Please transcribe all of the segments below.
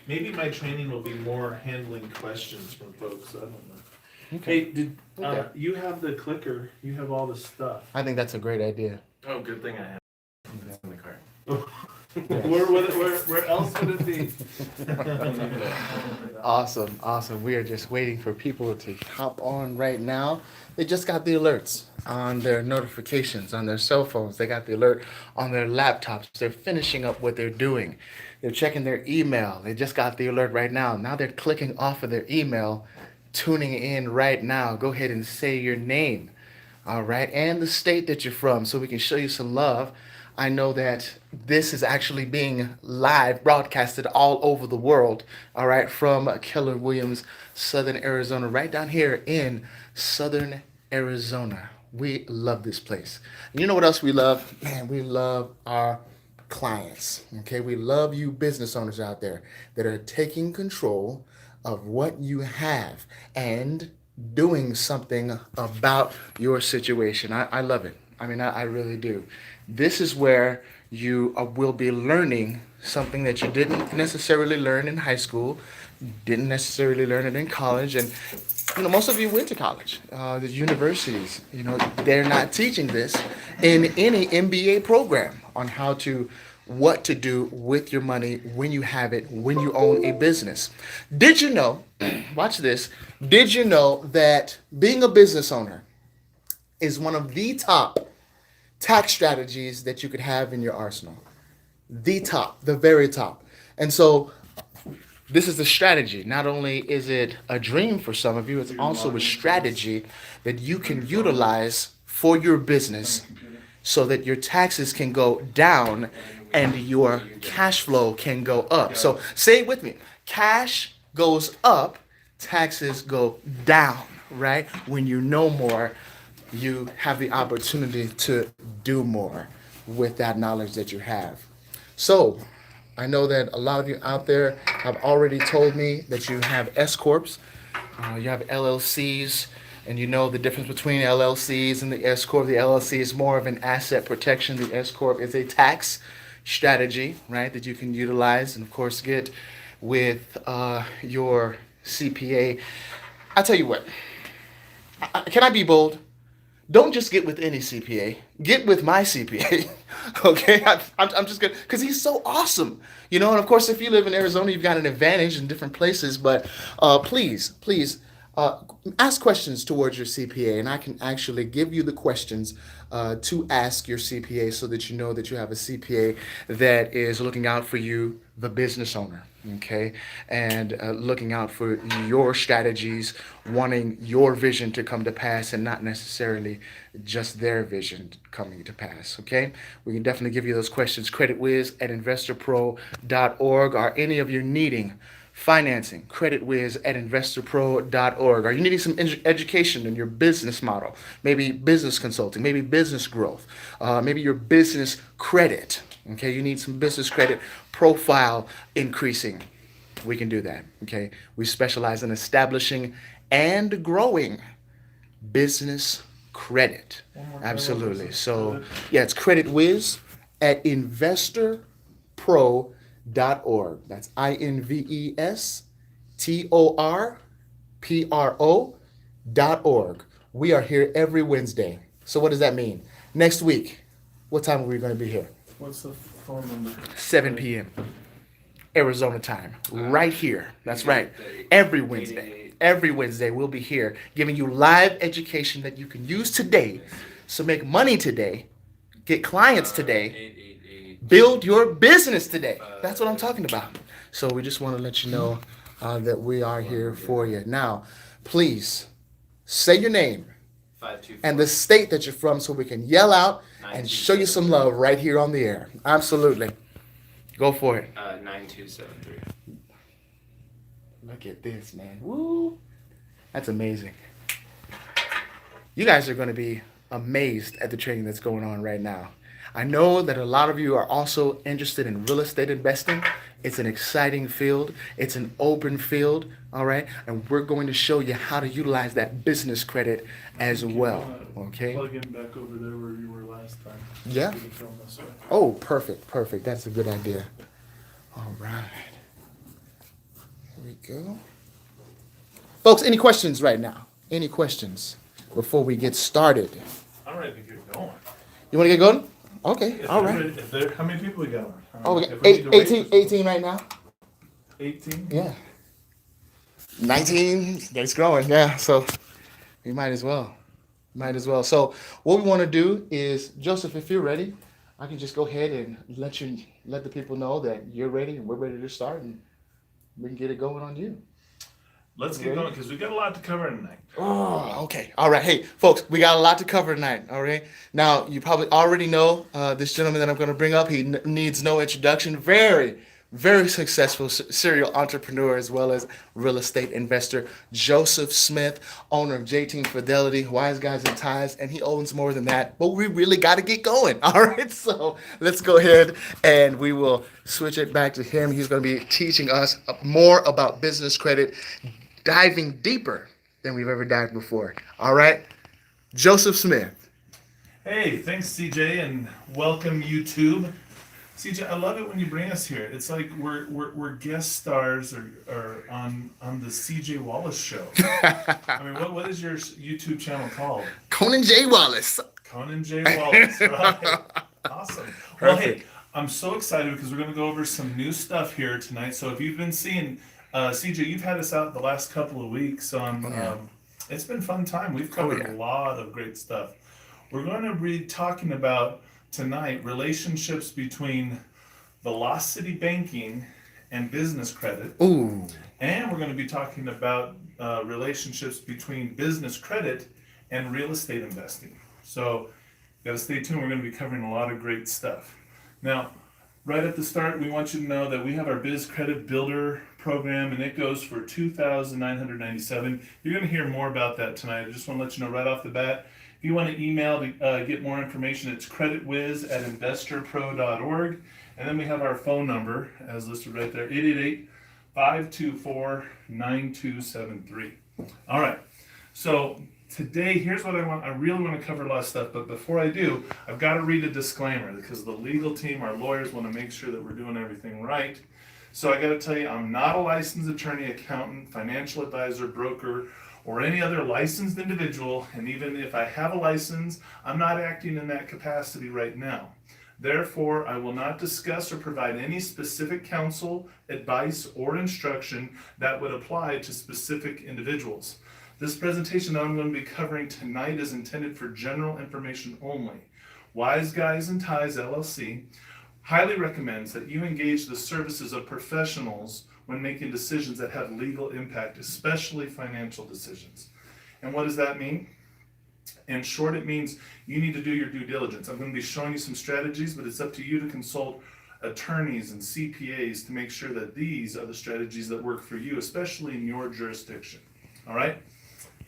Maybe my training will be more handling questions from folks. I don't know. Okay. Hey, did Okay. you have the clicker? You have all the stuff. I think that's a great idea. Oh, good thing I have. It's in the car. Where else would it be? Awesome. We are just waiting for people to hop on right now. They just got the alerts on their notifications on their cell phones. They got the alert on their laptops. They're finishing up what they're doing. They're checking their email. They just got the alert right now. Now they're clicking off of their email, tuning in right now. Go ahead and say your name, all right, and the state that you're from so we can show you some love. I know that this is actually being live broadcasted all over the world, all right, from Keller Williams, Southern Arizona, right down here in Southern Arizona. We love this place. And you know what else we love? Man, we love our clients, okay? We love you business owners out there that are taking control of what you have and doing something about your situation. I love it. I mean, I really do. This is where you will be learning something that you didn't necessarily learn in high school, didn't necessarily learn it in college, and most of you went to college, the universities. They're not teaching this in any MBA program on what to do with your money when you have it, when you own a business. Did you know? Watch this. Did you know that being a business owner is one of the top tax strategies that you could have in your arsenal? The top, the very top. And so this is the strategy. Not only is it a dream for some of you, it's also a strategy that you can utilize for your business so that your taxes can go down and your cash flow can go up. So say it with me. Cash goes up, taxes go down, right? When you know more, you have the opportunity to do more with that knowledge that you have. So I know that a lot of you out there have already told me that you have S corps, you have LLCs, and you know the difference between LLCs and the S corp. The LLC is more of an asset protection. The S corp is a tax strategy, right, that you can utilize and of course get with your CPA. I tell you what, can I be bold? Don't just get with any CPA. Get with my CPA. Okay, I'm just good because he's so awesome. And of course, if you live in Arizona, you've got an advantage in different places. But please, ask questions towards your CPA, and I can actually give you the questions to ask your CPA so that you know that you have a CPA that is looking out for you, the business owner. Okay, and looking out for your strategies, wanting your vision to come to pass and not necessarily just their vision coming to pass. Okay, we can definitely give you those questions. CreditWiz at investorpro.org. Are any of you needing financing? CreditWiz at investorpro.org. Are you needing some education in your business model? Maybe business consulting, maybe business growth, maybe your business credit. Okay, you need some business credit profile increasing. We can do that. Okay, we specialize in establishing and growing business credit. Absolutely. So yeah, it's CreditWiz at investorpro.org. That's investorpro.org. We are here every Wednesday. So what does that mean? Next week, what time are we going to be here? What's the phone number? 7 p.m. Arizona time, right here. That's right. Every Wednesday. Every Wednesday, we'll be here giving you live education that you can use today. So make money today, get clients today, build your business today. That's what I'm talking about. So we just want to let you know that we are here for you. Now, please say your name and the state that you're from so we can yell out and show you some love right here on the air. Absolutely. Go for it. 9273. Look at this, man. Woo. That's amazing. You guys are going to be amazed at the training that's going on right now. I know that a lot of you are also interested in real estate investing. It's an exciting field. It's an open field, all right? And we're going to show you how to utilize that business credit as well, okay? Plug in back over there where you were last time. Yeah. Oh, perfect. That's a good idea. All right. we go. Folks, any questions right now? Any questions before we get started? I'm ready to get going. You want to get going? Okay, If all they're right. ready- If they're, how many people we got on? Oh, we got If we need to wait 18, for some- 18 right now. 18? Yeah. 19, that's growing, yeah. So we might as well. Might as well. So what we want to do is, Joseph, if you're ready, I can just go ahead and let the people know that you're ready and we're ready to start, and we can get it going on you. Let's get going because we got a lot to cover tonight. Oh, okay. All right. Hey, folks, we got a lot to cover tonight. All right. Now, you probably already know this gentleman that I'm going to bring up. He needs no introduction. Very, very successful serial entrepreneur as well as real estate investor, Joseph Smith, owner of J-Team Fidelity, Wise Guys and Ties, and he owns more than that. But we really got to get going. All right. So let's go ahead and we will switch it back to him. He's going to be teaching us more about business credit, diving deeper than we've ever dived before. All right, Joseph Smith. Hey, thanks, CJ, and welcome, YouTube. CJ, I love it when you bring us here. It's like we're guest stars or on the CJ Wallace show. I mean, what is your YouTube channel called? Conan J. Wallace. Conan J. Wallace, right? Awesome. Well, hey, I'm so excited because we're going to go over some new stuff here tonight. So if you've been seeing, CJ, you've had us out the last couple of weeks on. It's been a fun time. We've covered a lot of great stuff. We're going to be talking about tonight relationships between velocity banking and business credit. Ooh. And we're going to be talking about relationships between business credit and real estate investing. So, got to stay tuned. We're going to be covering a lot of great stuff. Now, right at the start, we want you to know that we have our Biz Credit Builder program, and it goes for $2,997. You're going to hear more about that tonight. I just want to let you know right off the bat. If you want to email to get more information, it's creditwiz@investorpro.org. And then we have our phone number, as listed right there, 888-524-9273. All right. So today, here's what I want. I really want to cover a lot of stuff, but before I do, I've got to read a disclaimer because the legal team, our lawyers, want to make sure that we're doing everything right. So I got to tell you, I'm not a licensed attorney, accountant, financial advisor, broker, or any other licensed individual, and even if I have a license, I'm not acting in that capacity right now. Therefore, I will not discuss or provide any specific counsel, advice, or instruction that would apply to specific individuals. This presentation that I'm going to be covering tonight is intended for general information only. Wise Guys and Ties, LLC, highly recommends that you engage the services of professionals when making decisions that have legal impact, especially financial decisions. And what does that mean? In short, it means you need to do your due diligence. I'm going to be showing you some strategies, but it's up to you to consult attorneys and CPAs to make sure that these are the strategies that work for you, especially in your jurisdiction. All right?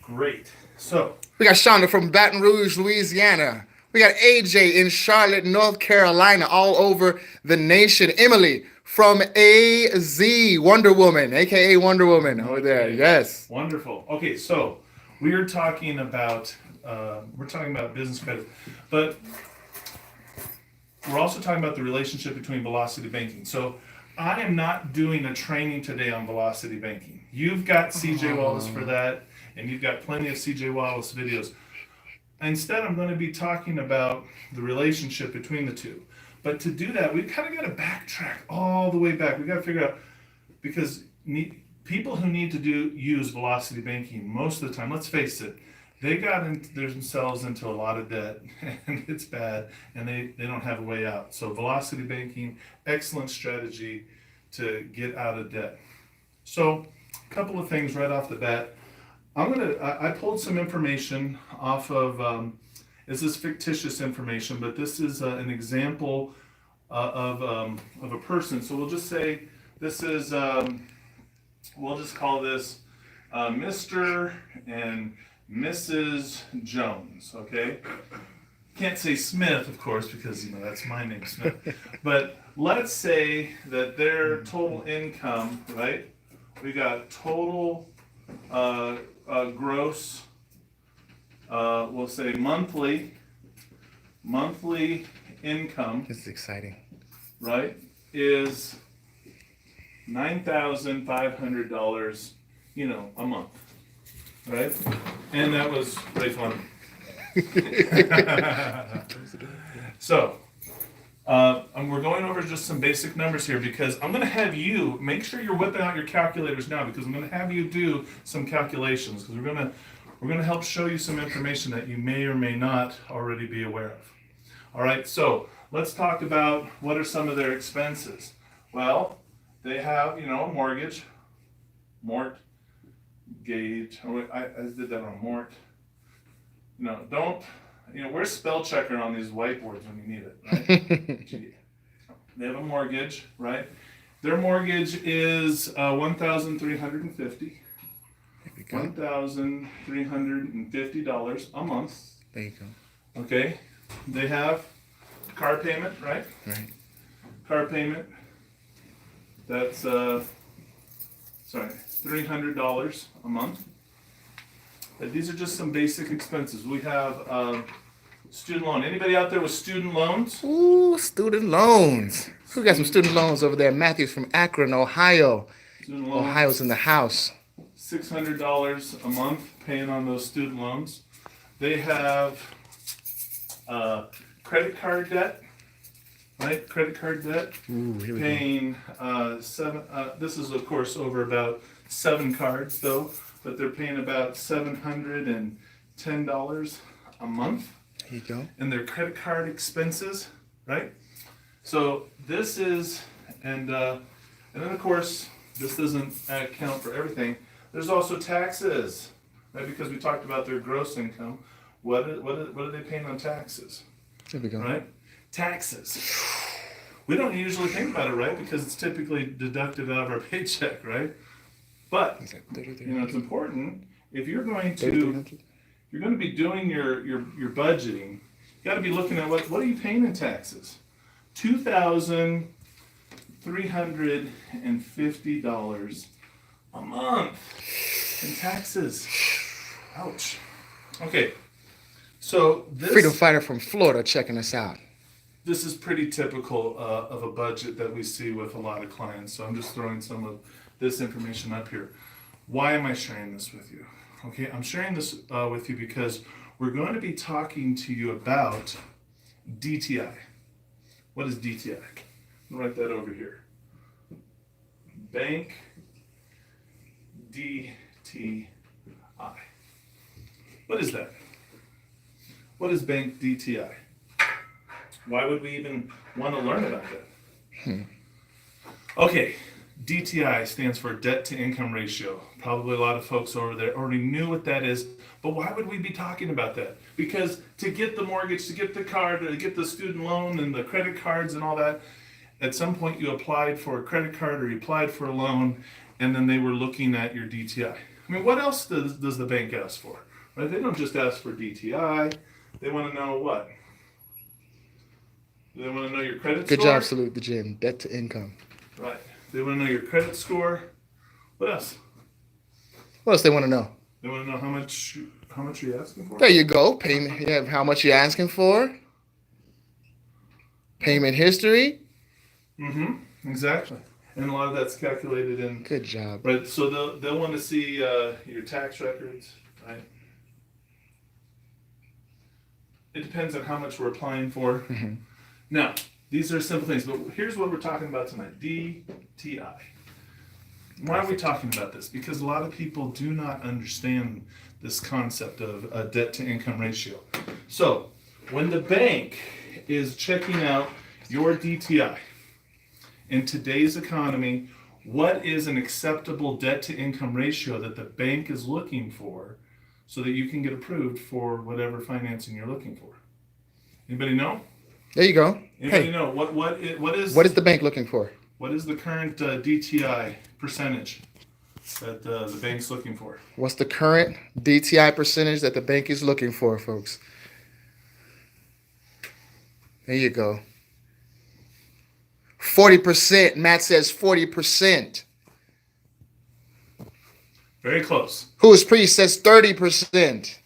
Great. So, we got Shonda from Baton Rouge, Louisiana. We got AJ in Charlotte, North Carolina, all over the nation. Emily from AZ, Wonder Woman, aka Wonder Woman, over there. Yes. Wonderful. Okay, so we are talking about business credit, but we're also talking about the relationship between velocity banking. So I am not doing a training today on velocity banking. You've got CJ Wallace for that, and you've got plenty of CJ Wallace videos. Instead, I'm going to be talking about the relationship between the two. But to do that, we've kind of got to backtrack all the way back. We've got to figure out, because people who need to use velocity banking most of the time, let's face it, they got themselves into a lot of debt, and it's bad, and they don't have a way out. So velocity banking, excellent strategy to get out of debt. So a couple of things right off the bat. I pulled some information off of, this is fictitious information, but this is an example of a person. So we'll just say this is, we'll just call this Mr. and Mrs. Jones, okay? Can't say Smith, of course, because that's my name, Smith. But let's say that their total income, right? We got total gross, we'll say monthly income. This is exciting. Right, is $9,500, a month, right? And that was pretty fun. So, and we're going over just some basic numbers here because I'm going to have you make sure you're whipping out your calculators now because I'm going to have you do some calculations because we're going to help show you some information that you may or may not already be aware of. All right, so let's talk about what are some of their expenses. Well, they have, a mortgage, mortgage. Oh, I did that on mort. Don't. Where's spell checker on these whiteboards when you need it, right? They have a mortgage, right? Their mortgage is $1,350. $1,350 a month. There you go. Okay. They have car payment, right? Right. Car payment. That's $300 a month. But these are just some basic expenses. We have student loan. Anybody out there with student loans? Ooh, student loans. Who got some student loans over there? Matthew's from Akron, Ohio. Student loans. Ohio's in the house. $600 a month paying on those student loans. They have credit card debt, right? Credit card debt. Ooh, here we go. Paying seven. This is of course over about 7 cards though, but they're paying about $710 a month. Here you go. And their credit card expenses, right? So this is, and then of course this doesn't account for everything. There's also taxes, right? Because we talked about their gross income. What are they paying on taxes? There we go. Right? Taxes. We don't usually think about it, right? Because it's typically deducted out of our paycheck, right? But Is that 33? it's important if you're going to 3300? be doing your budgeting. You got to be looking at what are you paying in taxes? $2,350 a month in taxes. Ouch. Okay. So Freedom fighter from Florida checking us out. this is pretty typical of a budget that we see with a lot of clients. So I'm just throwing some of this information up here. Why am I sharing this with you? Okay, I'm sharing this with you because we're going to be talking to you about DTI. What is DTI? I'll write that over here. Bank DTI. What is that? What is bank DTI? Why would we even want to learn about that? Okay, DTI stands for debt to income ratio. Probably a lot of folks over there already knew what that is, but why would we be talking about that? Because to get the mortgage, to get the car, to get the student loan and the credit cards and all that, at some point you applied for a credit card or you applied for a loan, and then they were looking at your DTI. I mean, what else does the bank ask for? Right? They don't just ask for DTI. They want to know what? They want to know your credit score. Good job, Salute the Gym. Debt to income. Right. They want to know your credit score. What else? What else they want to know? They want to know how much are you asking for? There you go. Payment. You have how much you're asking for. Payment history. Mm-hmm. Exactly. And a lot of that's calculated in. Good job. Right. So they'll want to see your tax records. Right. It depends on how much we're applying for. Mm-hmm. Now, these are simple things, but here's what we're talking about tonight. DTI. Why are we talking about this? Because a lot of people do not understand this concept of a debt to income ratio. So, when the bank is checking out your DTI, in today's economy, what is an acceptable debt to income ratio that the bank is looking for so that you can get approved for whatever financing you're looking for? Anybody know? There you go. Anybody Hey, know what is the bank looking for? what is the current DTI percentage that the bank's looking for? What's the current DTI percentage that the bank is looking for, folks? There you go. 40%. Matt says 40%. Very close. Who is Priest says 30%.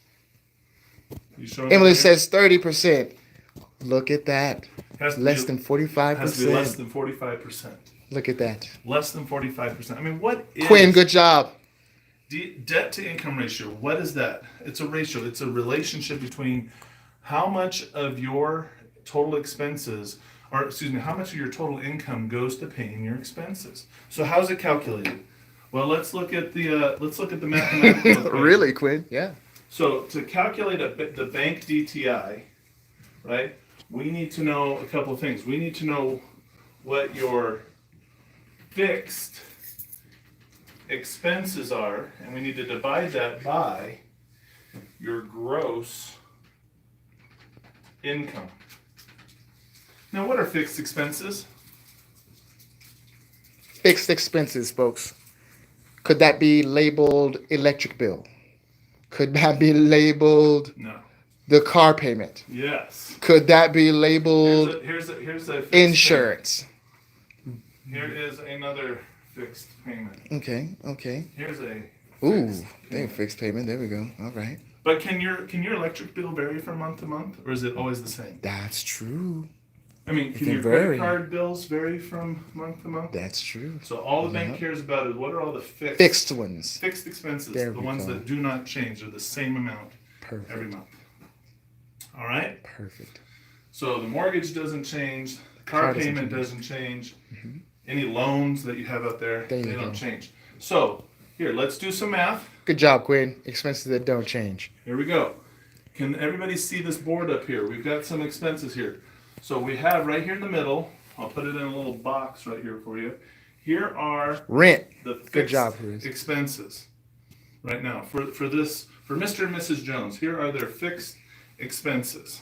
You showing Emily it here? says 30%. Look at that. Has to Less be- than has to be less 45%. than 45%. Look at that. Less than 45%. I mean, what is Quinn, good job. debt to income ratio? What is that? It's a ratio. It's a relationship between how much of your total expenses, or excuse me, how much of your total income goes to paying your expenses. So how's it calculated? Well, let's look at the mathematical equation. Really, Quinn? Yeah. So to calculate the bank DTI, right? We need to know a couple of things. We need to know what your fixed expenses are, and we need to divide that by your gross income. Now, what are fixed expenses? Fixed expenses, folks. Could that be labeled electric bill? Could that be labeled No. the car payment? Yes. Could that be labeled Here's a fixed insurance? payment. Here is another fixed payment. Okay. Here's a Ooh, fixed they payment. fixed payment. There we go. All right. But can your electric bill vary from month to month, or is it always the same? That's true. I mean, can can your vary. credit card bills vary from month to month? That's true. So all the bank Yep. cares about is what are all the Fixed ones. fixed expenses, There the we ones go. that do not change, are the same amount every Perfect. month. All right. Perfect. So the mortgage doesn't change, the car doesn't payment change. doesn't change, any loans that you have out there, There you they go. don't change. So here, let's do some math. Good job, Quinn. Expenses that don't change. Here we go. Can everybody see this board up here? We've got some expenses here. So we have right here in the middle, I'll put it in a little box right here for you. Here are Rent. the Good fixed job, Chris. expenses. Right now, for Mr. and Mrs. Jones, here are their fixed expenses.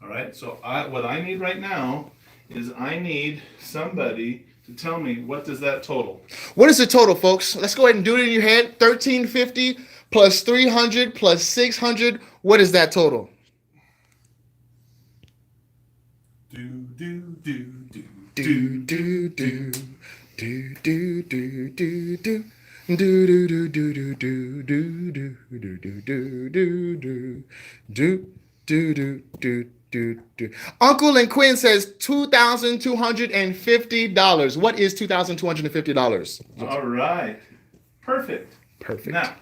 All right, so what I need right now is I need somebody to tell me what does that total. What is the total, folks? Let's go ahead and do it in your head. 1350 plus 300 plus 600. What is that total? Do, do, do, do, Do do do do do do do do. Do do do do do do do do do do do do do do do do do. Uncle and Quinn says $2,250. What is $2,250? All right, perfect. Perfect. Now,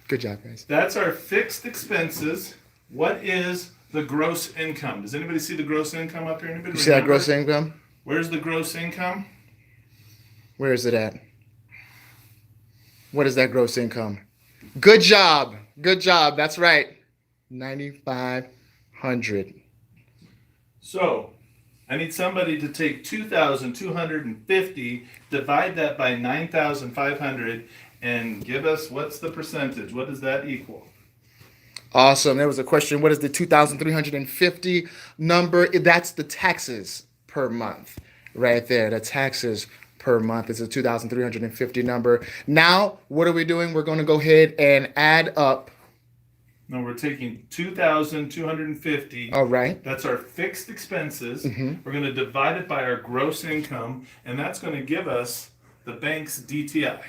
Good job, guys. that's our fixed expenses. What is the gross income? Does anybody see the gross income up here? Anybody You see that remember? gross income? Where's the gross income? Where is it at? What is that gross income? Good job. Good job. That's right. 9,500. So, I need somebody to take 2,250, divide that by 9,500, and give us what's the percentage? What does that equal? Awesome. There was a question. What is the 2,350 number? That's the taxes per month right there. The taxes per month is a 2,350 number. Now, what are we doing? We're going to go ahead and add up. No, we're taking 2,250. All right. That's our fixed expenses. Mhm. We're going to divide it by our gross income, and that's going to give us the bank's DTI.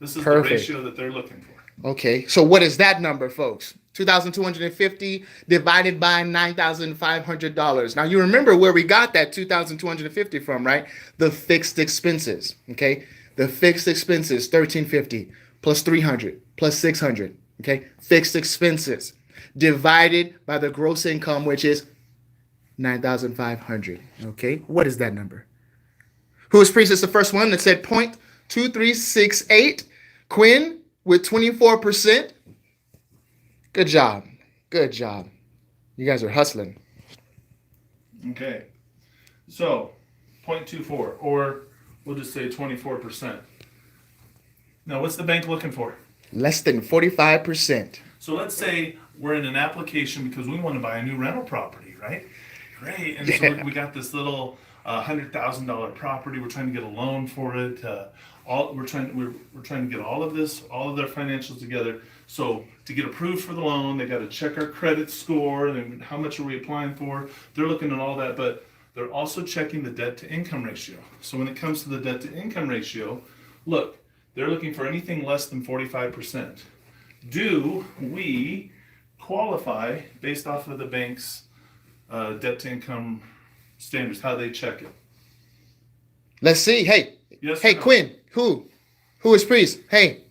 This is Perfect. the ratio that they're looking for. Okay. So what is that number, folks? 2,250 divided by $9,500. Now you remember where we got that 2,250 from, right? The fixed expenses. Okay. The fixed expenses, 1,350 plus 300 plus 600. Okay. Fixed expenses divided by the gross income, which is 9,500. Okay. What is that number? Who was Priest? Is the first one that said 0.2368. Quinn with 24%. Good job. Good job. You guys are hustling. Okay. So, 0.24, or we'll just say 24%. Now, what's the bank looking for? Less than 45%. So let's say we're in an application because we want to buy a new rental property, right? Great. And so Yeah. we got this little $100,000 property. We're trying to get a loan for it. We're trying to get all of their financials together. So to get approved for the loan, they got to check our credit score and how much are we applying for. They're looking at all that, but they're also checking the debt to income ratio. So when it comes to the debt to income ratio, look, they're looking for anything less than 45%. Do we qualify based off of the bank's debt to income standards, how they check it? Let's see. Hey, Yes or hey, no? Quinn. Who is priest? Hey,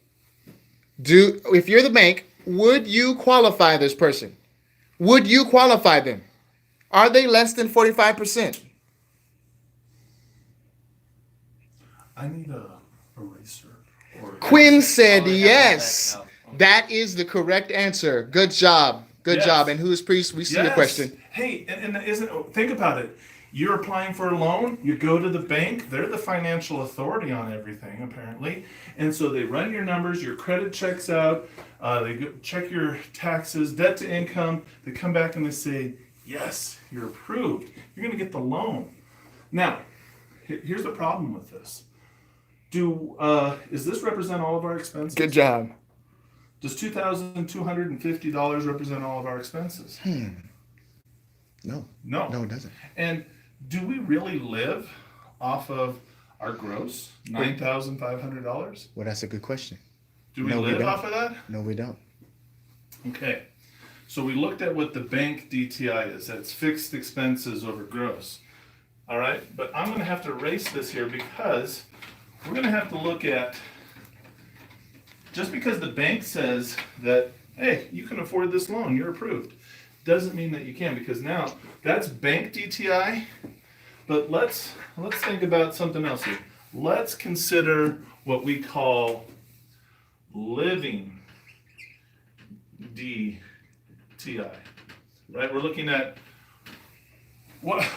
if you're the bank, would you qualify this person? Would you qualify them? Are they less than 45%? I need a eraser. Or Quinn said Oh, we have that yes. back now. That is the correct answer. Good job. Good Yes. job. And who is priest? We see your Yes. question. Hey, and isn't think about it. You're applying for a loan. You go to the bank. They're the financial authority on everything, apparently. And so they run your numbers. Your credit checks out. They check your taxes, debt to income. They come back and they say, "Yes, you're approved. You're going to get the loan." Now, here's the problem with this. Does this represent all of our expenses? Good job. Does $2,250 represent all of our expenses? No. No. No, it doesn't. And do we really live off of our gross $9,500? Well, that's a good question. Do we No, we live don't. off of that? No, we don't. Okay. So we looked at what the bank DTI is. That's fixed expenses over gross. All right. But I'm going to have to erase this here because we're going to have to look at, just because the bank says that, hey, you can afford this loan, you're approved, doesn't mean that you can, because now that's bank DTI. But let's think about something else here. Let's consider what we call living DTI. Right? We're looking at what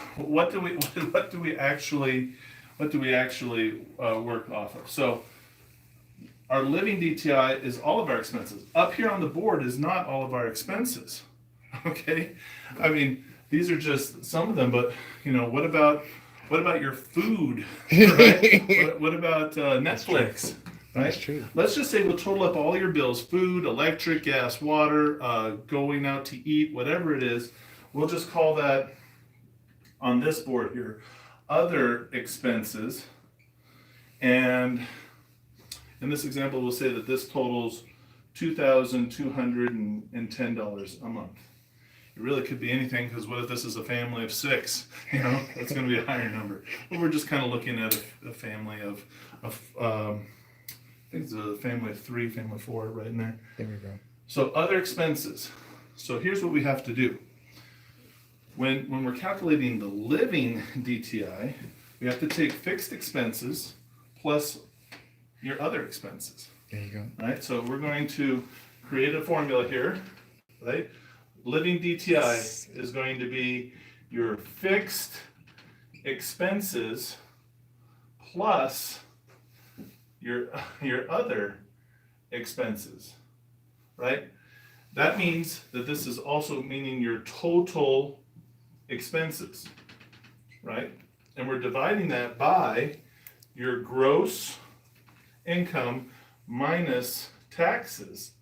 do we actually work off of. So our living DTI is all of our expenses. Up here on the board is not all of our expenses. Okay, I mean, these are just some of them, but what about your food? Right? what about Netflix? Right? That's true. Let's just say we'll total up all your bills: food, electric, gas, water, going out to eat, whatever it is. We'll just call that on this board here other expenses. And in this example, we'll say that this totals $2,210 a month. It really could be anything, because what if this is a family of 6? That's going to be a higher number. But we're just kind of looking at a family of I think it's a family of 3, family of 4, right in there. There we go. So other expenses. So here's what we have to do. When we're calculating the living DTI, we have to take fixed expenses plus your other expenses. There you go. Right? So we're going to create a formula here, right? Living DTI is going to be your fixed expenses plus your other expenses, right? That means that this is also meaning your total expenses, right? And we're dividing that by your gross income minus taxes,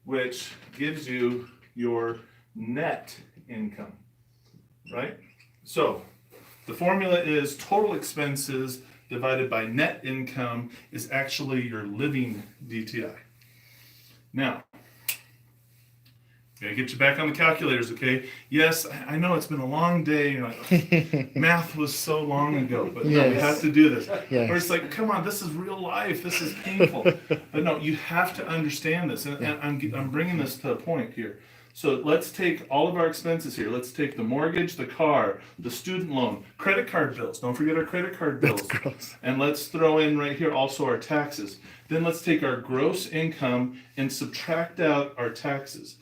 which gives you your net income, right? So the formula is total expenses divided by net income is actually your living DTI. Now, gotta get you back on the calculators, okay? Yes, I know it's been a long day. You're like, math was so long ago, but no, we Yes. have to do this. Yes. Or it's like, come on, this is real life. This is painful. But no, you have to understand this, and I'm bringing this to a point here. So let's take all of our expenses here. Let's take the mortgage, the car, the student loan, credit card bills. Don't forget our credit card bills. That's gross. And let's throw in right here also our taxes. Then let's take our gross income and subtract out our taxes.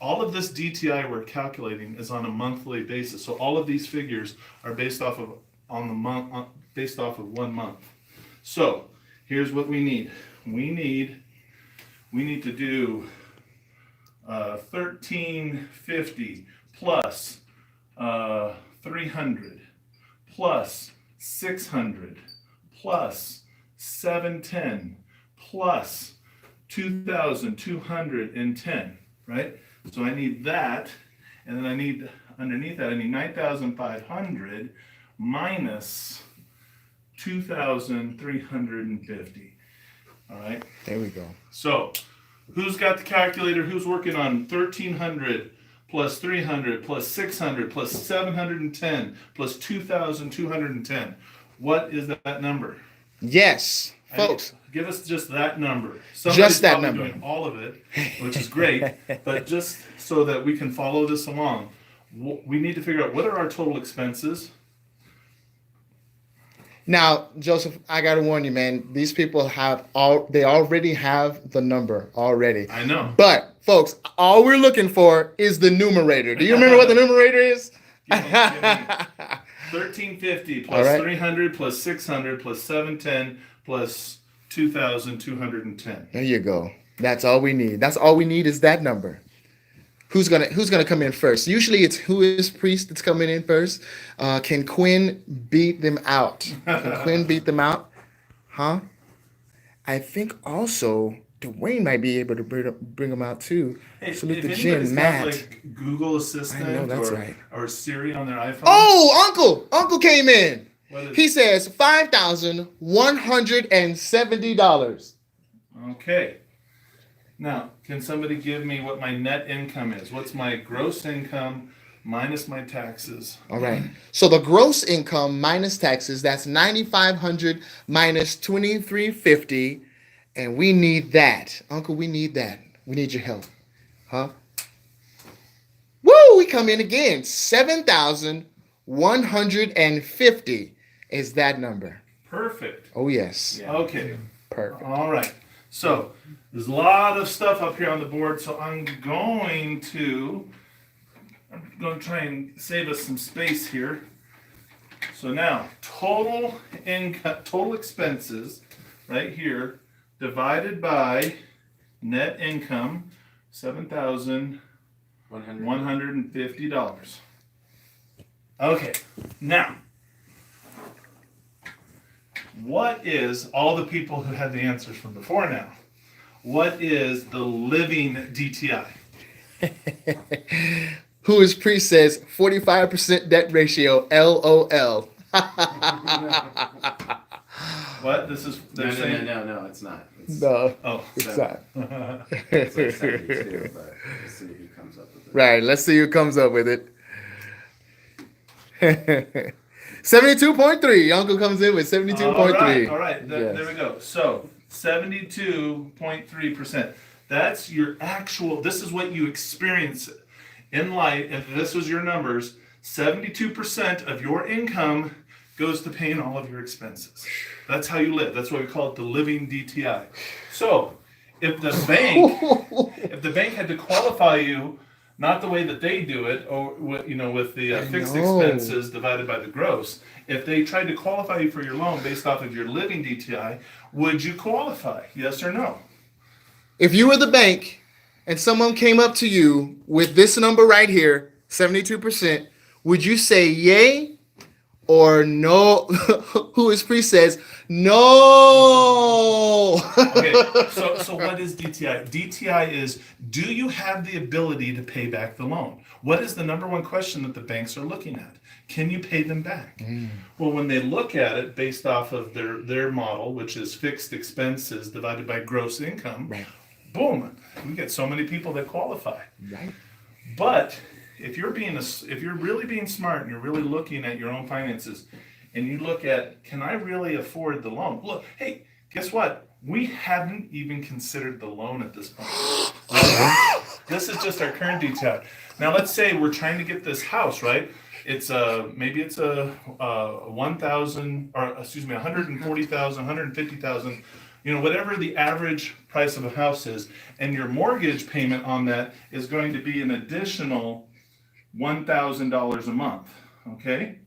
All of this DTI we're calculating is on a monthly basis. So all of these figures are based off of based off of 1 month. So here's what we need. We need to do 1350 plus 300 plus 600 plus 710 plus 2,210, right? So I need that, and then I need, underneath that, I need 9,500 minus 2,350. All right? There we go. So, who's got the calculator? Who's working on 1,300 plus 300 plus 600 plus 710 plus 2,210? What is that number? Yes, folks. Give us just that number. Just that probably number. doing all of it, which is great, but just so that we can follow this along, we need to figure out what are our total expenses. Now, Joseph, I gotta warn you, man. These people they already have the number already. I know. But folks, all we're looking for is the numerator. Do you remember what the numerator is? Give me 1350 plus All right. 300 plus 600 plus 710 plus 2,210. There you go. That's all we need. That's all we need is that number. Who's gonna come in first? Usually it's who is priest that's coming in first. Can Quinn beat them out? Can Quinn beat them out? Huh? I think also Dwayne might be able to bring them out too. Hey, Salute if to anybody's Jim, got Matt. like Google Assistant I know, that's right. or Siri on their iPhone. Oh, Uncle came in. What is He says $5,170. Okay. Now, can somebody give me what my net income is? What's my gross income minus my taxes? All right. So the gross income minus taxes, that's 9,500 minus 2,350, and we need that, Uncle. We need that. We need your help, huh? Woo! We come in again. 7,150 is that number. Perfect. Oh yes. Okay. Perfect. All right. So there's a lot of stuff up here on the board. So I'm going to try and save us some space here. So now total income, total expenses, right here, divided by net income, $7,150. Okay. Now, what is all the people who had the answers from before now? What is the living DTI? Who is priest says 45% debt ratio, LOL. What? This is they're saying. No, it's not. It's, No, Oh, it's not. it's like 72, but we'll see who comes up with it. Right, let's see who comes up with it. 72.3. Uncle comes in with 72.3. All right. Yes. There we go. So 72.3%. That's your actual. This is what you experience in life. If this was your numbers, 72% of your income goes to paying all of your expenses. That's how you live. That's why we call it the living DTI. So if the bank had to qualify you, not the way that they do it, or with the fixed expenses divided by the gross. If they tried to qualify you for your loan based off of your living DTI, would you qualify? Yes or no? If you were the bank and someone came up to you with this number right here, 72%, would you say yay or no? Who is priest says no. Okay, so what is DTI? DTI is, do you have the ability to pay back the loan? What is the number one question that the banks are looking at? Can you pay them back? Well, when they look at it based off of their model, which is fixed expenses divided by gross income, Right. boom, we get so many people that qualify. Right. But if you're really being smart and you're really looking at your own finances, and you look at, can I really afford the loan? Look, hey, guess what? We haven't even considered the loan at this point. This is just our current DTI. Now let's say we're trying to get this house, right? It's maybe it's a 1,000 or excuse me 140,000, 150,000, whatever the average price of a house is, and your mortgage payment on that is going to be an additional $1,000 a month. Okay.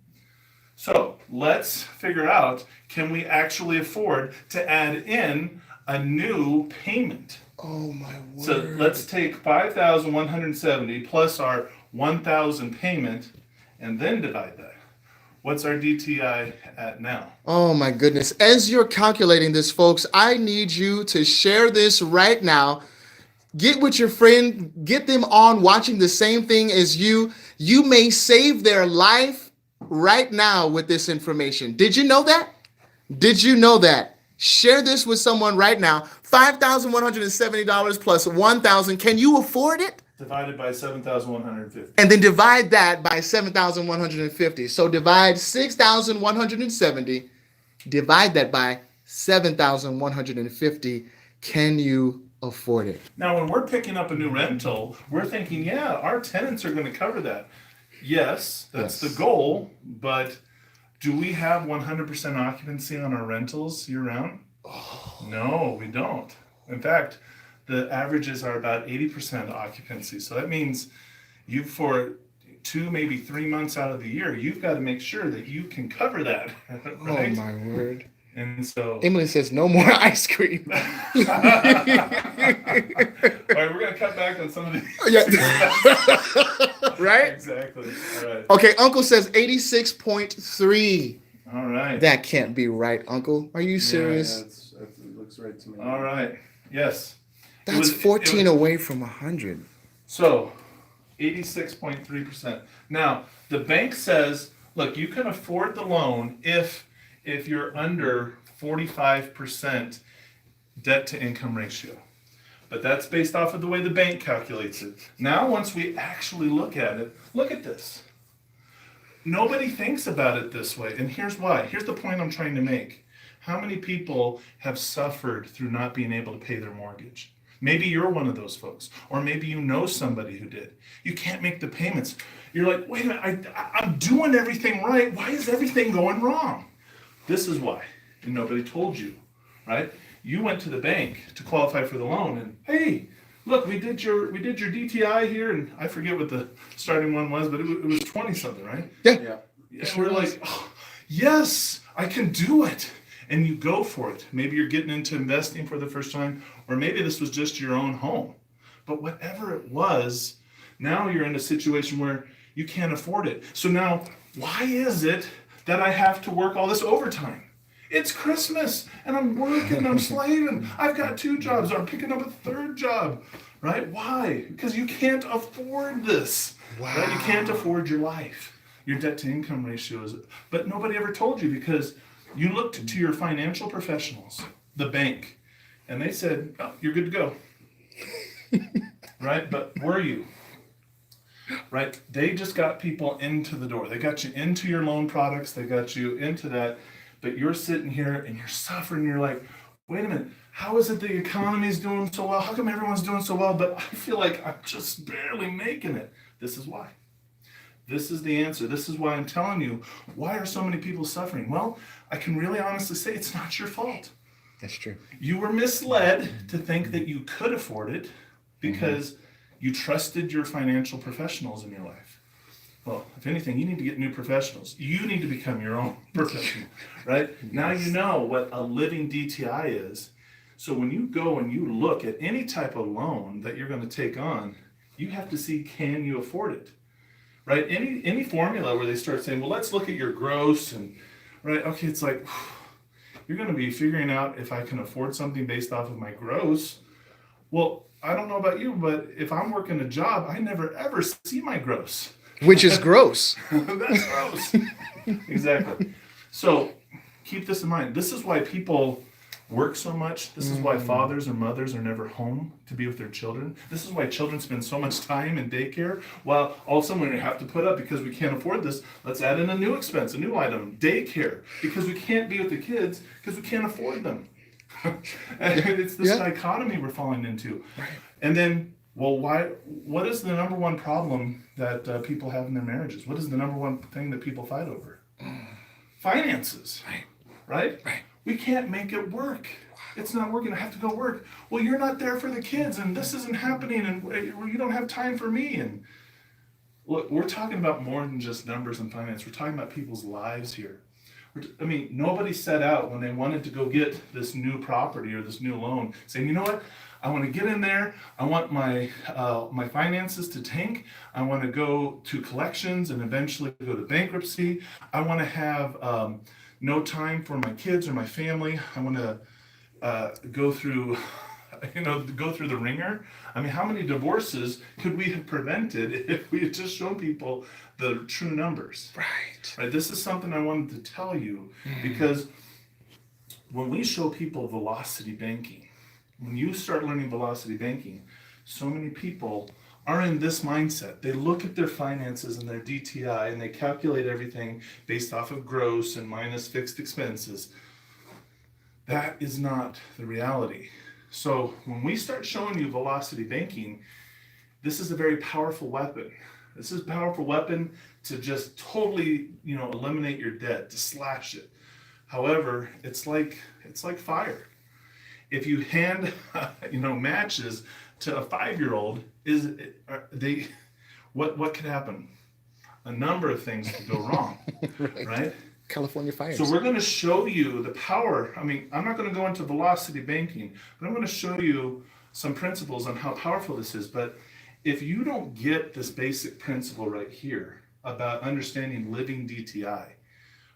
So let's figure out, can we actually afford to add in a new payment? Oh my word. So let's take 5,170 plus our 1,000 payment and then divide that. What's our DTI at now? Oh my goodness. As you're calculating this, folks, I need you to share this right now. Get with your friend, get them on watching the same thing as you. You may save their life right now with this information. Did you know that? Did you know that? Share this with someone right now. $5,170 plus 1,000. Can you afford it? Divided by 7,150. And then divide that by 7,150. So divide 6,170 divide that by 7,150. Can you afford it? Now, when we're picking up a new rental, we're thinking, yeah, our tenants are going to cover that. Yes, that's the Yes. goal, but do we have 100% occupancy on our rentals year round? No, we don't. In fact, the averages are about 80% occupancy. So that means you, for 2, maybe 3 months out of the year, you've got to make sure that you can cover that, Oh right? my word. And so, Emily says no more ice cream. all right, we're going to cut back on some of these. Yeah. Right? Exactly. All right. Okay, Uncle says 86.3. All right. That can't be right, Uncle. Are you Yeah, serious? it looks right to me. All right. Yes. It That's was- 14 it was- away from 100. So, 86.3%. Now, the bank says, look, you can afford the loan if you're under 45% debt to income ratio. But that's based off of the way the bank calculates it. Now, once we actually look at it, look at this. Nobody thinks about it this way, and here's why. Here's the point I'm trying to make. How many people have suffered through not being able to pay their mortgage? Maybe you're one of those folks, or maybe you know somebody who did. You can't make the payments. You're like, wait a minute, I'm doing everything right. Why is everything going wrong? This is why, and nobody told you, right? You went to the bank to qualify for the loan, and hey, look, we did your DTI here, and I forget what the starting one was, but it was 20 something, right? Yeah. And we're like, oh, yes, I can do it. And you go for it. Maybe you're getting into investing for the first time, or maybe this was just your own home. But whatever it was, now you're in a situation where you can't afford it. So now, why is it that I have to work all this overtime? It's Christmas, and I'm working, I'm slaving. I've got 2 jobs, I'm picking up a 3rd job, right? Why? Because you can't afford this. Wow. Right? You can't afford your life. Your debt to income ratio is, but nobody ever told you because you looked to your financial professionals, the bank, and they said, oh, you're good to go. Right? But were you? Right? They just got people into the door. They got you into your loan products. They got you into that. But you're sitting here and you're suffering. You're like, wait a minute. How is it the economy's doing so well? How come everyone's doing so well? But I feel like I'm just barely making it. This is why. This is the answer. This is why I'm telling you, why are so many people suffering? Well, I can really honestly say it's not your fault. That's true. You were misled to think that you could afford it because you trusted your financial professionals in your life. Well, if anything, you need to get new professionals. You need to become your own professional, right? Now you know what a living DTI is. So when you go and you look at any type of loan that you're going to take on, you have to see, can you afford it? Right? Any formula where they start saying, well, let's look at your gross and, right, okay, it's like, you're going to be figuring out if I can afford something based off of my gross. Well, I don't know about you, but if I'm working a job, I never ever see my gross. Which is gross. That's gross. Exactly. So keep this in mind. This is why people work so much. This is why fathers or mothers are never home to be with their children. This is why children spend so much time in daycare. While all of a sudden we have to put up because we can't afford this, let's add in a new expense, a new item, daycare, because we can't be with the kids because we can't afford them. And it's this dichotomy we're falling into. Right. And then, well, what is the number one problem that people have in their marriages? What is the number one thing that people fight over? Finances. Right? We can't make it work. It's not working. I have to go work. Well, you're not there for the kids, and this isn't happening, and you don't have time for me. And look, we're talking about more than just numbers and finance. We're talking about people's lives here. I mean, nobody set out when they wanted to go get this new property or this new loan, saying, you know what? I want to get in there. I want my finances to tank. I want to go to collections and eventually go to bankruptcy. I want to have no time for my kids or my family. I want to go through the ringer. I mean, how many divorces could we have prevented if we had just shown people the true numbers? Right. This is something I wanted to tell you because when we show people velocity banking, when you start learning velocity banking, so many people are in this mindset. They look at their finances and their DTI and they calculate everything based off of gross and minus fixed expenses. That is not the reality. So when we start showing you velocity banking, this is a very powerful weapon. This is a powerful weapon to just totally, eliminate your debt, to slash it. However, it's like fire. If you hand, matches to a 5-year-old, what could happen? A number of things could go wrong, right? California fires. So we're going to show you the power. I mean, I'm not going to go into velocity banking, but I'm going to show you some principles on how powerful this is. But if you don't get this basic principle right here about understanding living DTI,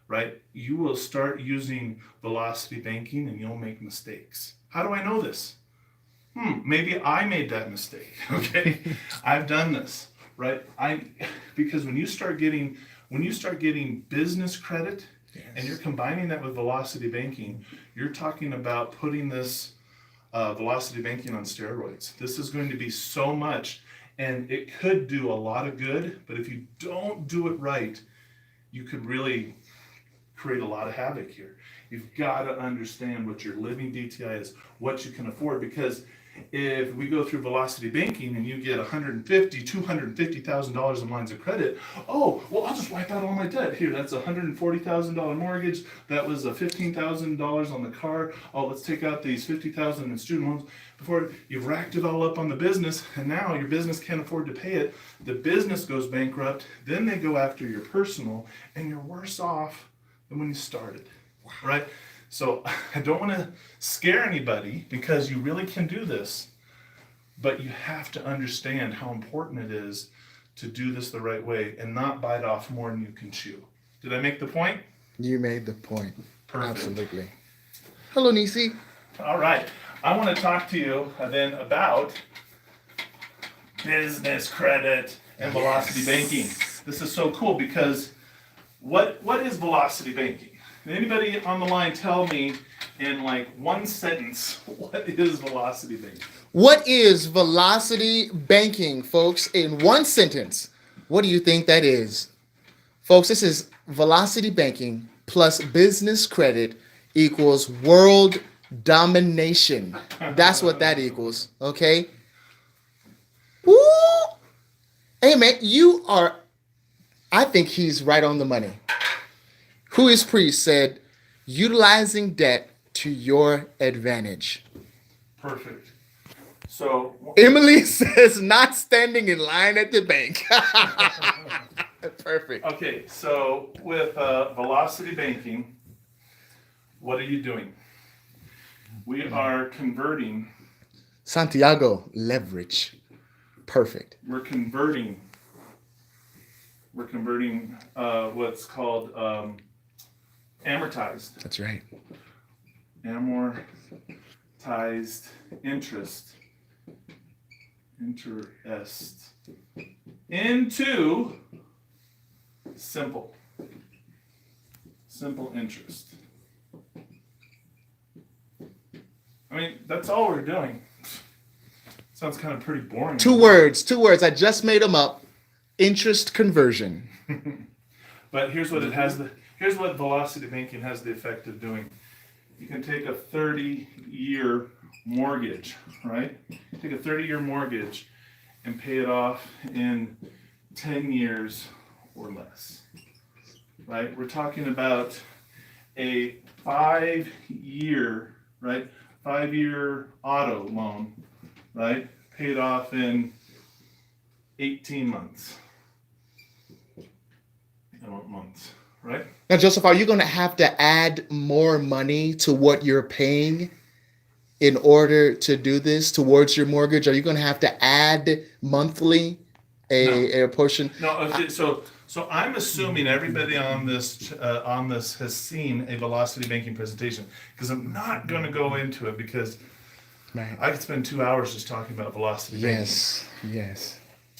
right, you will start using velocity banking and you'll make mistakes. How do I know this? Maybe I made that mistake. Okay, I've done this, right? Because when you start getting business credit, yes, and you're combining that with velocity banking, you're talking about putting this velocity banking on steroids. This is going to be so much, and it could do a lot of good, but if you don't do it right, you could really create a lot of havoc here. You've got to understand what your living DTI is, what you can afford, because if we go through velocity banking and you get $250,000 in lines of credit, oh, well, I'll just wipe out all my debt. Here, that's a $140,000 mortgage. That was a $15,000 on the car. Oh, let's take out these $50,000 in student loans. Before you've racked it all up on the business, and now your business can't afford to pay it. The business goes bankrupt. Then they go after your personal, and you're worse off than when you started, right? So I don't want to scare anybody, because you really can do this, but you have to understand how important it is to do this the right way and not bite off more than you can chew. Did I make the point? You made the point. Perfect. Absolutely. Hello, Nisi. All right. I want to talk to you then about business credit and velocity banking. This is so cool, because what is velocity banking? Can anybody on the line tell me in like one sentence, what is velocity banking? What is velocity banking, folks? In one sentence, what do you think that is? Folks, this is velocity banking plus business credit equals world domination. That's what that equals, okay? Woo! Hey, man, I think he's right on the money. Who is Priest said, utilizing debt to your advantage. Perfect. So Emily says, not standing in line at the bank. Perfect. okay, so with velocity banking, what are you doing? We are converting. Santiago, leverage. Perfect. We're converting what's called amortized. That's right. Amortized interest into simple interest. I mean, that's all we're doing. Sounds kind of pretty boring. Two words. I just made them up. Interest conversion. But here's what here's what velocity banking has the effect of doing. You can take a 30-year mortgage, right? Take a 30-year mortgage and pay it off in 10 years or less, right? We're talking about a 5-year, right? 5-year auto loan, right? Paid off in 18 months. Months, right? Now, Joseph, are you going to have to add more money to what you're paying in order to do this towards your mortgage? Are you going to have to add monthly a portion? No. Okay, so I'm assuming everybody on this has seen a velocity banking presentation, because I'm not going to go into it, because right, I could spend 2 hours just talking about velocity banking. Yes.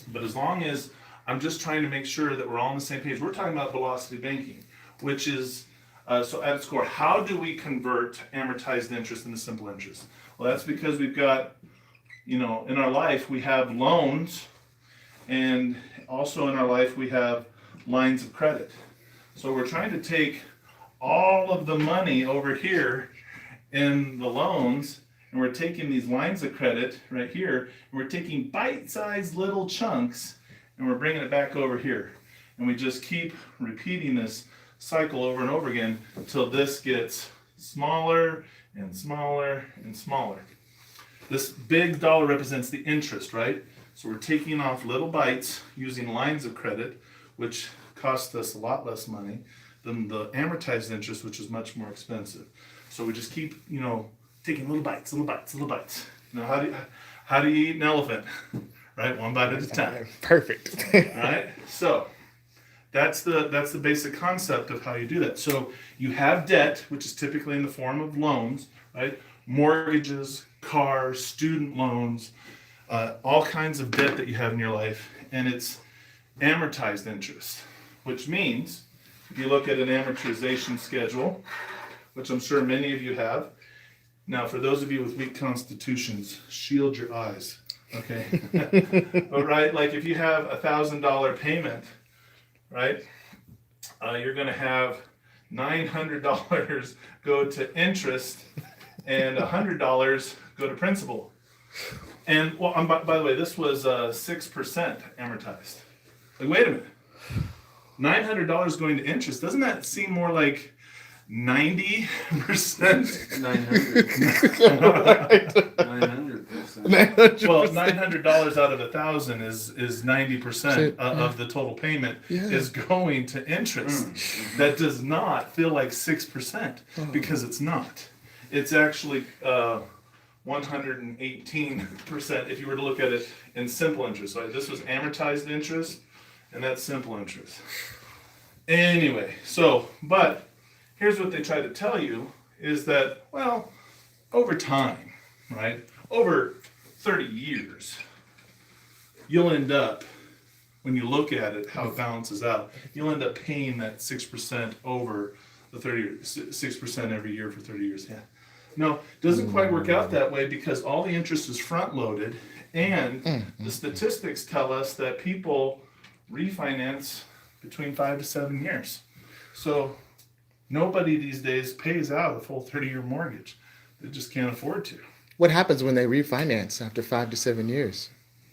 But as long as I'm just trying to make sure that we're all on the same page. We're talking about velocity banking, which is, so at its core, how do we convert amortized interest into simple interest? Well, that's because we've got, in our life, we have loans, and also in our life, we have lines of credit. So we're trying to take all of the money over here in the loans, and we're taking these lines of credit right here, and we're taking bite-sized little chunks, and we're bringing it back over here. And we just keep repeating this cycle over and over again until this gets smaller and smaller and smaller. This big dollar represents the interest, right? So we're taking off little bites using lines of credit, which cost us a lot less money than the amortized interest, which is much more expensive. So we just keep, taking little bites, little bites, little bites. Now, how do you eat an elephant? Right, one bite at a time. Perfect. All right, so that's the basic concept of how you do that. So you have debt, which is typically in the form of loans, right? Mortgages, cars, student loans, all kinds of debt that you have in your life, and it's amortized interest, which means if you look at an amortization schedule, which I'm sure many of you have. Now, for those of you with weak constitutions, shield your eyes, okay? But right, like if you have $1,000 payment, right, you're going to have $900 go to interest and $100 go to principal. And well, by the way, this was 6% amortized. Like, wait a minute, $900 going to interest, doesn't that seem more like 90%? 900. 900%. Well, $900 out of 1,000 is 90% of the total payment is going to interest. That does not feel like 6% because it's not. It's actually 118% if you were to look at it in simple interest. So this was amortized interest, and that's simple interest. Anyway, but here's what they try to tell you is that, well, over time, right, over 30 years, you'll end up, when you look at it, how it balances out, you'll end up paying that 6% over the 30 years, 6% every year for 30 years. Yeah. No, it doesn't quite work out that way because all the interest is front loaded, and the statistics tell us that people refinance between 5 to 7 years. So nobody these days pays out a full 30-year mortgage. They just can't afford to. What happens when they refinance after 5 to 7 years?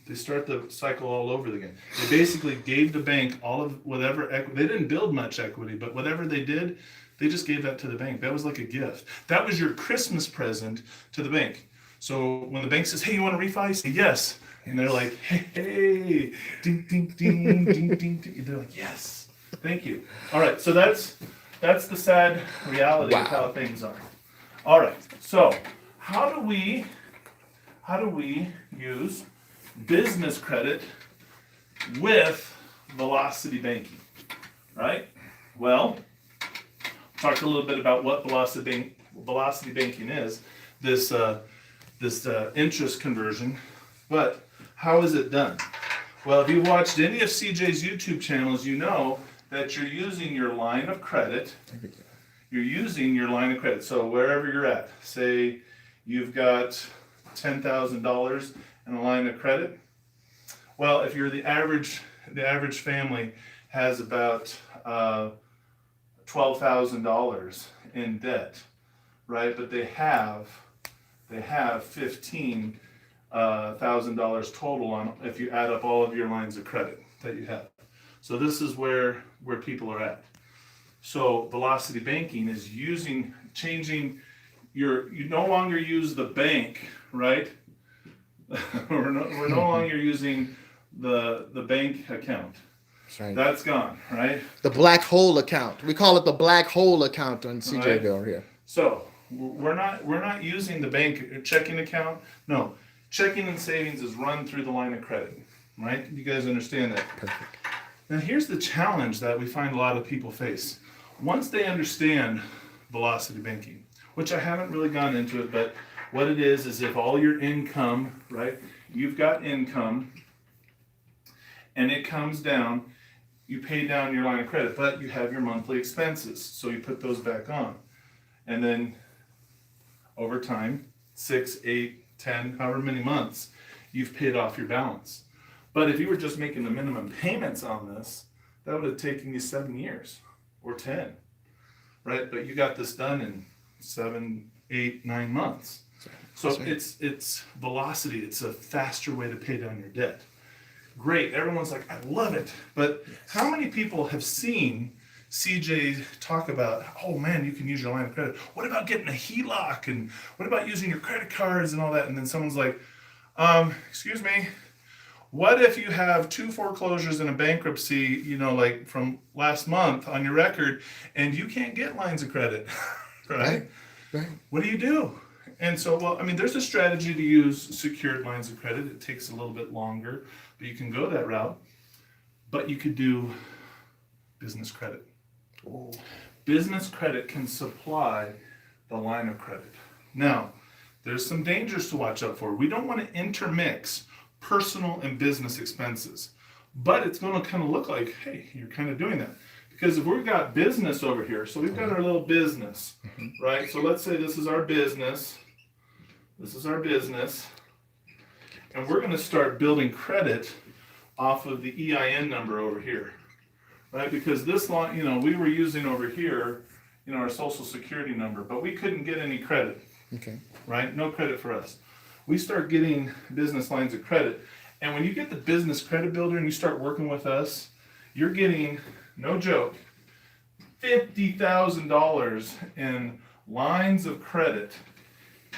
They start the cycle all over again. They basically gave the bank all of whatever equity. They didn't build much equity, but whatever they did, they just gave that to the bank. That was like a gift. That was your Christmas present to the bank. So when the bank says, hey, you want to refi? Say yes. And they're like, hey, ding, ding, ding, ding, ding, ding. They're like, yes, thank you. All right, so that's the sad reality of how things are. All right, so how do we use business credit with velocity banking, right? Well, talked a little bit about what velocity banking is, this interest conversion, but how is it done? Well, if you've watched any of CJ's YouTube channels, you know that you're using your line of credit. You're using your line of credit. So wherever you're at, say you've got $10,000 in a line of credit. Well, if you're the average family has about $12,000 in debt, right? But they have $15,000 total on if you add up all of your lines of credit that you have. So this is where people are at. So velocity banking is changing you no longer use the bank, right? we're no longer using the bank account. Right. That's gone, right? The black hole account. We call it the black hole account on CJville here. So we're not using the bank checking account. No, checking and savings is run through the line of credit, right? You guys understand that? Perfect. Now here's the challenge that we find a lot of people face. Once they understand velocity banking, which I haven't really gone into it, but what it is if all your income, right? You've got income and it comes down, you pay down your line of credit, but you have your monthly expenses. So you put those back on. And then over time, 6, 8, 10, however many months, you've paid off your balance. But if you were just making the minimum payments on this, that would have taken you 7 years or 10, right? But you got this done in 7, 8, 9 months. So That's right. it's velocity. It's a faster way to pay down your debt. Great. Everyone's like, I love it. But how many people have seen CJ talk about, oh man, you can use your line of credit. What about getting a HELOC? And what about using your credit cards and all that? And then someone's like, excuse me, what if you have 2 foreclosures and a bankruptcy, like from last month on your record, and you can't get lines of credit, right? Right. What do? And so, well, I mean, there's a strategy to use secured lines of credit. It takes a little bit longer, but you can go that route. But you could do business credit. Ooh. Business credit can supply the line of credit. Now, there's some dangers to watch out for. We don't want to intermix personal and business expenses, but it's going to kind of look like, hey, you're kind of doing that. Because if we've got business over here, so we've got our little business, right? So let's say this is our business. This is our business. And we're going to start building credit off of the EIN number over here, right? Because this line, we were using over here, our social security number, but we couldn't get any credit. Okay. Right? No credit for us. We start getting business lines of credit. And when you get the business credit builder and you start working with us, you're getting, no joke, $50,000 in lines of credit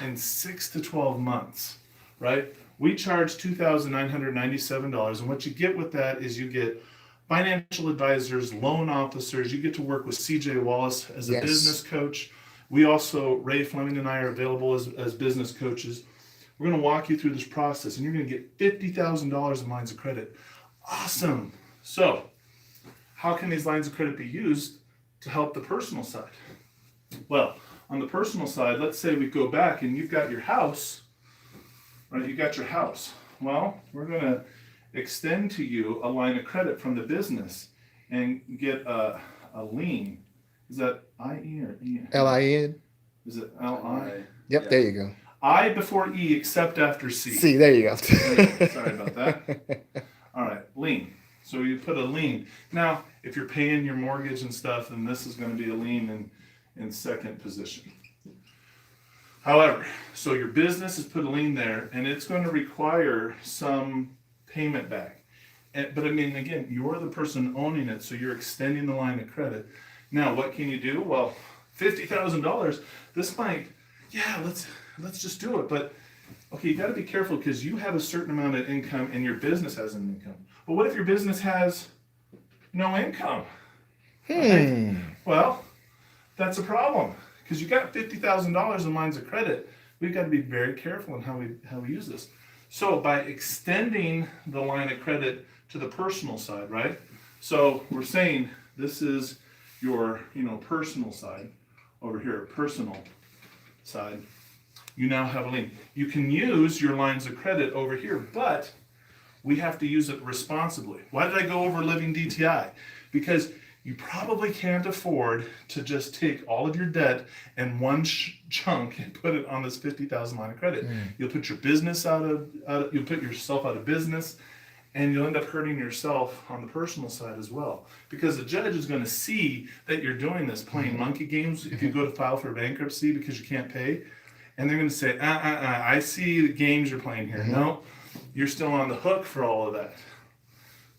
in 6 to 12 months, right? We charge $2,997. And what you get with that is you get financial advisors, loan officers. You get to work with CJ Wallace as a business coach. We also, Ray Fleming and I are available as business coaches. We're going to walk you through this process, and you're going to get $50,000 in lines of credit. Awesome. So, how can these lines of credit be used to help the personal side? Well, on the personal side, let's say we go back and you've got your house, right? You got your house. Well, we're going to extend to you a line of credit from the business and get a lien. Is that I-E or E? LIN? Is it L-I? Yep, Yeah. there you go. I before E except after C. See, there you go. Sorry about that. All right, lien. So you put a lien. Now, if you're paying your mortgage and stuff, then this is going to be a lien in second position. However, so your business has put a lien there, and it's going to require some payment back. But I mean, again, you're the person owning it, so you're extending the line of credit. Now, what can you do? Well, $50,000. This might, let's just do it. But okay, you got to be careful because you have a certain amount of income and your business has an income. But what if your business has no income? Right? Well, that's a problem because you got $50,000 in lines of credit. We've got to be very careful in how we use this. So by extending the line of credit to the personal side, right? So we're saying this is your, personal side over here, personal side. You now have a lien. You can use your lines of credit over here, but we have to use it responsibly. Why did I go over living DTI? Because you probably can't afford to just take all of your debt in one chunk and put it on this $50,000 line of credit. You'll put your business you'll put yourself out of business, and you'll end up hurting yourself on the personal side as well. Because the judge is going to see that you're doing this, playing monkey games if you go to file for bankruptcy because you can't pay. And they're going to say, I see the games you're playing here. No, you're still on the hook for all of that.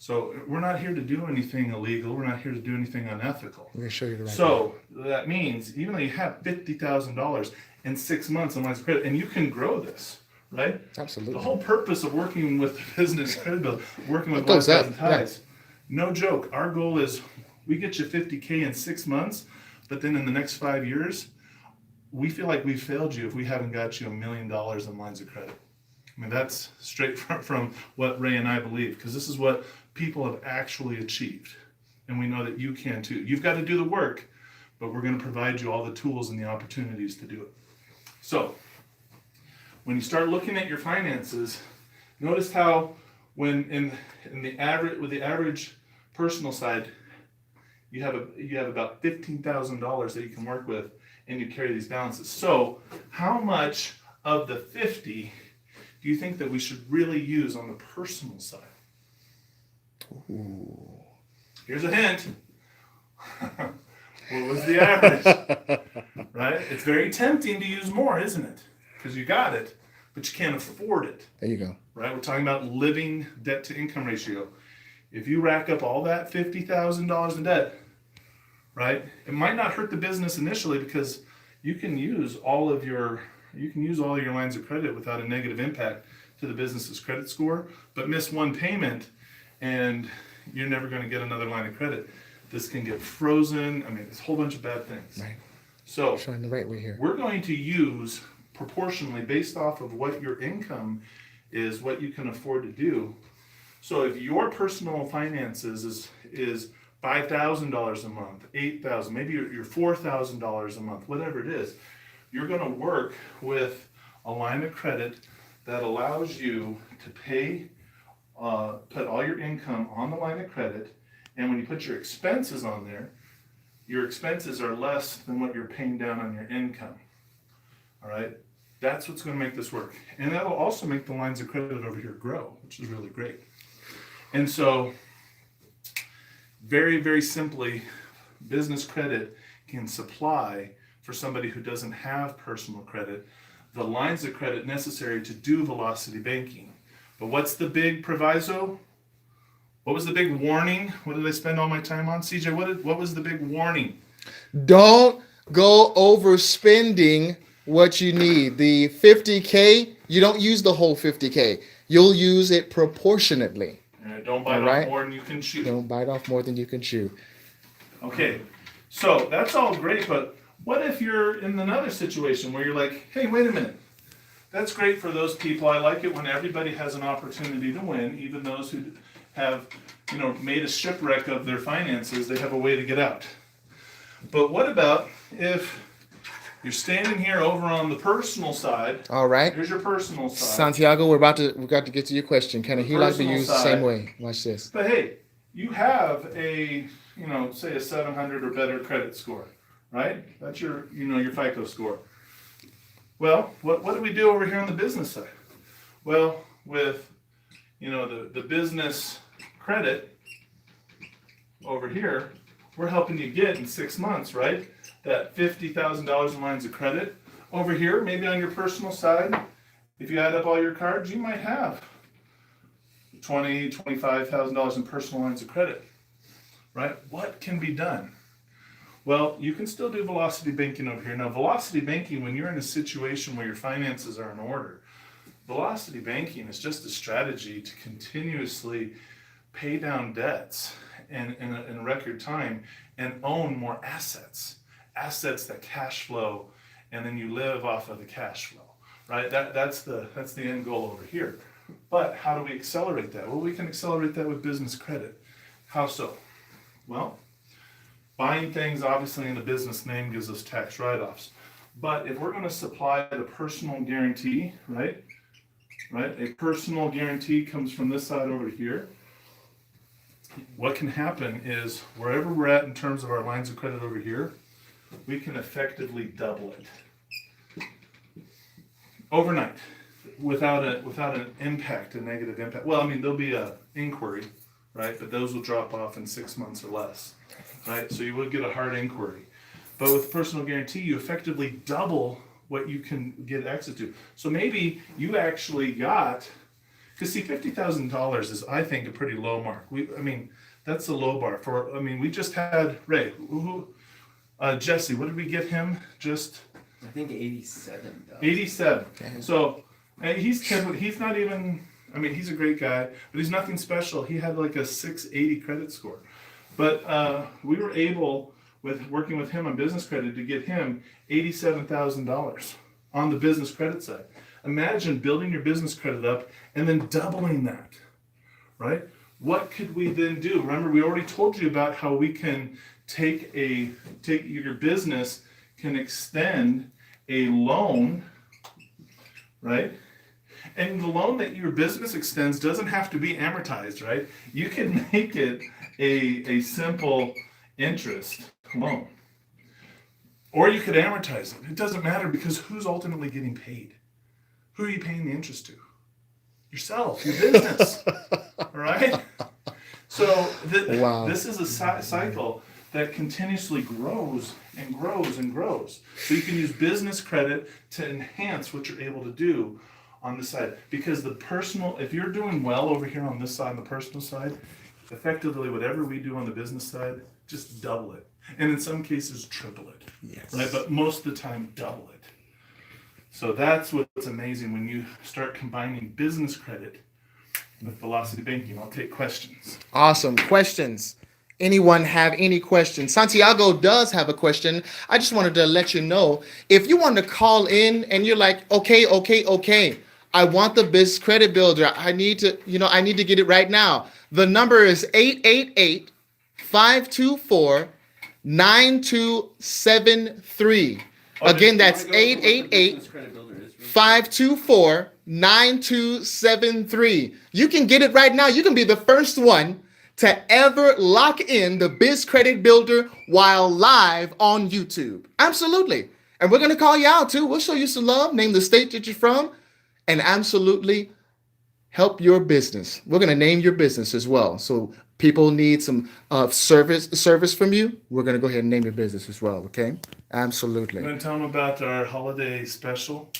So we're not here to do anything illegal. We're not here to do anything unethical. We're going to show you the right So that means even though you have $50,000 in 6 months on lines of credit, and you can grow this, right? Absolutely. The whole purpose of working with business credit bill, working with What goes Black up? and Ties, no joke. Our goal is we get you $50K in 6 months, but then in the next 5 years, we feel like we failed you if we haven't got you $1 million in lines of credit. I mean, that's straight from what Ray and I believe, because this is what people have actually achieved. And we know that you can too. You've got to do the work, but we're going to provide you all the tools and the opportunities to do it. So, when you start looking at your finances, notice how when in the average with the average personal side, you have about $15,000 that you can work with, and you carry these balances. So, how much of the 50 do you think that we should really use on the personal side? Ooh. Here's a hint. What was the average? Right? It's very tempting to use more, isn't it? Because you got it, but you can't afford it. There you go. Right? We're talking about living debt to income ratio. If you rack up all that $50,000 in debt, right? It might not hurt the business initially because you can use all your lines of credit without a negative impact to the business's credit score, but miss one payment and you're never going to get another line of credit. This can get frozen. I mean, it's a whole bunch of bad things. Right. So Showing the right way here. we're going to use proportionally based off of what your income is, what you can afford to do. So if your personal finances is $5,000 a month, $8,000, maybe you're $4,000 a month, whatever it is, you're going to work with a line of credit that allows you to put all your income on the line of credit, and when you put your expenses on there, your expenses are less than what you're paying down on your income. All right, that's what's going to make this work, and that'll also make the lines of credit over here grow, which is really great. And so, very, very simply, business credit can supply for somebody who doesn't have personal credit the lines of credit necessary to do velocity banking. But what's the big proviso? What was the big warning? What did I spend all my time on? CJ, what was the big warning? Don't go overspending what you need. The 50K, you don't use the whole 50K. You'll use it proportionately. Don't bite All right. off more than you can chew. Don't bite off more than you can chew. Okay, so that's all great, but what if you're in another situation where you're like, hey, wait a minute. That's great for those people. I like it when everybody has an opportunity to win, even those who have, made a shipwreck of their finances, they have a way to get out. But what about if you're standing here over on the personal side? All right. Here's your personal side. Santiago, we've got to get to your question. Can a HELOC be used the same way? Watch this. But hey, you have a, say a 700 or better credit score, right? That's your FICO score. Well, what do we do over here on the business side? Well, with, the business credit over here, we're helping you get in 6 months, right? That $50,000 in lines of credit. Over here, maybe on your personal side, if you add up all your cards, you might have $20,000, $25,000 in personal lines of credit, right? What can be done? Well, you can still do velocity banking over here. Now, velocity banking, when you're in a situation where your finances are in order, velocity banking is just a strategy to continuously pay down debts in a record time and own more assets that cash flow, and then you live off of the cash flow, right? That's the end goal over here. But how do we accelerate that? Well, we can accelerate that with business credit. How so? Well, buying things obviously in the business name gives us tax write-offs. But if we're going to supply the personal guarantee, right? A personal guarantee comes from this side over here. What can happen is wherever we're at in terms of our lines of credit over here, we can effectively double it overnight without an impact, a negative impact. Well, I mean, there'll be an inquiry, right? But those will drop off in 6 months or less, right? So you will get a hard inquiry. But with personal guarantee, you effectively double what you can get access to. So maybe you actually got, because see, $50,000 is, I think, a pretty low mark. That's a low bar for. We just had Ray, Jesse. What did we get him? Just I think 87. 87. Okay. So he's not even. He's a great guy, but he's nothing special. He had like a 680 credit score, but we were able, with working with him on business credit, to get him $87,000 on the business credit side. Imagine building your business credit up and then doubling that, right? What could we then do? Remember, we already told you about how we can take your business can extend a loan, right? And the loan that your business extends doesn't have to be amortized, right? You can make it a simple interest loan. Or you could amortize it. It doesn't matter, because who's ultimately getting paid? Who are you paying the interest to? Yourself, your business. All right? So this is a cycle that continuously grows and grows and grows. So you can use business credit to enhance what you're able to do on the side. Because the personal, if you're doing well over here on this side, on the personal side, effectively whatever we do on the business side, just double it. And in some cases, triple it. Yes. Right? But most of the time, double it. So that's what's amazing when you start combining business credit with velocity banking. I'll take questions. Awesome. Questions? Anyone have any questions? Santiago does have a question. I just wanted to let you know, if you want to call in and you're like, okay, I want the business credit builder. I need to get it right now. The number is 888-524-9273. Again, that's 888-524-9273. You can get it right now. You can be the first one to ever lock in the Biz Credit Builder while live on YouTube. Absolutely. And we're going to call you out too. We'll show you some love, name the state that you're from, and absolutely help your business. We're going to name your business as well. So people need some service from you. We're going to go ahead and name your business as well. Okay. Absolutely. I'm going to tell them about our holiday special.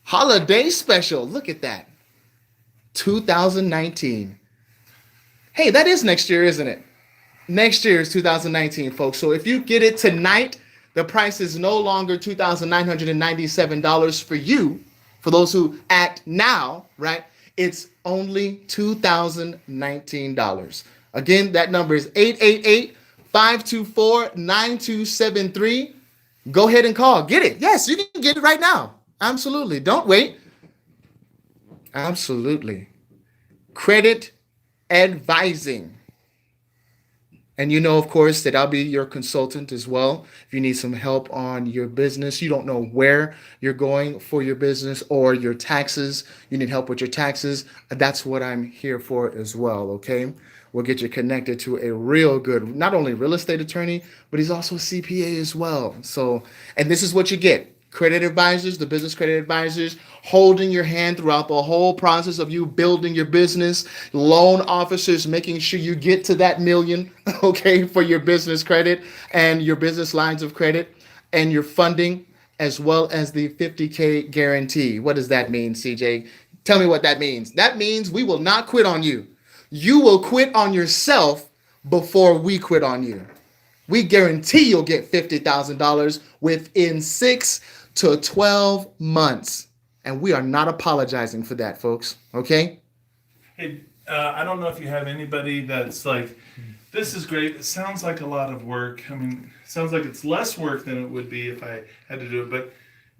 Holiday special. Look at that. 2019. Hey, that is next year, isn't it? Next year is 2019, folks. So if you get it tonight, the price is no longer $2,997 for you. For those who act now, right? It's only $2,019. Again, that number is 888-524-9273. Go ahead and call. Get it. Yes, you can get it right now. Absolutely. Don't wait. Absolutely. Credit advising. And you know, of course, that I'll be your consultant as well. If you need some help on your business, you don't know where you're going for your business or your taxes, you need help with your taxes, that's what I'm here for as well, okay? We'll get you connected to a real good, not only real estate attorney, but he's also a CPA as well. So, and this is what you get. Credit advisors, the business credit advisors, holding your hand throughout the whole process of you building your business, loan officers making sure you get to that million, okay, for your business credit and your business lines of credit and your funding, as well as the 50K guarantee. What does that mean, CJ? Tell me what that means. That means we will not quit on you. You will quit on yourself before we quit on you. We guarantee you'll get $50,000 within 6 to 12 months. And we are not apologizing for that, folks. Okay? Hey, I don't know if you have anybody that's like, this is great. It sounds like a lot of work. I mean, it sounds like it's less work than it would be if I had to do it. But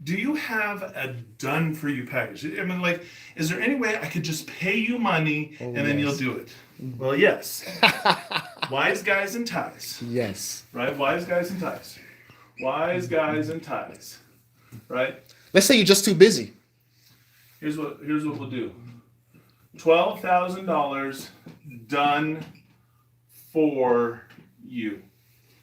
do you have a done-for-you package? I mean, like, is there any way I could just pay you money and then you'll do it? Well, yes. Wise guys and ties. Yes. Right? Wise guys and ties. Wise guys and ties. Right? Let's say you're just too busy. Here's what we'll do. $12,000 done for you.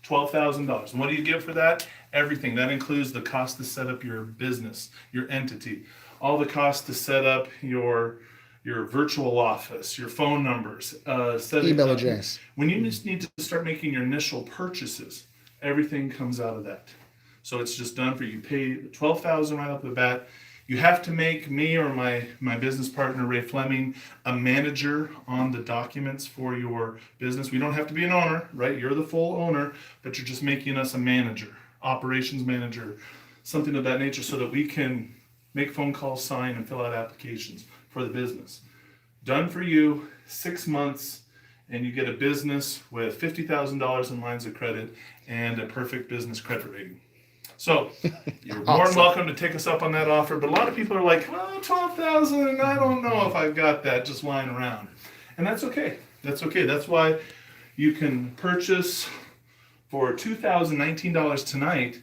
$12,000. And what do you get for that? Everything. That includes the cost to set up your business, your entity, all the costs to set up your virtual office, your phone numbers, Email address. When you just need to start making your initial purchases, everything comes out of that. So it's just done for you. You pay $12,000 right off the bat. You have to make me or my business partner, Ray Fleming, a manager on the documents for your business. We don't have to be an owner, right? You're the full owner, but you're just making us a manager, operations manager, something of that nature, so that we can make phone calls, sign, and fill out applications for the business. Done for you, 6 months, and you get a business with $50,000 in lines of credit and a perfect business credit rating. So you're more than welcome to take us up on that offer. But a lot of people are like, well, $12,000, and I don't know if I've got that just lying around. And that's okay. That's okay. That's why you can purchase for $2,019 tonight.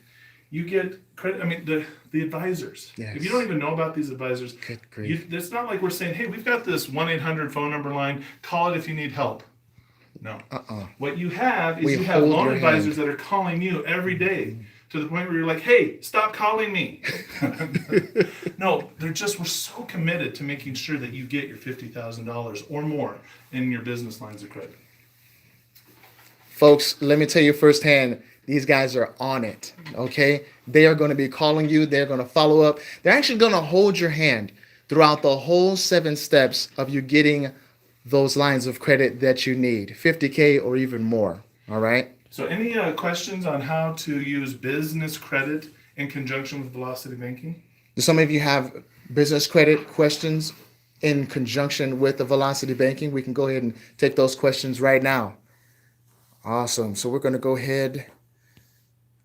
You get credit. I mean, the advisors. Yes. If you don't even know about these advisors, Good grief. it's not like we're saying, hey, we've got this 1-800 phone number line. Call it if you need help. No. What you have is We you have hold loan your advisors hand. that are calling you every day to the point where you're like, hey, stop calling me. No, we're so committed to making sure that you get your $50,000 or more in your business lines of credit. Folks, let me tell you firsthand, these guys are on it. Okay? They are going to be calling you, they're going to follow up. They're actually going to hold your hand throughout the whole 7 steps of you getting those lines of credit that you need, 50K or even more. All right? So any questions on how to use business credit in conjunction with velocity banking? Do some of you have business credit questions in conjunction with the velocity banking? We can go ahead and take those questions right now. Awesome. So we're going to go ahead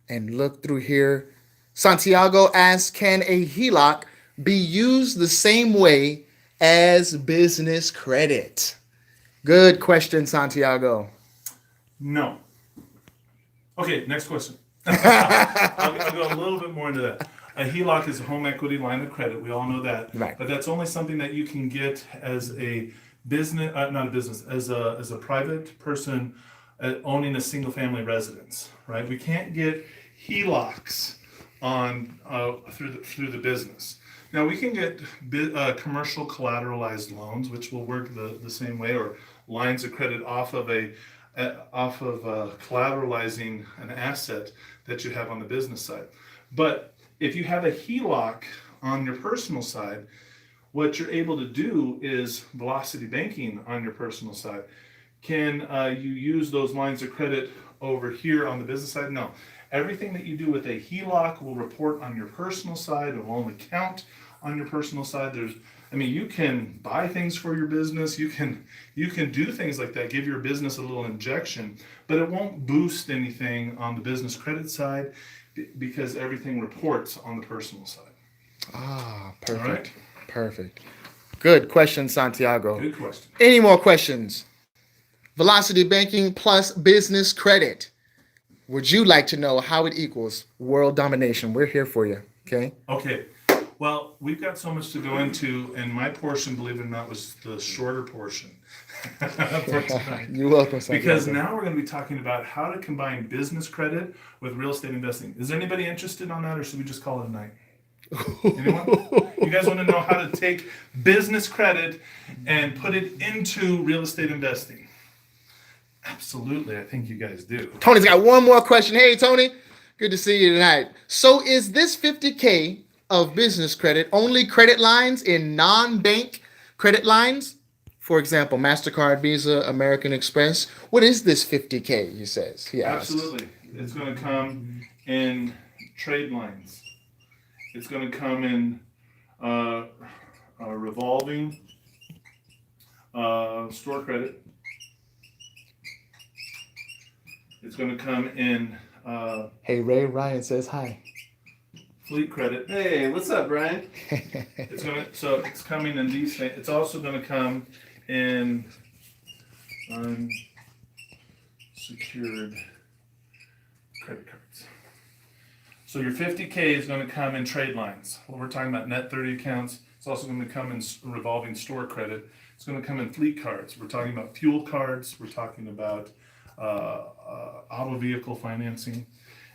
and look through here. Santiago asks, can a HELOC be used the same way as business credit? Good question, Santiago. No. Okay, next question. I'll go a little bit more into that. A HELOC is a home equity line of credit. We all know that. Right. But that's only something that you can get as a business, not a business, as a private person owning a single family residence, right? We can't get HELOCs on through the business. Now we can get commercial collateralized loans, which will work the same way, or lines of credit off of collateralizing an asset that you have on the business side. But if you have a HELOC on your personal side, what you're able to do is velocity banking on your personal side. Can you use those lines of credit over here on the business side? No. Everything that you do with a HELOC will report on your personal side. It will only count on your personal side. You can buy things for your business. You can do things like that, give your business a little injection, but it won't boost anything on the business credit side because everything reports on the personal side. Ah, perfect. All right? Perfect. Good question, Santiago. Good question. Any more questions? Velocity banking plus business credit. Would you like to know how it equals world domination? We're here for you. Okay. Okay. Well, we've got so much to go into, and my portion, believe it or not, was the shorter portion for tonight. You're welcome, Santiago. Because now we're going to be talking about how to combine business credit with real estate investing. Is anybody interested on that, or should we just call it a night? Anyone? You guys want to know how to take business credit and put it into real estate investing? Absolutely, I think you guys do. Tony's got one more question. Hey, Tony, good to see you tonight. So is this 50K of business credit only credit lines in non-bank credit lines? For example, MasterCard, Visa, American Express. What is this 50K, he says? He asks. Absolutely. It's going to come in trade lines. It's going to come in revolving store credit. It's going to come in Hey, Ray Ryan says hi. fleet credit. Hey, what's up, Brian? It's coming in these things. It's also going to come in unsecured credit cards. So your 50K is going to come in trade lines. Well, we're talking about net 30 accounts. It's also going to come in revolving store credit. It's going to come in fleet cards. We're talking about fuel cards. We're talking about auto vehicle financing.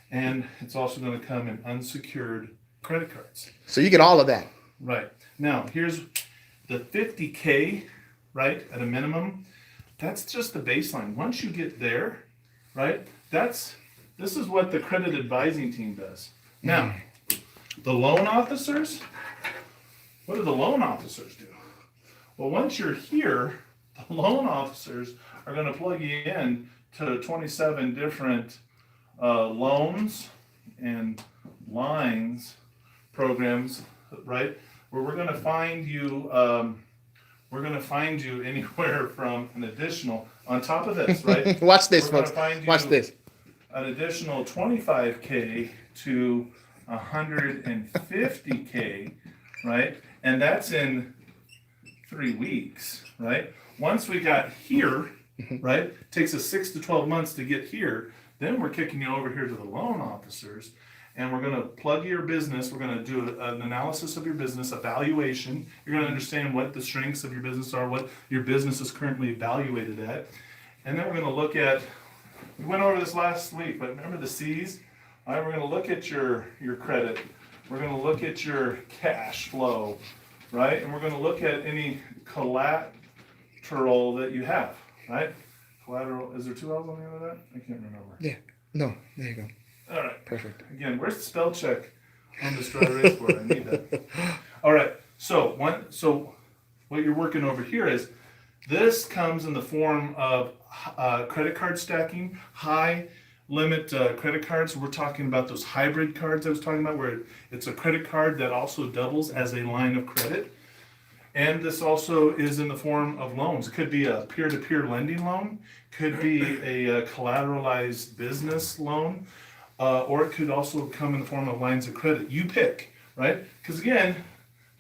And it's also going to come in unsecured credit cards. So you get all of that. Right. Now, here's the 50K, right, at a minimum. That's just the baseline. Once you get there, right, this is what the credit advising team does. Now, the loan officers, what do the loan officers do? Well, once you're here, the loan officers are going to plug you in to 27 different loans and lines programs, right? Where we're going to find you anywhere from an additional, on top of this, right? Watch this, We're gonna folks. find you Watch this. An additional 25K to 150K, right? And that's in 3 weeks, right? Once we got here, right? It takes us 6 to 12 months to get here. Then we're kicking you over here to the loan officers, and we're going to plug your business. We're going to do an analysis of your business, evaluation. You're going to understand what the strengths of your business are, what your business is currently evaluated at. And then we're going to look at, we went over this last week, but remember the C's? All right, we're going to look at your credit. We're going to look at your cash flow, right? And we're going to look at any collateral that you have, right? collateral. Is there two L's on the end of that? I can't remember. Yeah. No, there you go. All right. Perfect. Again, where's the spell check on this dry erase board? I need that. All right. So what you're working over here is this comes in the form of credit card stacking, high limit credit cards. We're talking about those hybrid cards I was talking about, where it's a credit card that also doubles as a line of credit. And this also is in the form of loans. It could be a peer-to-peer lending loan, could be a collateralized business loan, or it could also come in the form of lines of credit. You pick, right? Because again,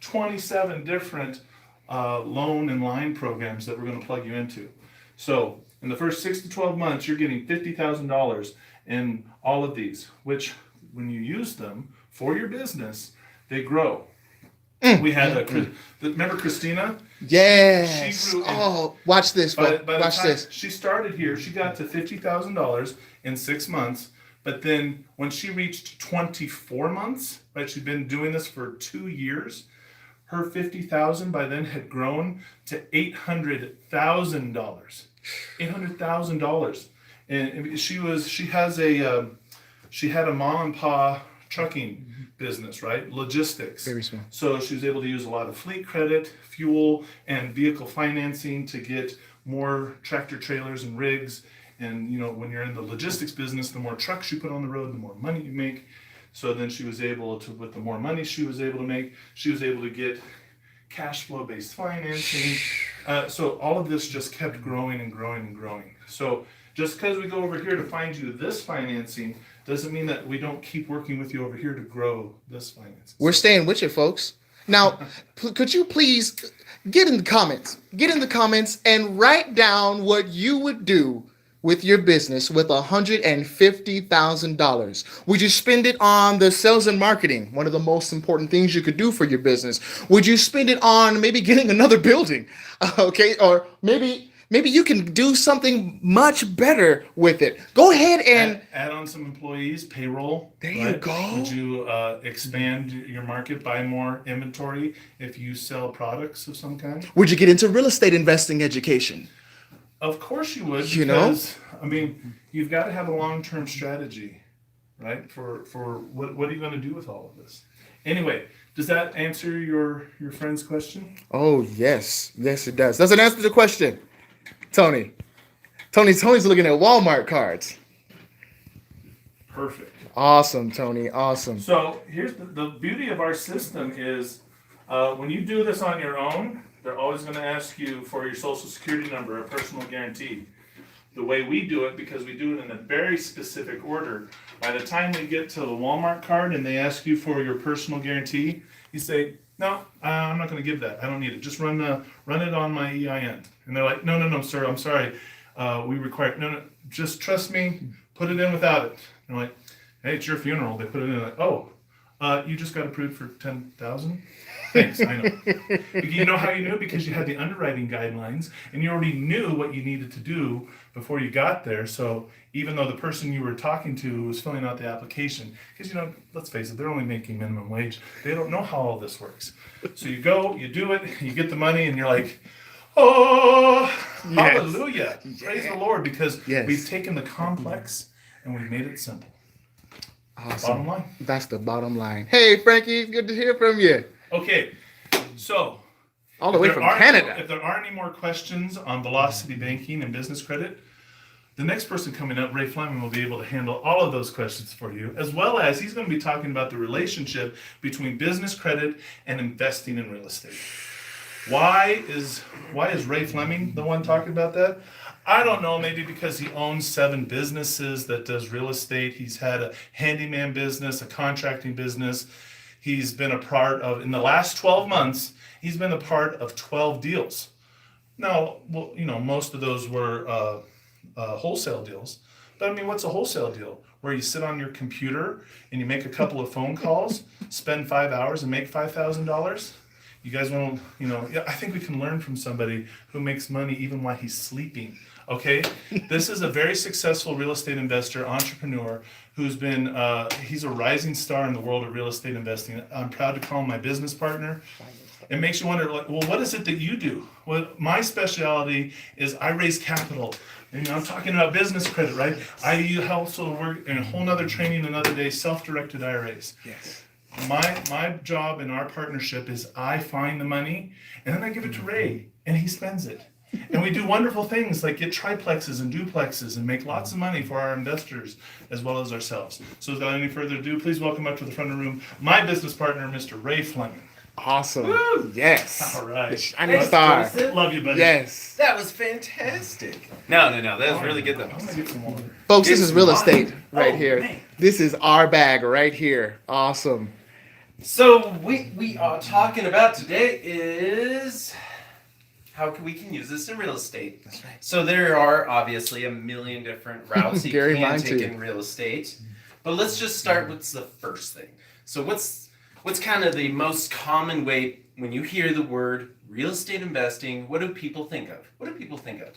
27 different loan and line programs that we're going to plug you into. So in the first 6 to 12 months, you're getting $50,000 in all of these, which when you use them for your business, they grow. We had remember Christina? Yes. She grew in- Oh, watch this. By the Watch time this. she started here, she got to $50,000 in 6 months. But then when she reached 24 months, right, she'd been doing this for 2 years. Her 50,000 by then had grown to $800,000. $800,000, and she had a mom and pa trucking business, right? Logistics. Very small. So she was able to use a lot of fleet credit, fuel, and vehicle financing to get more tractor trailers and rigs. And you know, when you're in the logistics business, the more trucks you put on the road, the more money you make. So then she was able to, with the more money she was able to make, she was able to get cash flow based financing. So all of this just kept growing and growing and growing. So just because we go over here to find you this financing doesn't mean that we don't keep working with you over here to grow this financing. We're staying with you, folks. Now, could you please get in the comments? Get in the comments and write down what you would do with your business with $150,000. Would you spend it on the sales and marketing, one of the most important things you could do for your business? Would you spend it on maybe getting another building? Okay, or maybe you can do something much better with it. Go ahead and add on some employees, payroll. There you go. Would you expand your market, buy more inventory if you sell products of some kind? Would you get into real estate investing education? Of course you would, You know? because I mean, you've got to have a long-term strategy, right? For what are you going to do with all of this? Anyway, does that answer your friend's question? Oh, yes. Yes, it does. Does it answer the question? Tony's looking at Walmart cards. Perfect. Awesome, Tony. Awesome. So here's the beauty of our system is when you do this on your own, they're always going to ask you for your social security number, a personal guarantee. The way we do it, because we do it in a very specific order, by the time we get to the Walmart card and they ask you for your personal guarantee, you say, no, I'm not going to give that. I don't need it. Just run it on my EIN. And they're like, no, sir, I'm sorry. We require, no, just trust me, put it in without it. And they're like, hey, it's your funeral. They put it in like, oh, you just got approved for 10,000? Thanks, I know. You know how you knew? Because you had the underwriting guidelines and you already knew what you needed to do before you got there. So even though the person you were talking to was filling out the application, because let's face it, they're only making minimum wage. They don't know how all this works. So you go, you do it, you get the money, and you're like, oh, Yes. hallelujah. Praise the Lord, because Yes. we've taken the complex and we've made it simple. Awesome. Bottom line. That's the bottom line. Hey, Frankie, good to hear from you. Okay, so All the way if from there are- Canada. If there aren't any more questions on velocity banking and business credit, the next person coming up, Ray Fleming, will be able to handle all of those questions for you, as well as he's going to be talking about the relationship between business credit and investing in real estate. Why is Ray Fleming the one talking about that? I don't know, maybe because he owns 7 businesses that does real estate. He's had a handyman business, a contracting business. He's been a part of, in the last 12 months, he's been a part of 12 deals. Now, well, most of those were wholesale deals. But I mean, what's a wholesale deal? Where you sit on your computer and you make a couple of phone calls, spend 5 hours and make $5,000? You guys want to, I think we can learn from somebody who makes money even while he's sleeping. Okay, this is a very successful real estate investor, entrepreneur, who's been, he's a rising star in the world of real estate investing. I'm proud to call him my business partner. it makes you wonder, like, well, what is it that you do? Well, my specialty is I raise capital. And I'm talking about business credit, right? I also work in a whole nother training another day, self-directed IRAs. Yes. My job in our partnership is I find the money and then I give it to Ray and he spends it. And we do wonderful things like get triplexes and duplexes and make lots of money for our investors as well as ourselves. So without any further ado, please welcome up to the front of the room my business partner, Mr. Ray Fleming. Awesome. Woo! Yes. All right. The shining star. Joseph. Love you, buddy. Yes. That was fantastic. No, that was really good I'm though. gonna get some water. Folks, this It's is real mine. estate right Oh, here. man. This is our bag right here. Awesome. So we are talking about today is how we can use this in real estate. That's right. So there are obviously a million different routes you Gary, can mine take too. in real estate. But let's just start with the first thing. So what's kind of the most common way when you hear the word real estate investing, what do people think of? What do people think of?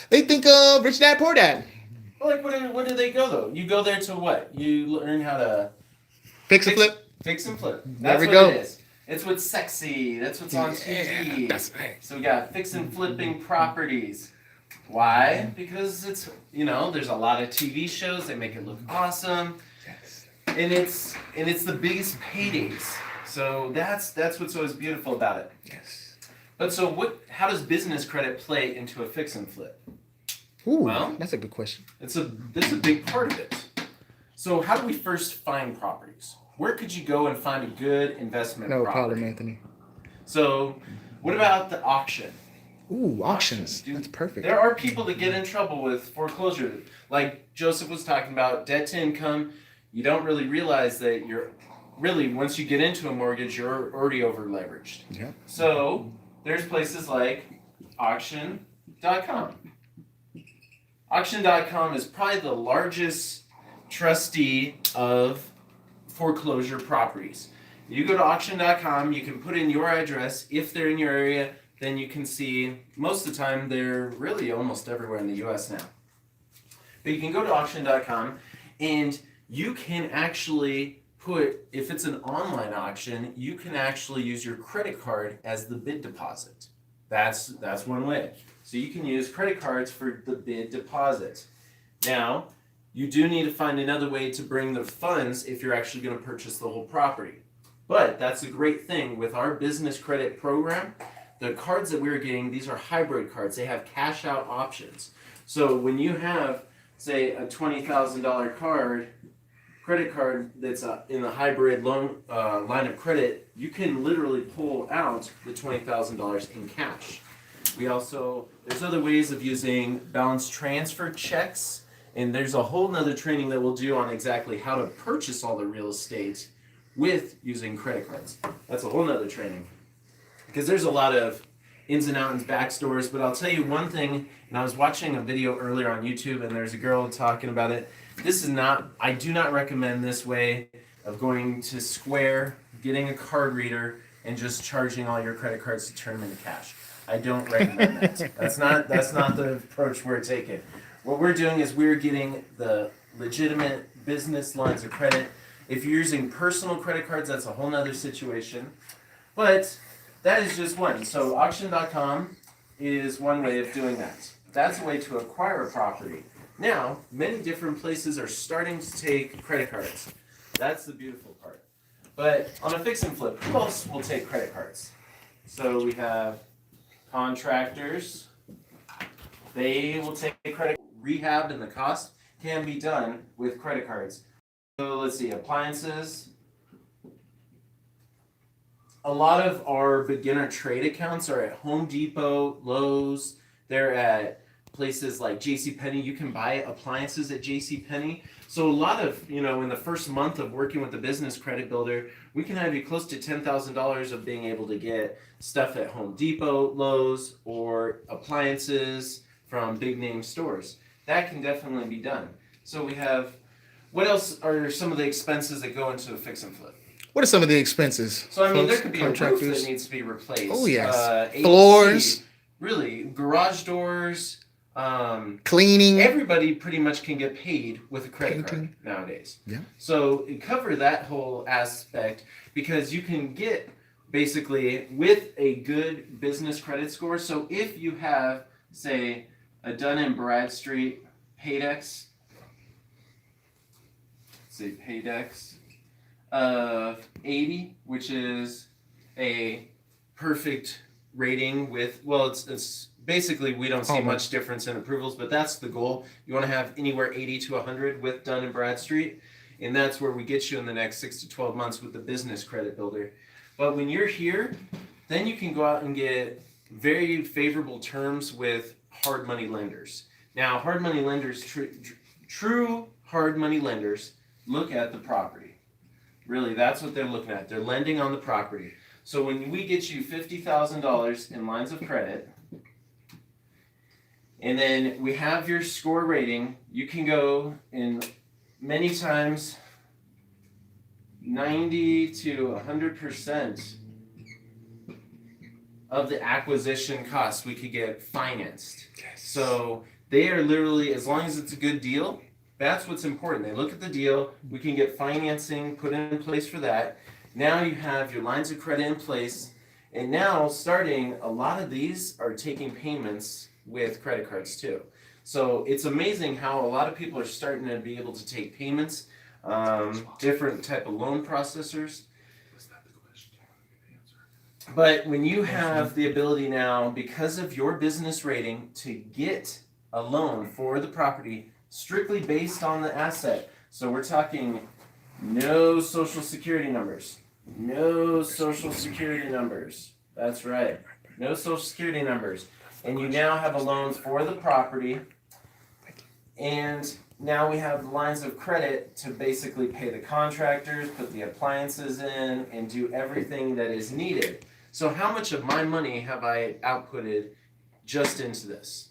They think of Rich Dad Poor Dad. Well, like where do they go though? You go there to what? You learn how to Fix and flip. Fix and flip. There That's we what go. it is. It's what's sexy. That's what's on TV. That's right. So we got fix and flipping properties. Why? Because it's there's a lot of TV shows. They make it look awesome, Yes. and it's the biggest paydays. So that's what's always beautiful about it. Yes. But so how does business credit play into a fix and flip? Ooh, Well- that's a good question. That's a big part of it. So how do we first find properties? Where could you go and find a good investment No property? problem, Anthony. So what about the auction? Ooh, auctions. Dude, That's perfect. There are people that get in trouble with foreclosure. Like Joseph was talking about debt to income. You don't really realize that you're really, once you get into a mortgage, you're already over leveraged. Yeah. So there's places like auction.com. Auction.com is probably the largest trustee of foreclosure properties. You go to auction.com, you can put in your address. If they're in your area, then you can see, most of the time, they're really almost everywhere in the US now. But you can go to auction.com and you can actually if it's an online auction, you can actually use your credit card as the bid deposit. That's one way. So you can use credit cards for the bid deposit. Now, you do need to find another way to bring the funds if you're actually going to purchase the whole property. But that's a great thing with our business credit program. The cards that we're getting, these are hybrid cards. They have cash out options. So when you have, say, a $20,000 credit card that's in the hybrid loan line of credit, you can literally pull out the $20,000 in cash. There's other ways of using balance transfer checks, and there's a whole nother training that we'll do on exactly how to purchase all the real estate with using credit cards. That's a whole nother training. Because there's a lot of ins and outs and backstories, but I'll tell you one thing, and I was watching a video earlier on YouTube, and there's a girl talking about it. I do not recommend this way of going to Square, getting a card reader, and just charging all your credit cards to turn them into cash. I don't recommend that. That's not the approach we're taking. What we're doing is we're getting the legitimate business lines of credit. If you're using personal credit cards, that's a whole nother situation. But that is just one. So auction.com is one way of doing that. That's a way to acquire a property. Now, many different places are starting to take credit cards. That's the beautiful part. But on a fix and flip, who else will take credit cards? So we have contractors. They will take credit. Rehab and the cost can be done with credit cards. So let's see, appliances. A lot of our beginner trade accounts are at Home Depot, Lowe's. They're at places like JCPenney. You can buy appliances at JCPenney. So a lot of, in the first month of working with the business credit builder, we can have you close to $10,000 of being able to get stuff at Home Depot, Lowe's, or appliances from big name stores. That can definitely be done. So we have, what else are some of the expenses that go into a fix and flip? What are some of the expenses? So I mean, folks, there could be a roof that needs to be replaced. Oh, yes. AC, Floors. Really, garage doors. Cleaning. Everybody pretty much can get paid with a credit card Painting. nowadays. Yeah. So cover that whole aspect because you can get basically with a good business credit score. So if you have, say, a Dun & Bradstreet Paydex, say Paydex of 80, which is a perfect rating with, well, it's basically we don't see much difference in approvals, but that's the goal. You want to have anywhere 80 to 100 with Dun & Bradstreet, and that's where we get you in the next 6 to 12 months with the business credit builder. But when you're here, then you can go out and get very favorable terms with hard money lenders. Now, hard money lenders, true hard money lenders, look at the property. Really, that's what they're looking at. They're lending on the property. So when we get you $50,000 in lines of credit, and then we have your score rating, you can go in many times 90 to 100% of the acquisition cost we could get financed. Yes. So they are literally, as long as it's a good deal, that's what's important. They look at the deal, we can get financing put in place for that. Now you have your lines of credit in place, and now starting, a lot of these are taking payments with credit cards too. So it's amazing how a lot of people are starting to be able to take payments, different type of loan processors. But when you have the ability now, because of your business rating, to get a loan for the property strictly based on the asset. So we're talking no social security numbers. No social security numbers. That's right. No social security numbers. And you now have a loan for the property. And now we have lines of credit to basically pay the contractors, put the appliances in, and do everything that is needed. So how much of my money have I outputted just into this?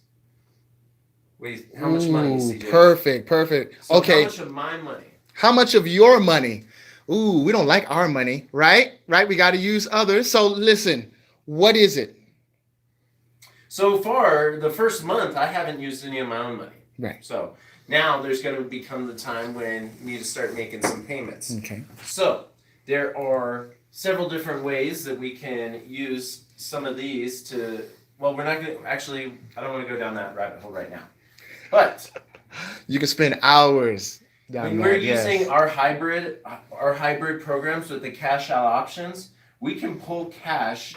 Wait, how much money, CJ? Perfect. So okay. How much of my money? How much of your money? Ooh, we don't like our money, right? Right? We got to use others. So listen, what is it? So far, the first month, I haven't used any of my own money. Right. So now there's going to become the time when you need to start making some payments. Okay. So there are several different ways that we can use some of these to, well, we're not going to, actually, I don't want to go down that rabbit hole right now. But you can spend hours down when there. we're using our hybrid programs with the cash out options, we can pull cash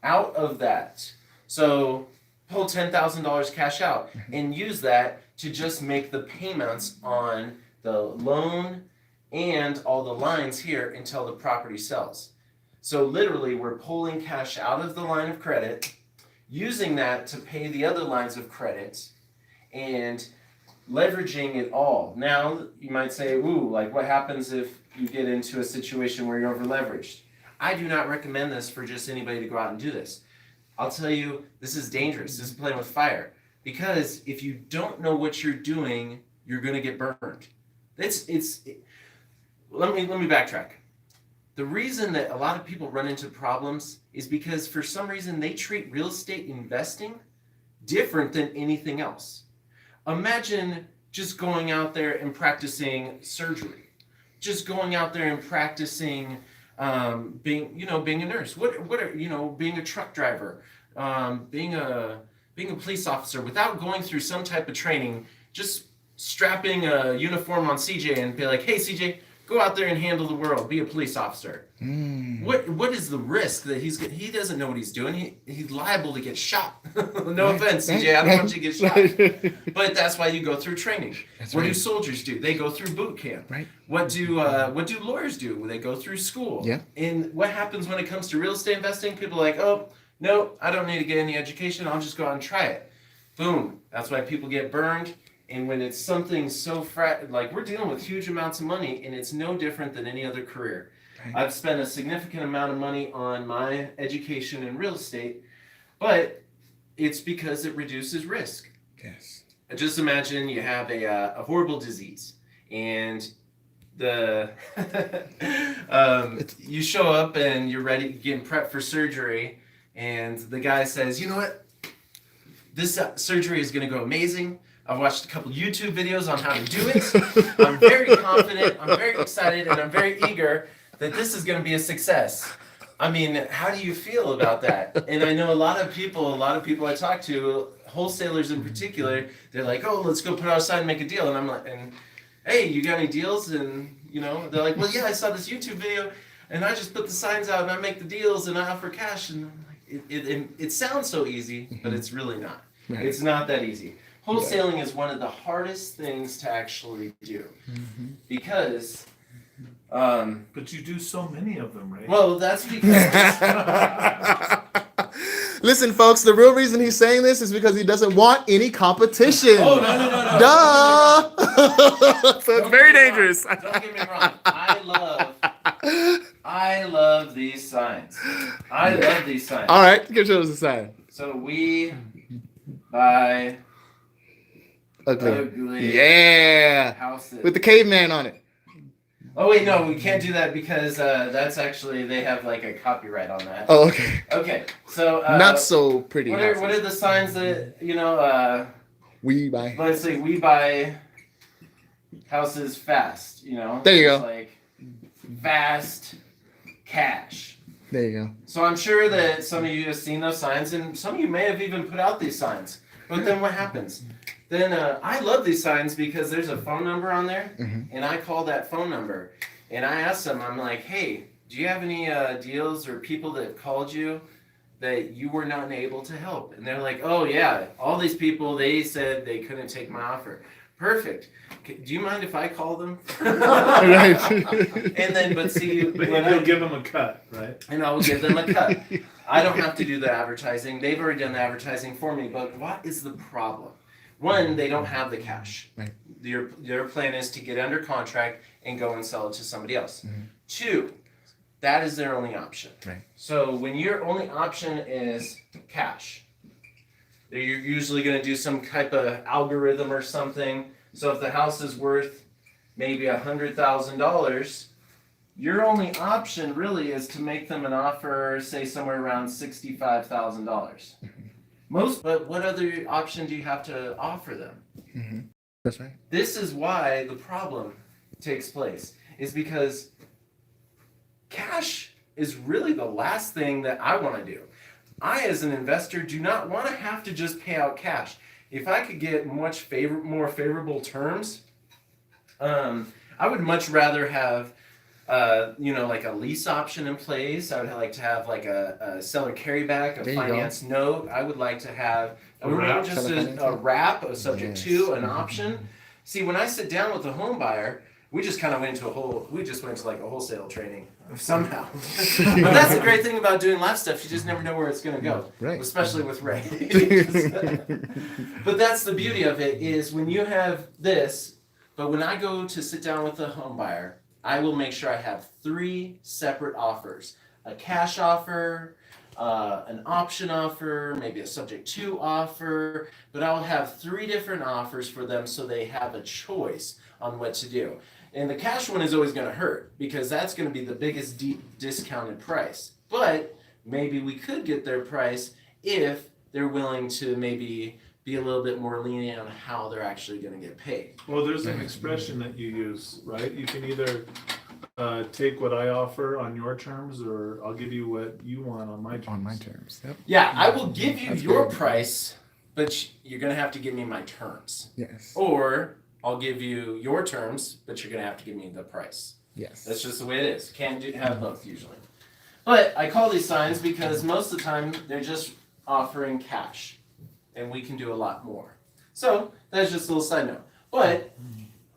out of that. So pull $10,000 cash out and use that to just make the payments on the loan and all the lines here until the property sells. So literally we're pulling cash out of the line of credit, using that to pay the other lines of credit, and leveraging it all. Now you might say, ooh, like what happens if you get into a situation where you're over leveraged? I do not recommend this for just anybody to go out and do this. I'll tell you, this is dangerous. This is playing with fire. Because if you don't know what you're doing, you're going to get burned. Let me backtrack. The reason that a lot of people run into problems is because for some reason they treat real estate investing different than anything else. Imagine just going out there and practicing surgery. Just going out there and practicing being a nurse. What are being a truck driver, being a police officer without going through some type of training, just strapping a uniform on CJ and be like, hey CJ, go out there and handle the world, be a police officer. What is the risk that he doesn't know what he's doing? He's liable to get shot. No offense, CJ, I don't want you to get shot. But that's why you go through training. What do soldiers do? They go through boot camp. Right. What do lawyers do? They go through school. Yeah. And what happens when it comes to real estate investing? People are like, oh, no, I don't need to get any education. I'll just go out and try it. Boom. That's why people get burned. And when it's something so like we're dealing with huge amounts of money, and it's no different than any other career. Right. I've spent a significant amount of money on my education in real estate, but it's because it reduces risk. Yes. Just imagine you have a horrible disease, and you show up and you're ready, getting prepped for surgery, and the guy says, you know what, this surgery is going to go amazing. I've watched a couple YouTube videos on how to do it. I'm very confident, I'm very excited, and I'm very eager that this is going to be a success. I mean, how do you feel about that? And I know a lot of people I talk to, wholesalers in particular, they're like, oh, let's go put our sign and make a deal. And I'm like, and hey, you got any deals? And they're like, well, yeah, I saw this YouTube video, and I just put the signs out and I make the deals and I offer cash. And I'm like, it sounds so easy, but it's really not. Right. It's not that easy. Wholesaling is one of the hardest things to actually do because. But you do so many of them, right? Well, that's because. Listen, folks, the real reason he's saying this is because he doesn't want any competition. Oh, no. Duh! So it's very dangerous. Don't get me wrong. I love these signs. I love these signs. All right, give us a sign. So we buy Ugly. ugly Yeah. houses. With the caveman on it. Oh wait, no, we can't do that because that's actually they have like a copyright on that. Oh, okay. Okay, so Not so pretty. What are the signs that We buy. let's say we buy houses fast. There you go. Like fast cash. There you go. So I'm sure that some of you have seen those signs, and some of you may have even put out these signs. But then what happens? Then I love these signs because there's a phone number on there, and I call that phone number, and I ask them, I'm like, hey, do you have any deals or people that called you that you were not able to help? And they're like, oh yeah, all these people, they said they couldn't take my offer. Perfect. Do you mind if I call them? Right. And then, but see, But when you'll give them a cut, right? and I will give them a cut. I don't have to do the advertising. They've already done the advertising for me. But what is the problem? One, they don't have the cash. Right. Their plan is to get under contract and go and sell it to somebody else. Mm-hmm. Two, that is their only option. Right. So when your only option is cash, you're usually going to do some type of algorithm or something. So if the house is worth maybe $100,000, your only option really is to make them an offer, say somewhere around $65,000. But what other option do you have to offer them? That's right. This is why the problem takes place, is because cash is really the last thing that I want to do. I, as an investor, do not want to have to just pay out cash. If I could get more favorable terms, I would much rather have like a lease option in place. I would like to have like a seller carryback, a finance note. I would like to have a wrap, a subject to, an option. See, when I sit down with a home buyer, we just kind of went to like a wholesale training somehow. But that's the great thing about doing live stuff. You just never know where it's going to go, right. Especially with Ray. But that's the beauty of it, is when you have this, but when I go to sit down with a home buyer, I will make sure I have 3 separate offers: a cash offer, an option offer, maybe a subject to offer, but I'll have 3 different offers for them so they have a choice on what to do. And the cash one is always going to hurt because that's going to be the biggest discounted price. But maybe we could get their price if they're willing to maybe be a little bit more lenient on how they're actually going to get paid. Well, there's an expression that you use, right? You can either take what I offer on your terms, or I'll give you what you want on my terms. On my terms. Yep. Yeah, I will give you That's your good. price, but you're going to have to give me my terms. Yes. Or I'll give you your terms, but you're going to have to give me the price. Yes. That's just the way it is. Can't have both usually. But I call these signs because most of the time they're just offering cash, and we can do a lot more. So that's just a little side note. But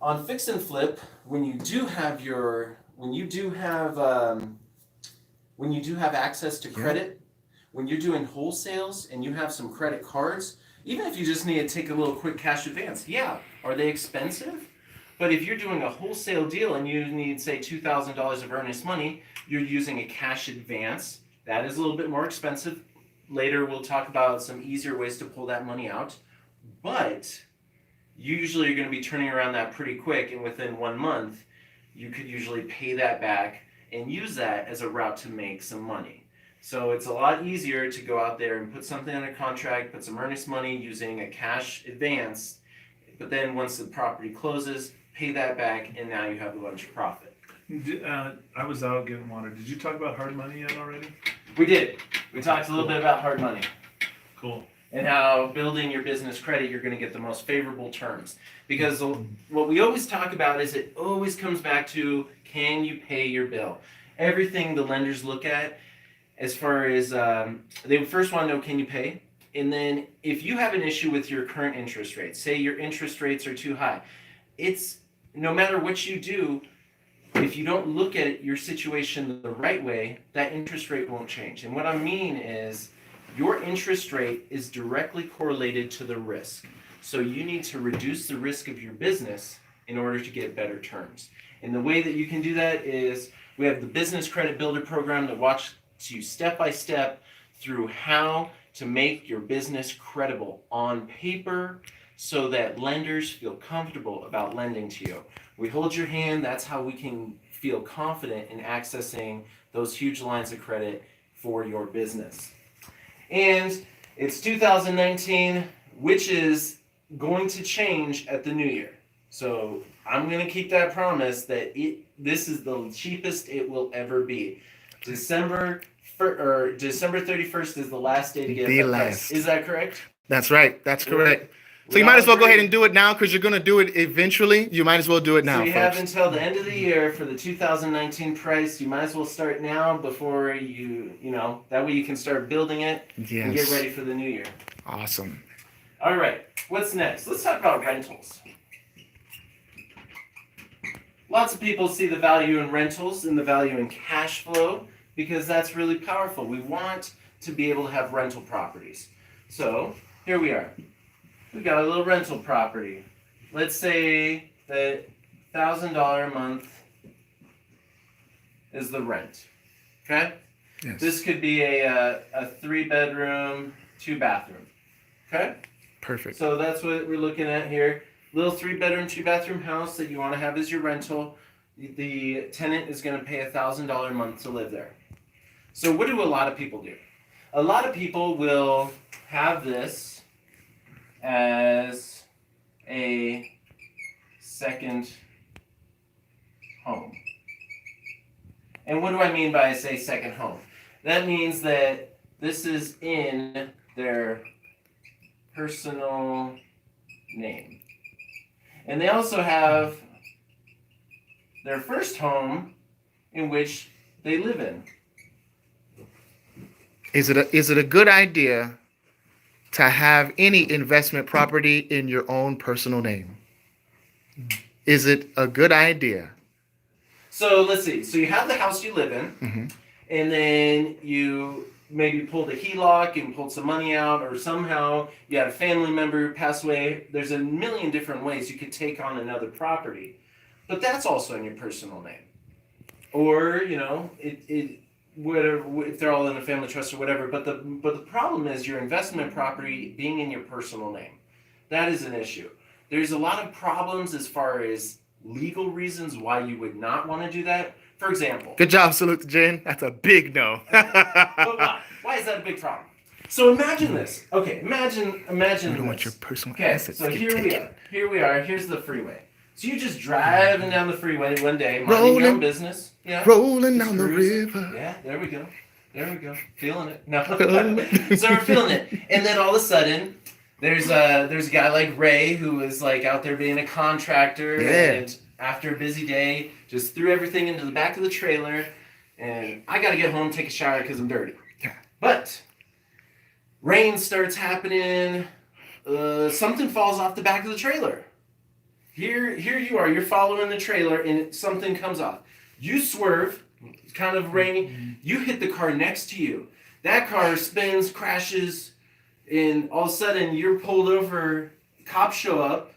on fix and flip, when you do have access to credit, when you're doing wholesales and you have some credit cards, even if you just need to take a little quick cash advance, are they expensive? But if you're doing a wholesale deal and you need, say, $2,000 of earnest money, you're using a cash advance. That is a little bit more expensive. Later, we'll talk about some easier ways to pull that money out. But usually you're going to be turning around that pretty quick, and within 1 month, you could usually pay that back and use that as a route to make some money. So it's a lot easier to go out there and put something under contract, put some earnest money using a cash advance, but then once the property closes, pay that back, and now you have a bunch of profit. I was out getting water. Did you talk about hard money yet already? We did. We talked a little bit about hard money Cool. and how building your business credit, you're going to get the most favorable terms. Because what we always talk about is it always comes back to, can you pay your bill? Everything the lenders look at as far as they first want to know, can you pay? And then if you have an issue with your current interest rates, say your interest rates are too high, it's no matter what you do, if you don't look at your situation the right way, that interest rate won't change. And what I mean is your interest rate is directly correlated to the risk. So you need to reduce the risk of your business in order to get better terms. And the way that you can do that is we have the Business Credit Builder program that walks you step by step through how to make your business credible on paper so that lenders feel comfortable about lending to you. We hold your hand. That's how we can feel confident in accessing those huge lines of credit for your business. And it's 2019, which is going to change at the new year. So I'm going to keep that promise that this is the cheapest it will ever be. December 31st is the last day to get The that last. price. Is that correct? That's right. That's correct. So We you might all as well go agree. ahead and do it now because you're going to do it eventually. You might as well do it now, So you have folks. until the end of the year for the 2019 price. You might as well start now before that way you can start building it and get Yes. ready for the new year. Awesome. All right, what's next? Let's talk about rentals. Lots of people see the value in rentals and the value in cash flow because that's really powerful. We want to be able to have rental properties. So here we are. We got a little rental property. Let's say that $1,000 a month is the rent. Okay? Yes. This could be a 3-bedroom, 2-bathroom. Okay? Perfect. So that's what we're looking at here. Little 3-bedroom, 2-bathroom house that you want to have as your rental. The tenant is going to pay $1,000 a month to live there. So what do a lot of people do? A lot of people will have this as a second home. And what do I mean by say second home? That means that this is in their personal name. And they also have their first home in which they live in. Is it a good idea to have any investment property in your own personal name? Is it a good idea? So let's see. So you have the house you live in, Mm-hmm. and then you maybe pulled a HELOC and pulled some money out, or somehow you had a family member pass away. There's a million different ways you could take on another property, but that's also in your personal name. Or whatever, if they're all in a family trust or whatever. But the problem is your investment property being in your personal name. That is an issue. There's a lot of problems as far as legal reasons why you would not want to do that. For example. Good job, salute to Jen. That's a big no. But why? Why is that a big problem? So imagine this. Okay, imagine You don't want this. your personal Okay, assets so to get here we taken. are. Here we are. Here's the freeway. So you're just driving down the freeway one day, minding your own Rolling. business. Yeah. Rolling Just down the cruising. river. Yeah, there we go. There we go. Feeling it. No. Feeling it. So we're feeling it. And then all of a sudden, there's a guy like Ray who is like out there being a contractor. Yeah. And after a busy day, just threw everything into the back of the trailer. And I got to get home, take a shower because I'm dirty. Yeah. But rain starts happening. Something falls off the back of the trailer. Here you are. You're following the trailer, and something comes off. You swerve. It's kind of raining. You hit the car next to you. That car spins, crashes, and all of a sudden you're pulled over. Cops show up.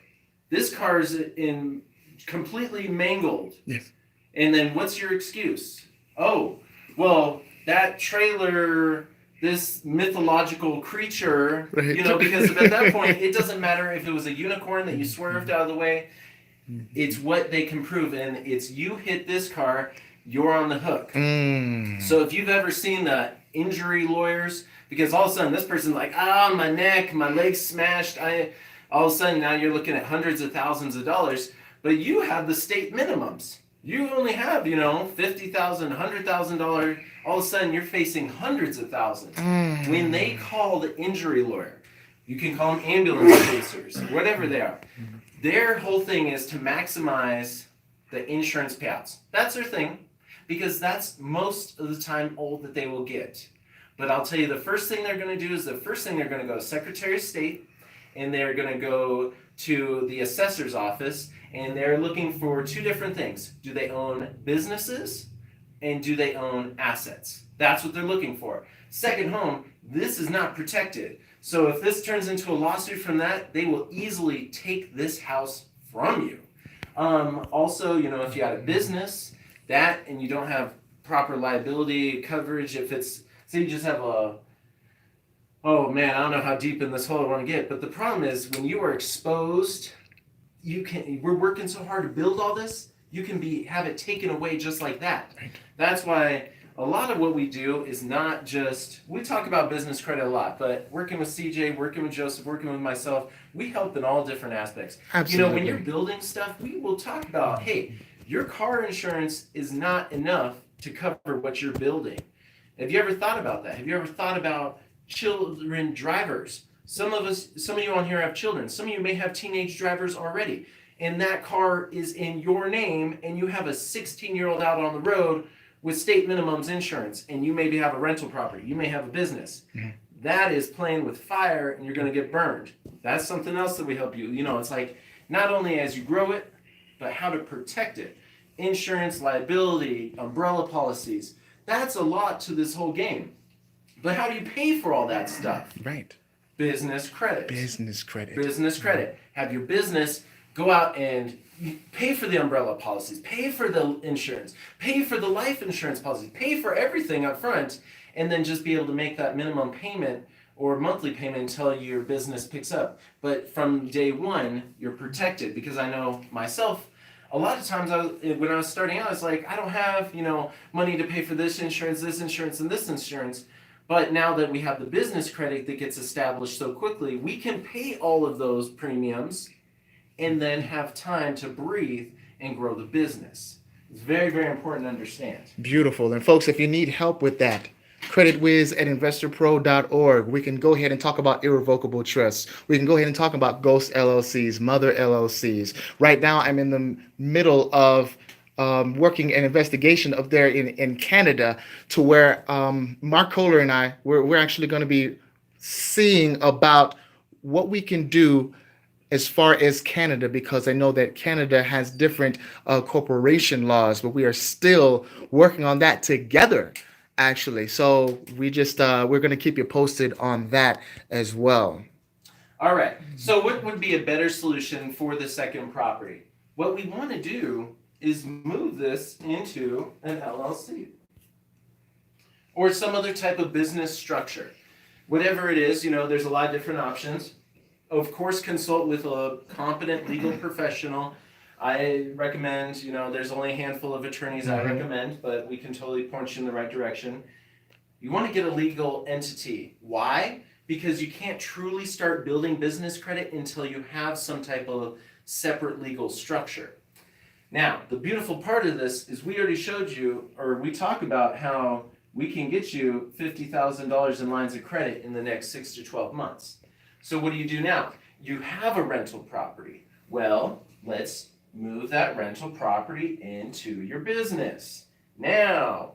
This car's in completely mangled. Yes. And then what's your excuse? Oh, well, that trailer, this mythological creature, Right. because at that point, it doesn't matter if it was a unicorn that you swerved out of the way. It's what they can prove. And it's you hit this car, you're on the hook. Mm. So if you've ever seen the injury lawyers, because all of a sudden this person's like, my neck, my leg's smashed. All of a sudden now you're looking at hundreds of thousands of dollars, but you have the state minimums. You only have, $50,000, $100,000. All of a sudden, you're facing hundreds of thousands. When they call the injury lawyer, you can call them ambulance chasers, whatever they are. Their whole thing is to maximize the insurance payouts. That's their thing, because that's most of the time all that they will get. But I'll tell you, the first thing they're going to do is they're going to go to Secretary of State, and they're going to go to the assessor's office, and they're looking for two different things. Do they own businesses, and do they own assets? That's what they're looking for. Second home, this is not protected. So if this turns into a lawsuit from that, they will easily take this house from you. Also, if you had a business, that, and you don't have proper liability coverage, if it's, say you just have oh man, I don't know how deep in this hole I want to get, but the problem is when you are exposed, we're working so hard to build all this, you can have it taken away just like that. Right. That's why a lot of what we do is not just, we talk about business credit a lot, but working with CJ, working with Joseph, working with myself, we help in all different aspects. Absolutely. When you're building stuff, we will talk about, hey, your car insurance is not enough to cover what you're building. Have you ever thought about that? Have you ever thought about children drivers? Some of you on here have children. Some of you may have teenage drivers already. And that car is in your name, and you have a 16-year-old out on the road with state minimums insurance, and you maybe have a rental property. You may have a business. Mm-hmm. That is playing with fire, and you're going to get burned. That's something else that we help you. It's like not only as you grow it, but how to protect it. Insurance, liability, umbrella policies. That's a lot to this whole game. But how do you pay for all that stuff? Right. Business credit. Business credit. Business credit. Have your business go out and pay for the umbrella policies, pay for the insurance, pay for the life insurance policies, pay for everything up front, and then just be able to make that minimum payment or monthly payment until your business picks up. But from day one, you're protected, because I know myself, a lot of times when I was starting out, it's like, I don't have, money to pay for this insurance, and this insurance. But now that we have the business credit that gets established so quickly, we can pay all of those premiums and then have time to breathe and grow the business. It's very, very important to understand. Beautiful. And folks, if you need help with that, creditwiz@investorpro.org. We can go ahead and talk about irrevocable trusts. We can go ahead and talk about ghost LLCs, mother LLCs. Right now, I'm in the middle of working an investigation up there in Canada, to where Mark Kohler and I, we're actually going to be seeing about what we can do as far as Canada, because I know that Canada has different corporation laws, but we are still working on that together, actually. So we're going to keep you posted on that as well. All right. So what would be a better solution for the second property? What we want to do is move this into an LLC or some other type of business structure. Whatever it is, there's a lot of different options. Of course, consult with a competent legal professional. I recommend, there's only a handful of attorneys I recommend, but we can totally point you in the right direction. You want to get a legal entity. Why? Because you can't truly start building business credit until you have some type of separate legal structure. Now, the beautiful part of this is we already showed you, or we talk about how we can get you $50,000 in lines of credit in the next 6 to 12 months. So what do you do now? You have a rental property. Well, let's move that rental property into your business. Now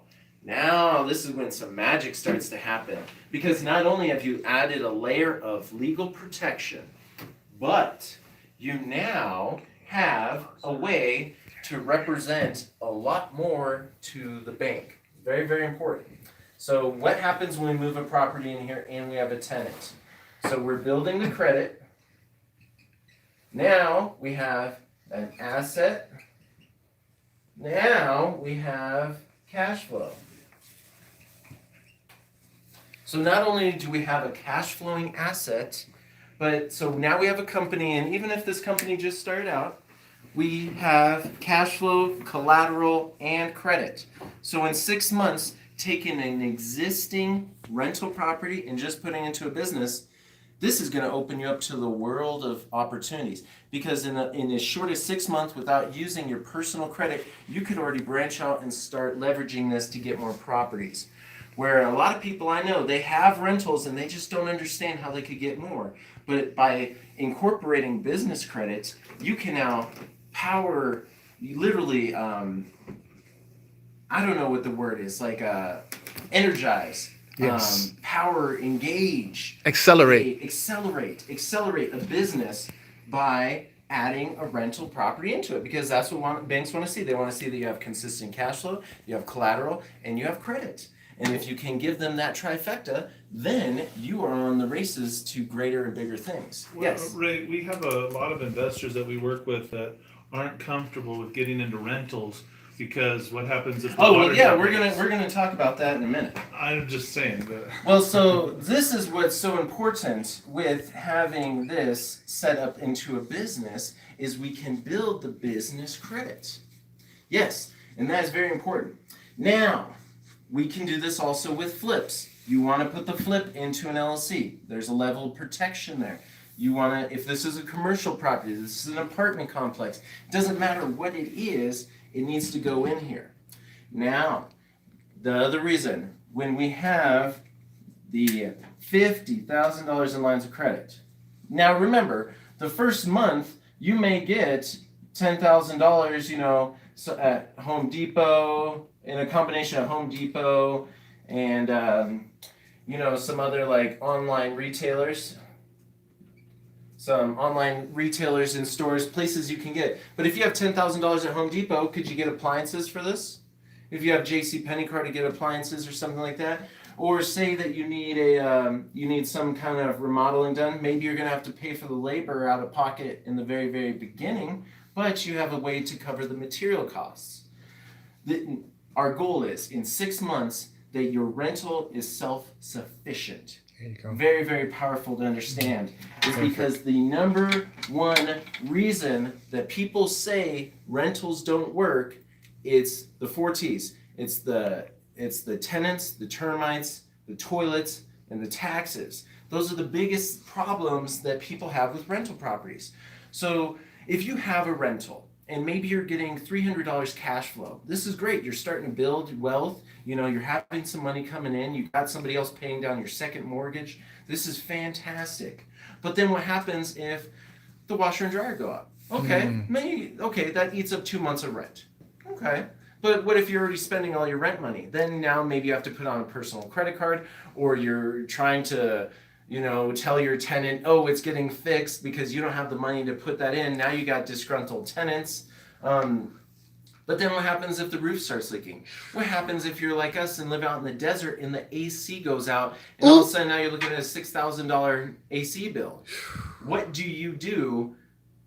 this is when some magic starts to happen, because not only have you added a layer of legal protection, but you now have a way to represent a lot more to the bank. Very, very important. So what happens when we move a property in here and we have a tenant? So we're building the credit. Now we have an asset. Now we have cash flow. So not only do we have a cash flowing asset, but so now we have a company, and even if this company just started out, we have cash flow, collateral, and credit. So in 6 months, taking an existing rental property and just putting into a business, This is going to open you up to the world of opportunities, because in as short as 6 months, without using your personal credit, you could already branch out and start leveraging this to get more properties. Where a lot of people I know, they have rentals and they just don't understand how they could get more. But by incorporating business credit, you can now power, literally, I don't know what the word is, like energize, Yes. power, engage, Accelerate. accelerate a business by adding a rental property into it, because that's what banks want to see. They want to see that you have consistent cash flow, you have collateral, and you have credit. And if you can give them that trifecta, then you are on the races to greater and bigger things. Well, Yes. Ray, we have a lot of investors that we work with that aren't comfortable with getting into rentals because what happens if the Oh well, water yeah, heater we're breaks? gonna talk about that in a minute. I'm just saying that. Well, so this is what's so important with having this set up into a business is we can build the business credit. Yes, and that is very important. Now, we can do this also with flips. You want to put the flip into an LLC. There's a level of protection there. You want to, if this is a commercial property, this is an apartment complex, it doesn't matter what it is, it needs to go in here. Now, the other reason, when we have the $50,000 in lines of credit. Now remember, the first month you may get $10,000, so at Home Depot, in a combination of Home Depot and some other like online retailers. Some online retailers and stores, places you can get. But if you have $10,000 at Home Depot, could you get appliances for this? If you have JCPenney card to get appliances or something like that, or say that you need some kind of remodeling done, maybe you're gonna have to pay for the labor out of pocket in the very, very beginning, but you have a way to cover the material costs. Our goal is in 6 months that your rental is self-sufficient. There you go. Very, very powerful to understand, is because the number one reason that people say rentals don't work, it's the 4 T's. It's the tenants, the termites, the toilets, and the taxes. Those are the biggest problems that people have with rental properties. So if you have a rental and maybe you're getting $300 cash flow, this is great. You're starting to build wealth. You're having some money coming in. You've got somebody else paying down your second mortgage. This is fantastic. But then what happens if the washer and dryer go up? Okay, that eats up 2 months of rent. Okay. But what if you're already spending all your rent money? Then now maybe you have to put on a personal credit card, or you're trying to, tell your tenant, oh, it's getting fixed because you don't have the money to put that in. Now you got disgruntled tenants. But then what happens if the roof starts leaking? What happens if you're like us and live out in the desert and the AC goes out and all of a sudden now you're looking at a $6,000 AC bill? What do you do?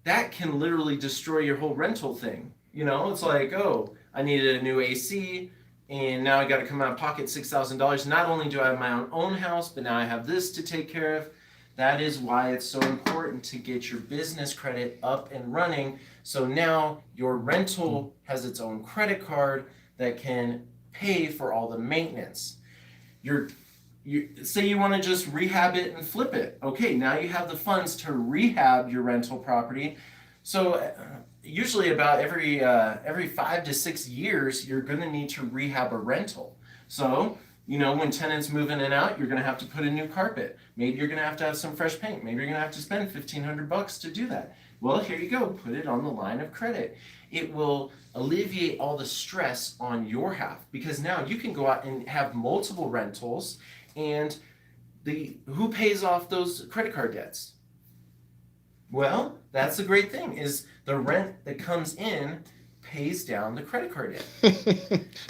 That can literally destroy your whole rental thing. It's like, oh, I needed a new AC, and now I got to come out of pocket $6,000. Not only do I have my own house, but now I have this to take care of. That is why it's so important to get your business credit up and running. So now your rental has its own credit card that can pay for all the maintenance. Say you want to just rehab it and flip it. Okay, now you have the funds to rehab your rental property. So usually about every 5 to 6 years, you're going to need to rehab a rental. So, when tenants move in and out, you're going to have to put in new carpet. Maybe you're going to have some fresh paint. Maybe you're going to have to spend $1,500 to do that. Well, here you go. Put it on the line of credit. It will alleviate all the stress on your half, because now you can go out and have multiple rentals, and who pays off those credit card debts? Well, that's the great thing, is the rent that comes in pays down the credit card debt.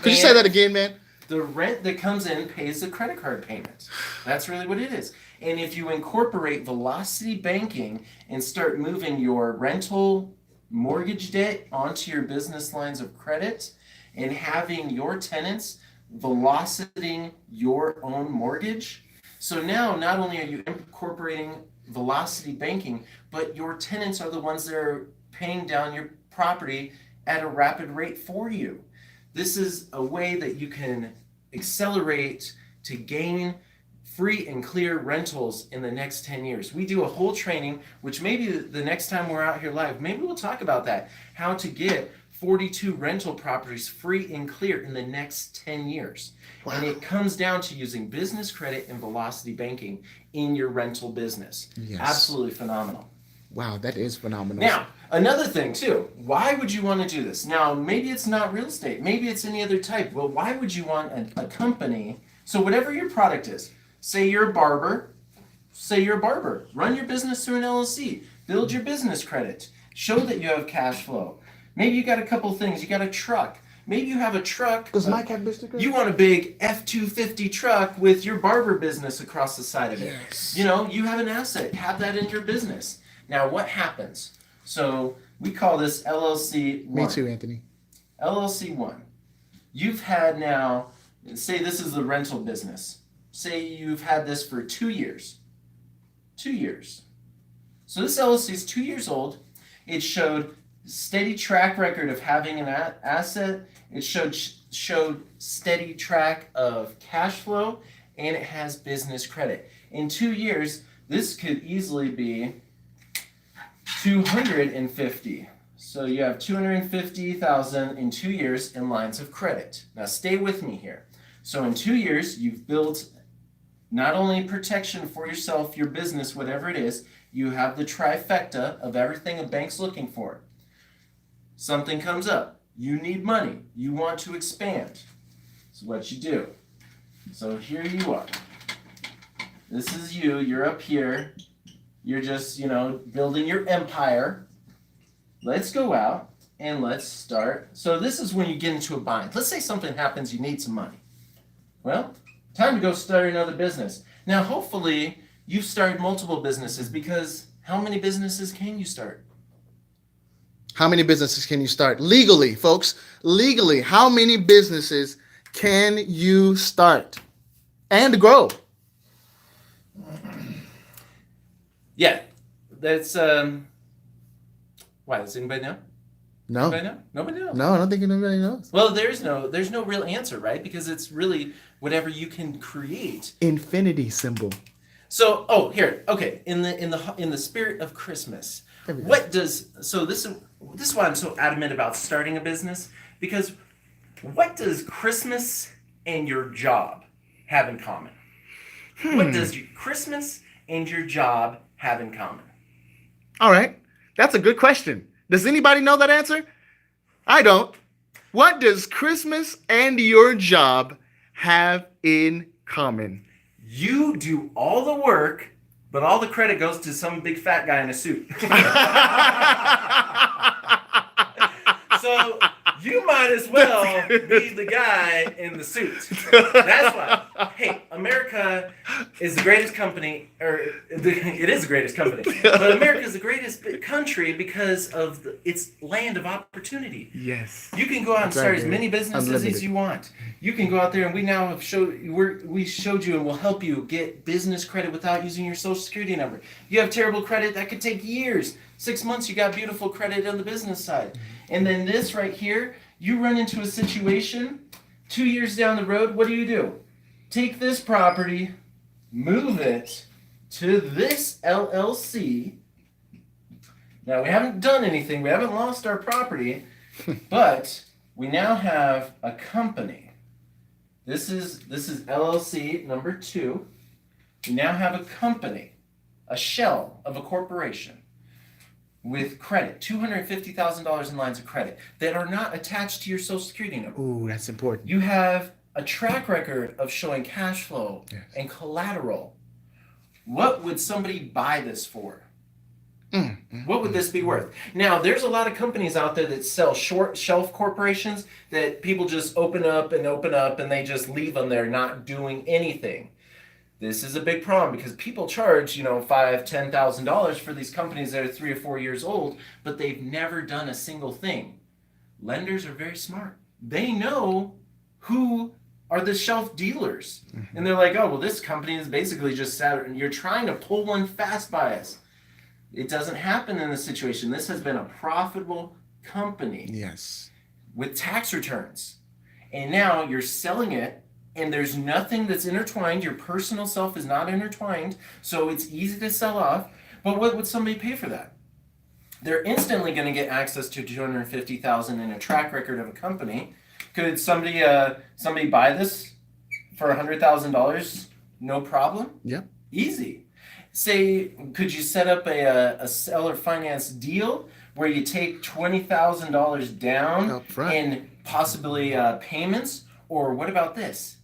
Could you say that again, man? The rent that comes in pays the credit card payment. That's really what it is. And if you incorporate velocity banking and start moving your rental mortgage debt onto your business lines of credit and having your tenants velociting your own mortgage, so now not only are you incorporating velocity banking, but your tenants are the ones that are paying down your property at a rapid rate for you. This is a way that you can accelerate to gain free and clear rentals in the next 10 years. We do a whole training, which maybe the next time we're out here live, maybe we'll talk about that. How to get 42 rental properties free and clear in the next 10 years. Wow. And it comes down to using business credit and velocity banking in your rental business. Yes. Absolutely phenomenal. Wow, that is phenomenal. Now, another thing too, why would you want to do this? Now, maybe it's not real estate, maybe it's any other type. Well, why would you want a company? So whatever your product is, say you're a barber, run your business through an LLC, build your business credit, show that you have cash flow. Maybe you got a couple things, you got a truck. Maybe you have a truck. Does Mike have business credit? You want a big F-250 truck with your barber business across the side of it. Yes. You know, you have an asset, have that in your business. Now what happens? So we call this LLC 1. Me too, Anthony. LLC 1. You've had now, say this is the rental business. Say you've had this for 2 years. 2 years. So this LLC is 2 years old. It showed steady track record of having an asset. It showed steady track of cash flow, and it has business credit. In 2 years, this could easily be 250. So you have 250,000 in 2 years in lines of credit. Now stay with me here. So in 2 years, you've built not only protection for yourself, your business, whatever it is, you have the trifecta of everything a bank's looking for. Something comes up. You need money. You want to expand. So what you do. So here you are. This is you. You're up here. You're just, building your empire. Let's go out and let's start. So this is when you get into a bind. Let's say something happens, you need some money. Well, time to go start another business. Now, hopefully, you've started multiple businesses, because how many businesses can you start? How many businesses can you start? Legally, folks. Legally, how many businesses can you start and grow? Yeah, that's why, does anybody know? No. Anybody know? Nobody knows. No, I don't think anybody knows. Well, there's no real answer, right? Because it's really whatever you can create. Infinity symbol. So, in the spirit of Christmas, this is why I'm so adamant about starting a business, because what does Christmas and your job have in common? What does Christmas and your job have in common? All right. That's a good question. Does anybody know that answer? I don't. What does Christmas and your job have in common? You do all the work, but all the credit goes to some big fat guy in a suit. So you might as well be the guy in the suit. That's why. Hey, America is the greatest company, it is the greatest company, but America is the greatest country because of its land of opportunity. Yes. You can go out and start as many businesses as you want. You can go out there, and we now have we showed you and will help you get business credit without using your social security number. You have terrible credit, that could take years. 6 months, you got beautiful credit on the business side. And then this right here, you run into a situation 2 years down the road, what do? Take this property, move it to this LLC. Now, we haven't done anything. We haven't lost our property, but we now have a company. This is LLC number 2. We now have a company, a shell of a corporation, with credit, $250,000 in lines of credit that are not attached to your social security number. Ooh, that's important. You have a track record of showing cash flow and collateral. What would somebody buy this for? What would this be worth? Now, there's a lot of companies out there that sell short shelf corporations that people just open up and they just leave them there not doing anything. This is a big problem because people charge, $5,000, $10,000 for these companies that are 3 or 4 years old, but they've never done a single thing. Lenders are very smart. They know who are the shelf dealers. And they're like, oh, well, this company is basically just sat, and you're trying to pull one fast by us. It doesn't happen in this situation. This has been a profitable company. Yes. With tax returns. And now you're selling it and there's nothing that's intertwined. Your personal self is not intertwined, so it's easy to sell off. But what would somebody pay for that? They're instantly going to get access to 250,000 in a track record of a company. Could somebody buy this for $100,000? No problem. Yep. Easy. Say, could you set up a seller finance deal where you take $20,000 down Up front. in possibly payments? Or what about this?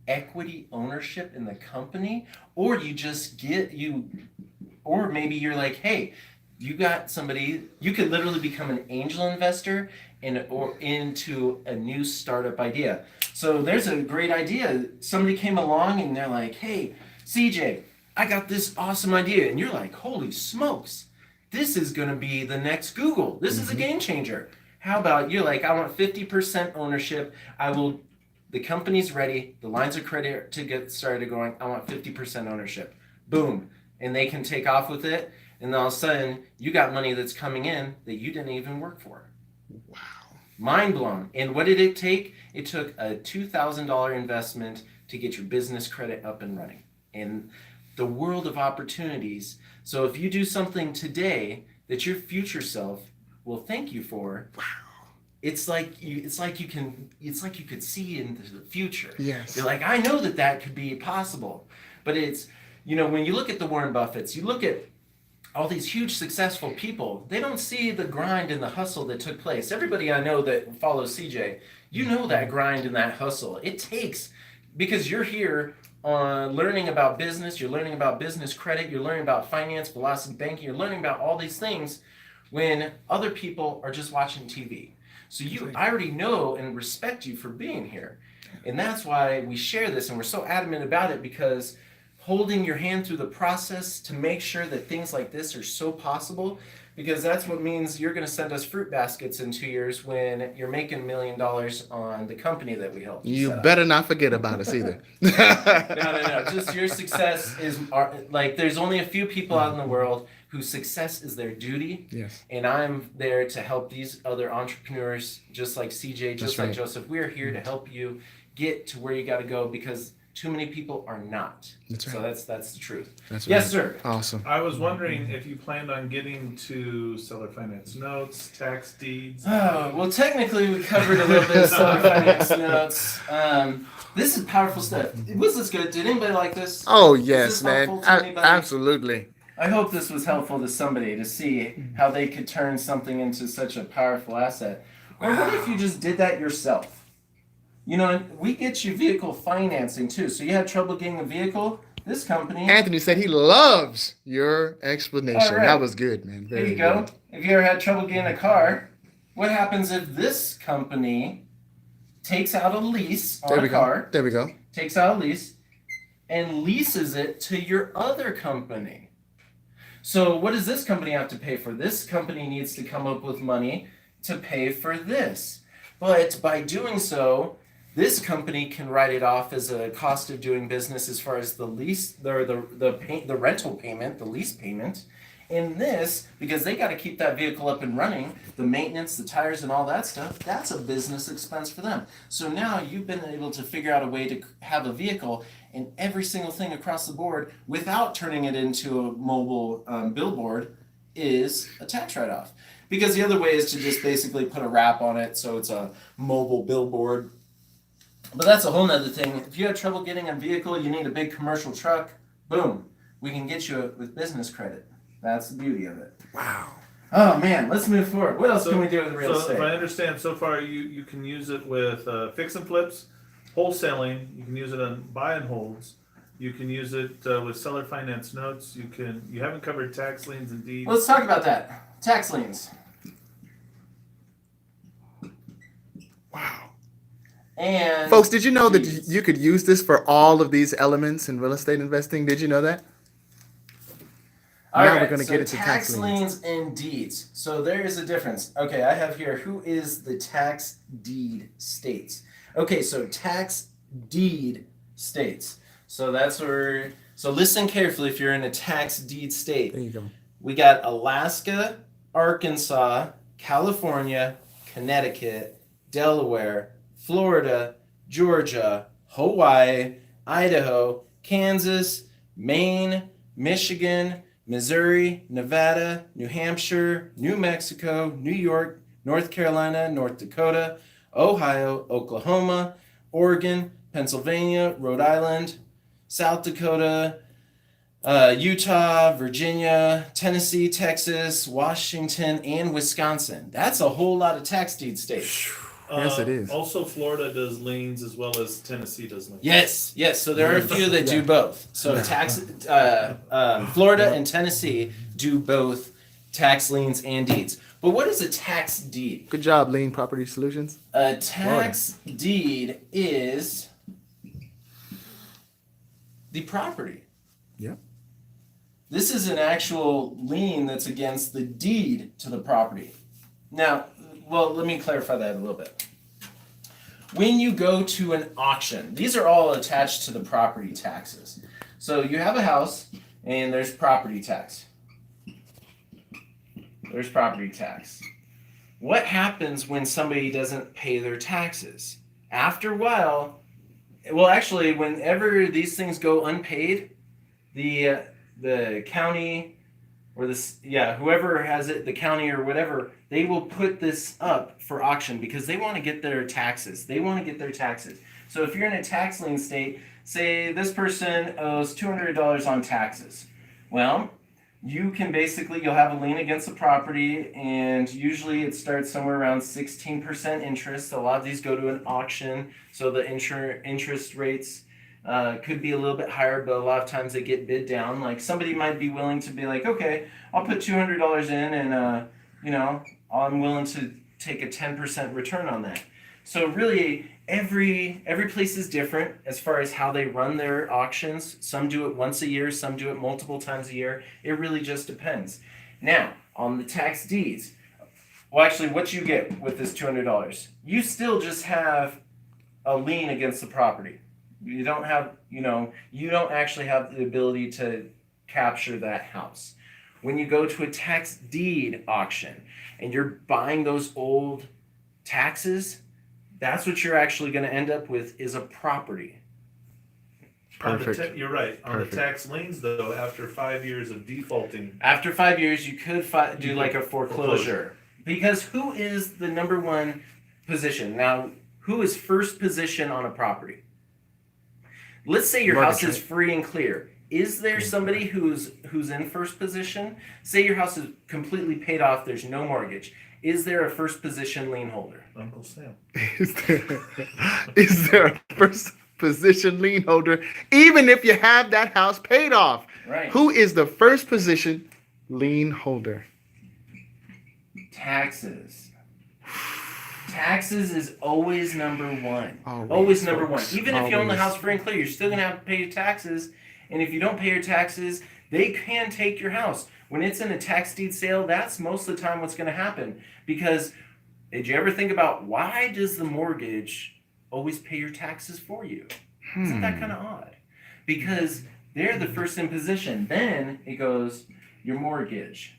Equity ownership in the company? Or you just or maybe you're like, hey, you got somebody, you could literally become an angel investor or into a new startup idea. So there's a great idea. Somebody came along and they're like, hey, CJ, I got this awesome idea. And you're like, holy smokes, this is going to be the next Google. This is a game changer. How about you're like, I want 50% ownership. The company's ready. The lines of credit to get started going. I want 50% ownership. Boom. And they can take off with it. And all of a sudden, you got money that's coming in that you didn't even work for. Wow. Mind blown. And what did it take? It took a $2,000 investment to get your business credit up and running. In the world of opportunities. So if you do something today that your future self will thank you for, Wow. it's like you could see into the future. Yes. You're like, I know that could be possible. But it's, when you look at the Warren Buffetts, you look at all these huge successful people, they don't see the grind and the hustle that took place. Everybody I know that follows CJ, you know that grind and that hustle. It takes, because you're here on learning about business, you're learning about business credit, you're learning about finance, velocity banking, you're learning about all these things when other people are just watching TV. So I already know and respect you for being here. And that's why we share this and we're so adamant about it, because holding your hand through the process to make sure that things like this are so possible, because that's what means you're going to send us fruit baskets in 2 years when you're making $1 million on the company that we helped You set up. better not forget about us either. No. Just your success is like, there's only a few people out in the world whose success is their duty. Yes. And I'm there to help these other entrepreneurs, just like CJ, just like Joseph. We're here to help you get to where you got to go, because too many people are not. That's right. So that's the truth. That's Yes, right. sir. Awesome. I was wondering if you planned on getting to seller finance notes, tax deeds. Oh, well, technically we covered a little bit of seller finance notes. This is powerful stuff. Was this good? Did anybody like this? Oh, Was yes, this man. helpful to anybody? Absolutely. I hope this was helpful to somebody to see how they could turn something into such a powerful asset. Or what if you just did that yourself? We get you vehicle financing too. So you had trouble getting a vehicle? This company. Anthony said he loves your explanation. All right. That was good, man. There Very you go. good. If you ever had trouble getting a car, what happens if this company takes out a lease on a car, There we go. takes out a lease, and leases it to your other company? So what does this company have to pay for? This company needs to come up with money to pay for this. But by doing so, this company can write it off as a cost of doing business as far as the lease, or the rental payment, the lease payment. In this, because they got to keep that vehicle up and running, the maintenance, the tires, and all that stuff, that's a business expense for them. So now you've been able to figure out a way to have a vehicle and every single thing across the board without turning it into a mobile billboard is a tax write-off. Because the other way is to just basically put a wrap on it so it's a mobile billboard. But that's a whole nother thing. If you have trouble getting a vehicle, you need a big commercial truck, boom, we can get you with business credit. That's the beauty of it. Wow. Oh man, let's move forward. What else can we do with real So estate? if I understand, so far you can use it with fix and flips, wholesaling. You can use it on buy and holds. You can use it with seller finance notes. You haven't covered tax liens and deeds. Let's talk about that. Tax liens. Wow. And Folks, did you know that deeds. you could use this for all of these elements in real estate investing? Did you know that? All Now right, we're gonna so get into tax liens and deeds. So there is a difference. Okay, I have here who is the tax deed states. Okay, so tax deed states. So that's where. So listen carefully if you're in a tax deed state. There you go. We got Alaska, Arkansas, California, Connecticut, Delaware, Florida, Georgia, Hawaii, Idaho, Kansas, Maine, Michigan, Missouri, Nevada, New Hampshire, New Mexico, New York, North Carolina, North Dakota, Ohio, Oklahoma, Oregon, Pennsylvania, Rhode Island, South Dakota, Utah, Virginia, Tennessee, Texas, Washington, and Wisconsin. That's a whole lot of tax deed states. Yes, it is. Also, Florida does liens as well as Tennessee does liens. Yes. So there are a few that do Yeah. both. So Florida Yeah. and Tennessee do both tax liens and deeds. But what is a tax deed? Good job, Lean Property Solutions. A tax deed is the property. Yep. This is an actual lien that's against the deed to the property. Now, well, let me clarify that a little bit. When you go to an auction, these are all attached to the property taxes. So you have a house and there's property tax. There's property tax. What happens when somebody doesn't pay their taxes? After a while, well, actually, whenever these things go unpaid, the county or whoever has it, the county or whatever, they will put this up for auction because they want to get their taxes. They want to get their taxes. So if you're in a tax lien state, say this person owes $200 on taxes. Well, you'll have a lien against the property, and usually it starts somewhere around 16% interest. A lot of these go to an auction, so the interest rates could be a little bit higher, but a lot of times they get bid down. Like somebody might be willing to be like, okay, I'll put $200 in, and I'm willing to take a 10% return on that. So really, every place is different as far as how they run their auctions. Some do it once a year, some do it multiple times a year. It really just depends. Now, on the tax deeds, well, actually, what you get with this $200, you still just have a lien against the property. You don't actually have the ability to capture that house. When you go to a tax deed auction and you're buying those old taxes, that's what you're actually going to end up with is a property. Perfect. You're right. On Perfect. the tax liens, though, after 5 years of defaulting, After 5 years, you could do like a foreclosure. Because who is the number one position? Now, who is first position on a property? Let's say your house is free and clear. Is there somebody who's in first position? Say your house is completely paid off, there's no mortgage. Is there a first position lien holder? Uncle Sam. Is there a first position lien holder, even if you have that house paid off? Right. Who is the first position lien holder? Taxes. Taxes is always number one. Always Number one. folks. Even if you own the Always. house free and clear, you're still going to have to pay your taxes. And if you don't pay your taxes, they can take your house. When it's in a tax deed sale, that's most of the time what's going to happen. Because did you ever think about why does the mortgage always pay your taxes for you? Isn't that kind of odd? Because they're the first in position. Then it goes your mortgage.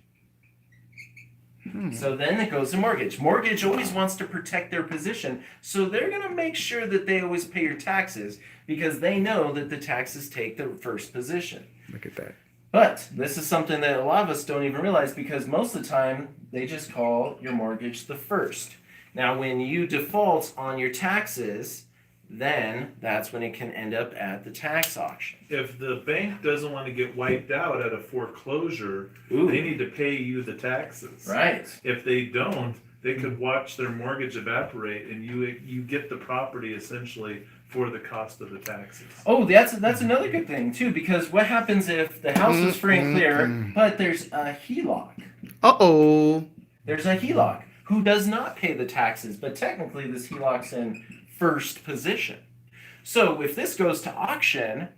So then it goes to mortgage. Mortgage always wants to protect their position. So they're going to make sure that they always pay your taxes because they know that the taxes take the first position. Look at that. But this is something that a lot of us don't even realize because most of the time they just call your mortgage the first. Now, when you default on your taxes, then that's when it can end up at the tax auction. If the bank doesn't want to get wiped out at a foreclosure, Ooh. they need to pay you the taxes. Right. If they don't, they could watch their mortgage evaporate, and you get the property essentially for the cost of the taxes. Oh, that's another good thing too, because what happens if the house is free and clear, but there's a HELOC? Uh-oh. There's a HELOC who does not pay the taxes, but technically this HELOC's in first position. So if this goes to auction,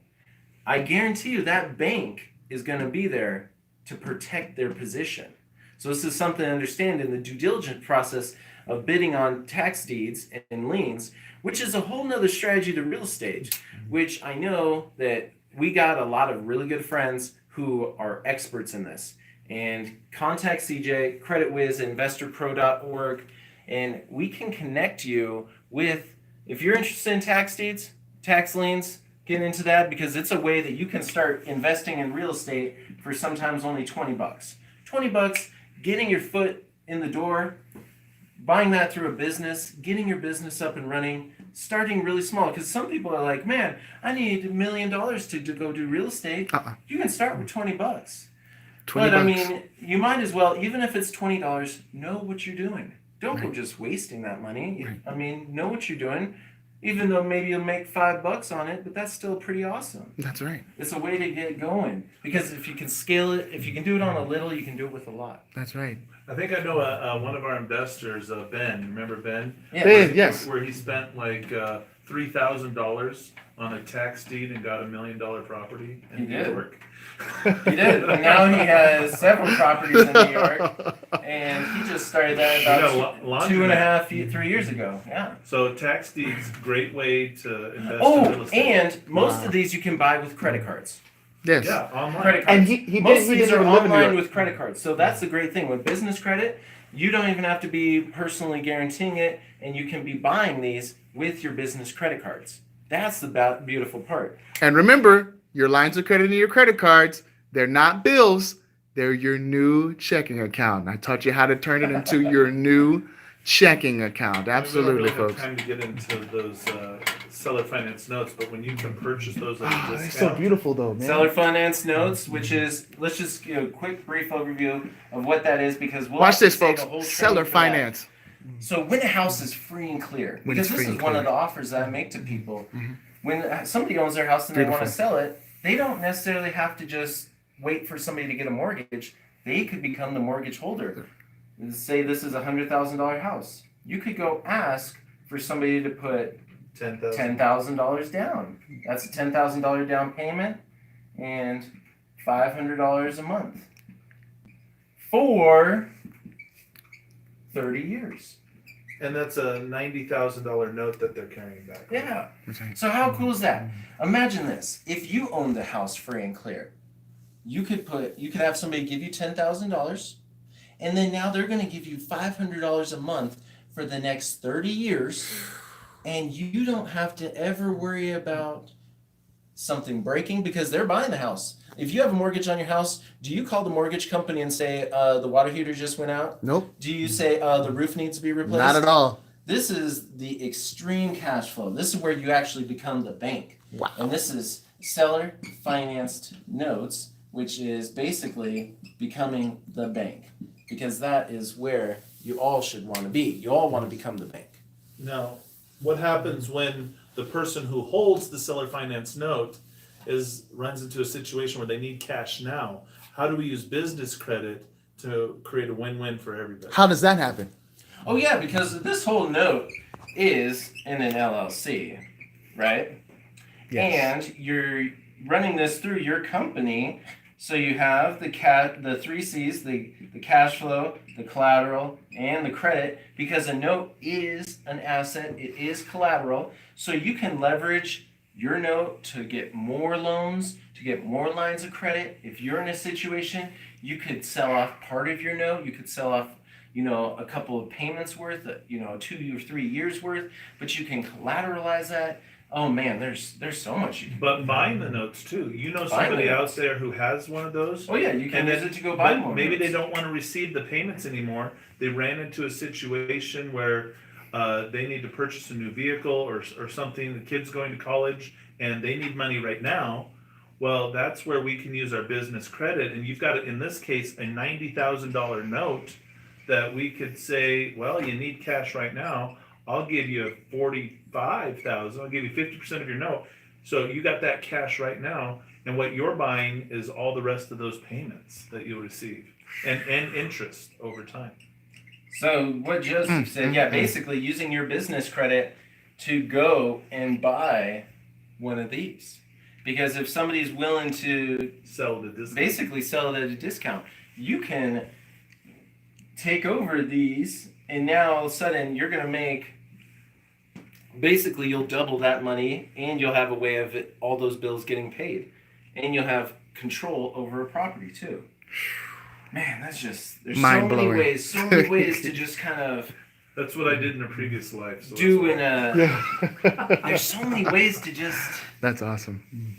I guarantee you that bank is going to be there to protect their position. So this is something to understand in the due diligence process of bidding on tax deeds and liens, which is a whole nother strategy to real estate, which I know that we got a lot of really good friends who are experts in this. And contact CJ, CreditWiz, investorpro.org, and we can connect you with, if you're interested in tax deeds, tax liens, get into that because it's a way that you can start investing in real estate for sometimes only $20. $20, getting your foot in the door, buying that through a business, getting your business up and running, starting really small. Because some people are like, man, I need $1 million to go do real estate. You can start with $20. But I mean, you might as well, even if it's $20, know what you're doing. Don't go just wasting that money. I mean, know what you're doing. Even though maybe you'll make $5 on it, but that's still pretty awesome. That's right. It's a way to get going. Because if you can scale it, if you can do it on a little, you can do it with a lot. That's right. I think I know one of our investors, Ben. Remember Ben? Yeah. Ben, yes. Where he spent like $3,000 on a tax deed and got $1 million property in New York. He did. And now he has several properties in New York. And he just started that about 2.5, 3 years ago. Yeah. So tax deeds, great way to invest in real estate. And most of these you can buy with credit cards. Yes. Yeah, online. Credit cards. And most of these didn't are even live in New online York. with credit cards. So that's the great thing. With business credit, you don't even have to be personally guaranteeing it, and you can be buying these with your business credit cards. That's the beautiful part. And remember, your lines of credit and your credit cards, they're not bills. They're your new checking account. I taught you how to turn it into your new checking account. Absolutely, we don't really folks. have time to get into those seller finance notes, but when you can purchase those at a They're discount, so beautiful, though, man. Seller finance notes, which is, let's just give a quick brief overview of what that is because we'll Watch have to this, save folks. a whole Seller training for that. finance. So when a house is free and clear, When because it's this free is and one of clear. the offers that I make to people. When somebody owns their house and they want to Beautiful. sell it, they don't necessarily have to just wait for somebody to get a mortgage. They could become the mortgage holder. Say this is a $100,000 house. You could go ask for somebody to put $10,000 down. That's a $10,000 down payment and $500 a month for 30 years. and that's a $90,000 note that they're carrying back. Yeah. So how cool is that? Imagine this. If you owned the house free and clear, you could have somebody give you $10,000 and then now they're going to give you $500 a month for the next 30 years and you don't have to ever worry about something breaking because they're buying the house. If you have a mortgage on your house, do you call the mortgage company and say the water heater just went out? Nope. Do you say the roof needs to be replaced? Not at all. This is the extreme cash flow. This is where you actually become the bank. Wow. And this is seller financed notes, which is basically becoming the bank. Because that is where you all should want to be. You all want to become the bank. Now, what happens when the person who holds the seller finance note runs into a situation where they need cash now? How do we use business credit to create a win-win for everybody? How does that happen? Oh yeah, because this whole note is in an LLC, right? Yes. And you're running this through your company. So you have the three C's, the cash flow, the collateral, and the credit, because a note is an asset, it is collateral. So you can leverage your note to get more loans, to get more lines of credit. If you're in a situation, you could sell off part of your note, you could sell off a couple of payments worth, 2 or 3 years worth, but you can collateralize that. Oh man, there's so much you can do. But buying the notes too. Somebody out there who has one of those. Oh yeah, you can And use it to go buy but more. maybe notes. they don't want to receive the payments anymore. They ran into a situation where they need to purchase a new vehicle or something. The kid's going to college and they need money right now. Well, that's where we can use our business credit. And you've got, in this case, a $90,000 note that we could say, well, you need cash right now. I'll give you $45,000. I'll give you 50% of your note. So you got that cash right now, and what you're buying is all the rest of those payments that you'll receive, and interest over time. So what Joseph said, basically using your business credit to go and buy one of these, because if somebody's willing to Sell the discount. basically sell it at a discount, you can take over these, and now all of a sudden you're going to make. Basically, you'll double that money, and you'll have a way of all those bills getting paid, and you'll have control over a property too. Man, that's just there's so many ways to just kind of That's what I did in a previous life. So doing that's a. There's so many ways to just That's awesome.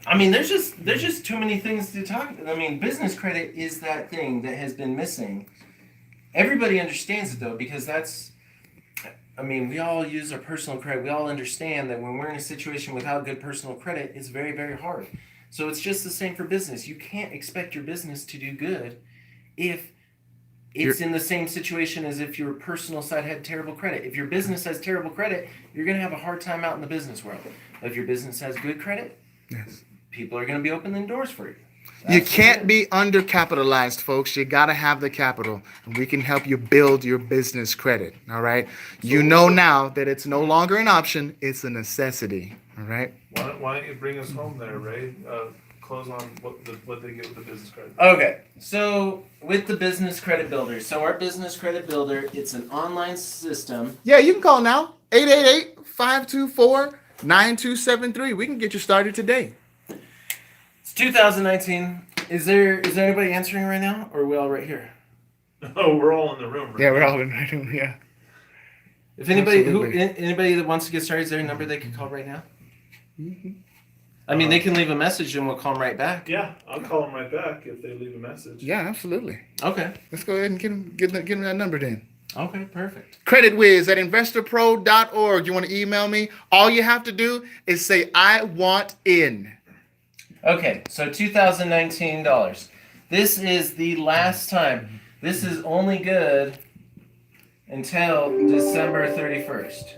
I mean, there's just too many things to talk about. I mean, business credit is that thing that has been missing. Everybody understands it though, because I mean, we all use our personal credit. We all understand that when we're in a situation without good personal credit, it's very, very hard. So it's just the same for business. You can't expect your business to do good if it's in the same situation as if your personal side had terrible credit. If your business has terrible credit, you're going to have a hard time out in the business world. But if your business has good credit, Yes. people are going to be opening doors for you. You can't be undercapitalized, folks. You got to have the capital, and we can help you build your business credit. All right. You know now that it's no longer an option; it's a necessity. All right. why don't you bring us home there, Ray? Close on what they get with the business credit. Okay, so with the Business Credit Builder, so our Business Credit Builder, it's an online system. Yeah, you can call now. 888-524-9273. We can get you started today. It's 2019. Is there anybody answering right now, or are we all right here? Oh, we're all in the room. Right? Yeah, we're all in right room. Yeah. If anybody Absolutely. anybody that wants to get started, is there a number they could call right now? I mean, they can leave a message and we'll call them right back. Yeah, I'll call them right back if they leave a message. Yeah, absolutely. Okay. Let's go ahead and get them that number then. Okay, perfect. CreditWiz@investorpro.org. You want to email me? All you have to do is say, I want in. Okay, so $2,019. This is the last time. This is only good until December 31st.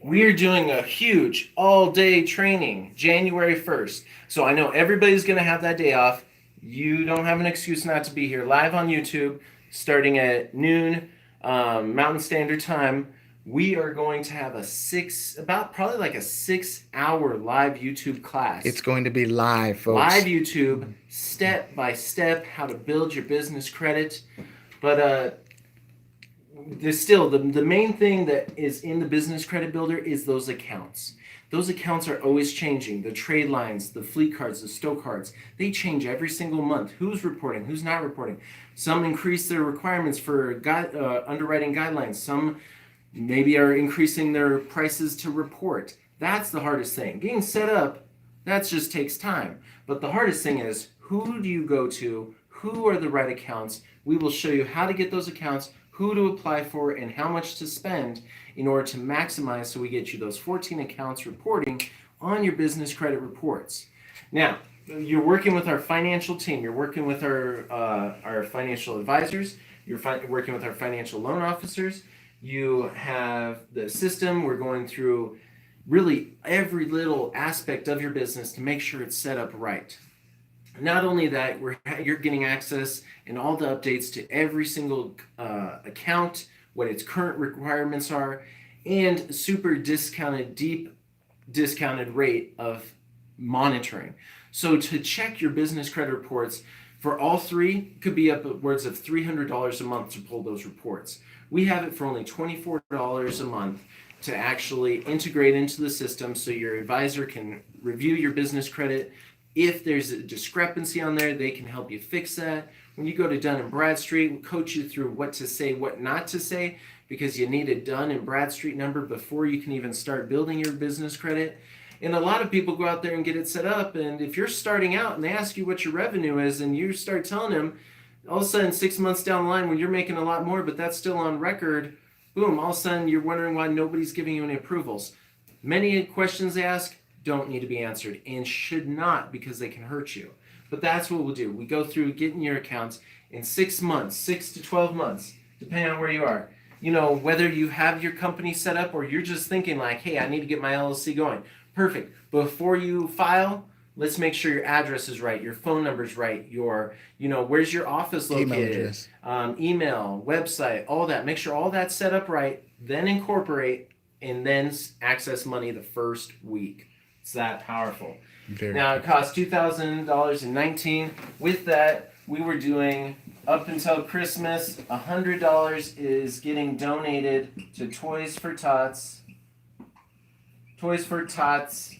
We are doing a huge all-day training January 1st. So I know everybody's going to have that day off. You don't have an excuse not to be here live on YouTube starting at noon Mountain Standard Time. We are going to have probably like a 6-hour live YouTube class. It's going to be live, folks. Live YouTube, step by step, how to build your business credit. But there's still the main thing that is in the Business Credit Builder is those accounts. Those accounts are always changing. The trade lines, the fleet cards, the stow cards, they change every single month. Who's reporting? Who's not reporting? Some increase their requirements for underwriting guidelines. Some maybe are increasing their prices to report. That's the hardest thing. Getting set up, that just takes time. But the hardest thing is, who do you go to? Who are the right accounts? We will show you how to get those accounts, who to apply for, and how much to spend in order to maximize so we get you those 14 accounts reporting on your business credit reports. Now, you're working with our financial team. You're working with our financial advisors. You're working with our financial loan officers. You have the system. We're going through really every little aspect of your business to make sure it's set up right. Not only that, you're getting access and all the updates to every single account, what its current requirements are, and super deep discounted rate of monitoring. So to check your business credit reports for all three could be upwards of $300 a month to pull those reports. We have it for only $24 a month to actually integrate into the system so your advisor can review your business credit. If there's a discrepancy on there, they can help you fix that. When you go to Dun & Bradstreet, we'll coach you through what to say, what not to say, because you need a Dun & Bradstreet number before you can even start building your business credit. And a lot of people go out there and get it set up, and if you're starting out and they ask you what your revenue is and you start telling them, all of a sudden 6 months down the line when you're making a lot more, but that's still on record, boom, all of a sudden you're wondering why nobody's giving you any approvals. Many questions they ask don't need to be answered and should not, because they can hurt you. But that's what we'll do. We go through getting your accounts in 6 months, 6 to 12 months, depending on where you are. You know, whether you have your company set up or you're just thinking like, hey, I need to get my LLC going. Perfect. Before you file, let's make sure your address is right, your phone number is right, where's your office located, email, website, all that. Make sure all that's set up right, then incorporate, and then access money the first week. It's that powerful. Now it costs $2,019. With that, we were doing up until Christmas, $100 is getting donated to Toys for Tots. Toys for Tots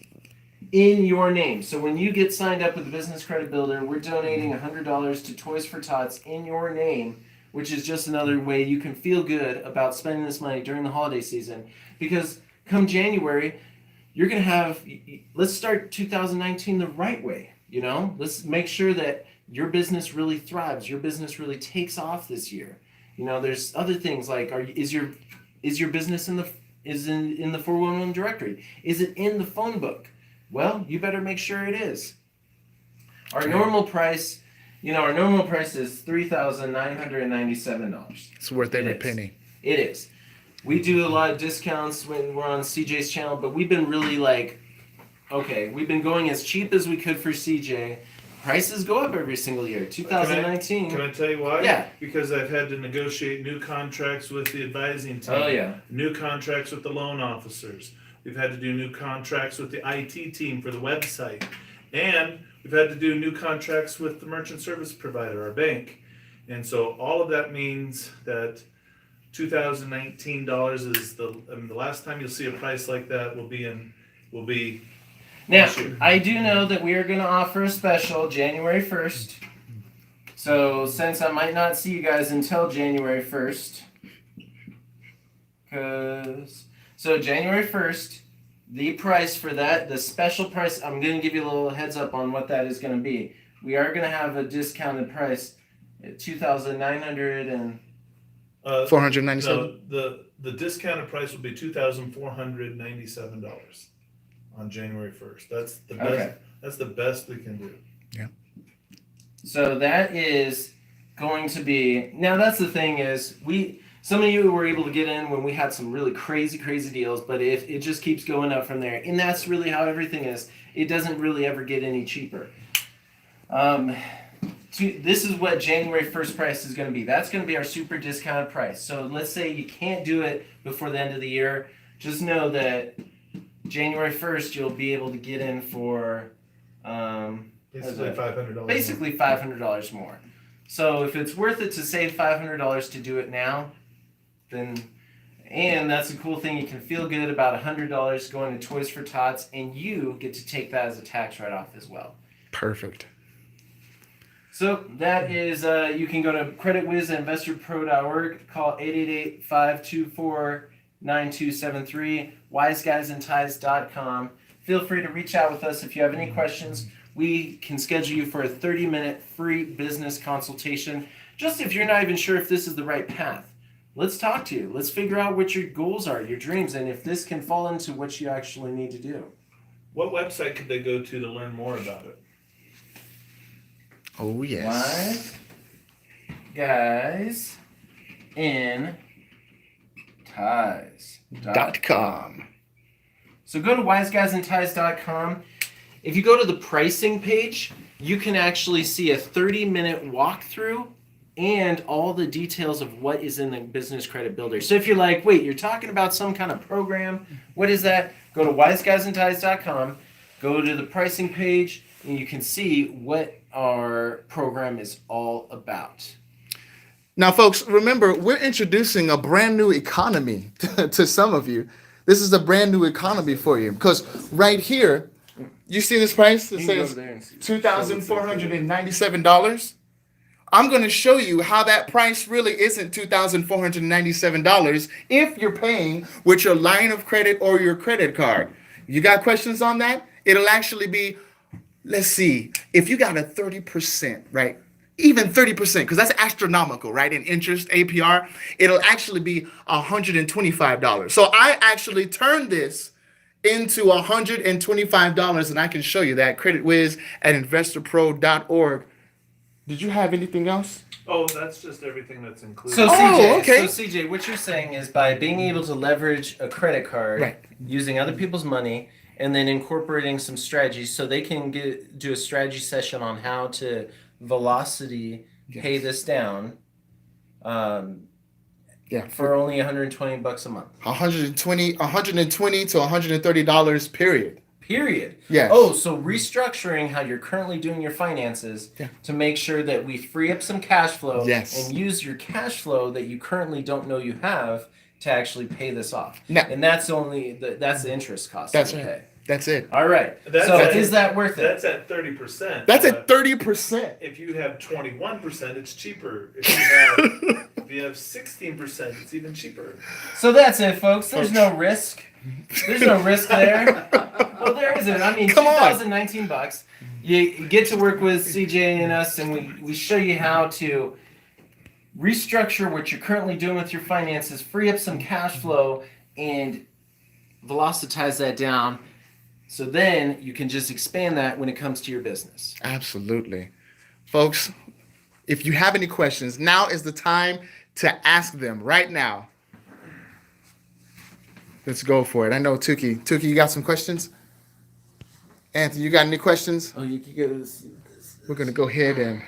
in your name. So when you get signed up with the Business Credit Builder, we're donating $100 to Toys for Tots in your name which is just another way you can feel good about spending this money during the holiday season. Because come January, you're going to have, let's start 2019 the right way. You know, let's make sure that your business really thrives. Your business really takes off this year. You know, there's other things like, is your business in the 411 directory? Is it in the phone book? Well, you better make sure it is. Our normal price is $3,997. It's worth every penny. It is. We do a lot of discounts when we're on CJ's channel, but we've been really we've been going as cheap as we could for CJ. Prices go up every single year. 2019. Can I tell you why? Yeah. Because I've had to negotiate new contracts with the advising team. Oh, yeah. New contracts with the loan officers. We've had to do new contracts with the IT team for the website. And we've had to do new contracts with the merchant service provider, our bank. And so all of that means that $2019 is the last time you'll see a price like that will be Now, this year. I do know that we are going to offer a special January 1st. So, since I might not see you guys until January 1st, January 1st, the price for that, the special price, I'm going to give you a little heads up on what that is going to be. We are going to have a discounted price at $2,900 and... 497. The discounted price will be $2,497 on January 1st. That's the best. Okay. That's the best we can do. Yeah. So that is going to be, now that's the thing is, some of you were able to get in when we had some really crazy deals, but if it just keeps going up from there, and that's really how everything is. It doesn't really ever get any cheaper. This is what January 1st price is going to be. That's going to be our super discounted price. So let's say you can't do it before the end of the year. Just know that January 1st you'll be able to get in for Basically $500. basically $500 more. So if it's worth it to save $500 to do it now, then, and that's a cool thing, you can feel good about $100 going to Toys for Tots, and you get to take that as a tax write-off as well. Perfect. So that is, you can go to creditwiz@investorpro.org, call 888-524-9273, wiseguysandties.com. Feel free to reach out with us if you have any questions. We can schedule you for a 30-minute free business consultation. Just if you're not even sure if this is the right path, let's talk to you. Let's figure out what your goals are, your dreams, and if this can fall into what you actually need to do. What website could they go to learn more about it? Oh, yes. Wise Guys in Ties. .com. So go to wiseguysandties.com. If you go to the pricing page, you can actually see a 30-minute walkthrough and all the details of what is in the business credit builder. So if you're like, wait, you're talking about some kind of program, what is that? Go to wiseguysandties.com, go to the pricing page, and you can see what our program is all about. Now, folks, remember, we're introducing a brand new economy to some of you. This is a brand new economy for you because right here, you see this price? It says $2,497. I'm going to show you how that price really isn't $2,497 if you're paying with your line of credit or your credit card. You got questions on that? It'll actually be, let's see, if you got a 30%, right? Even 30%, because that's astronomical, right? In interest, APR, it'll actually be $125. So I actually turned this into $125, and I can show you that. creditwiz@investorpro.org. Did you have anything else? Oh, that's just everything that's included. So okay. CJ, what you're saying is by being able to leverage a credit card, Right, using other people's money, and then incorporating some strategies so they can do a strategy session on how to velocity pay this down for only $120 a month. 120 to $130 period. Yes. Oh, so restructuring how you're currently doing your finances to make sure that we free up some cash flow and use your cash flow that you currently don't know you have to actually pay this off. Now, and that's only that's the interest cost. That's right. That's it. All right. That's So at- is that worth it? That's at 30%. That's at 30%. If you have 21%, it's cheaper. If you have 16%, it's even cheaper. So that's it, folks. There's no risk. There's no risk there. Well, there isn't. I mean, Come on. 2019 bucks. You get to work with CJ and us, and we show you how to restructure what you're currently doing with your finances, free up some cash flow, and velocitize that down. So then you can just expand that when it comes to your business. Absolutely. Folks, if you have any questions, now is the time to ask them right now. Let's go for it. I know Tuki. Tuki, you got some questions? Anthony, you got any questions? Oh, you can get this. We're going to go ahead and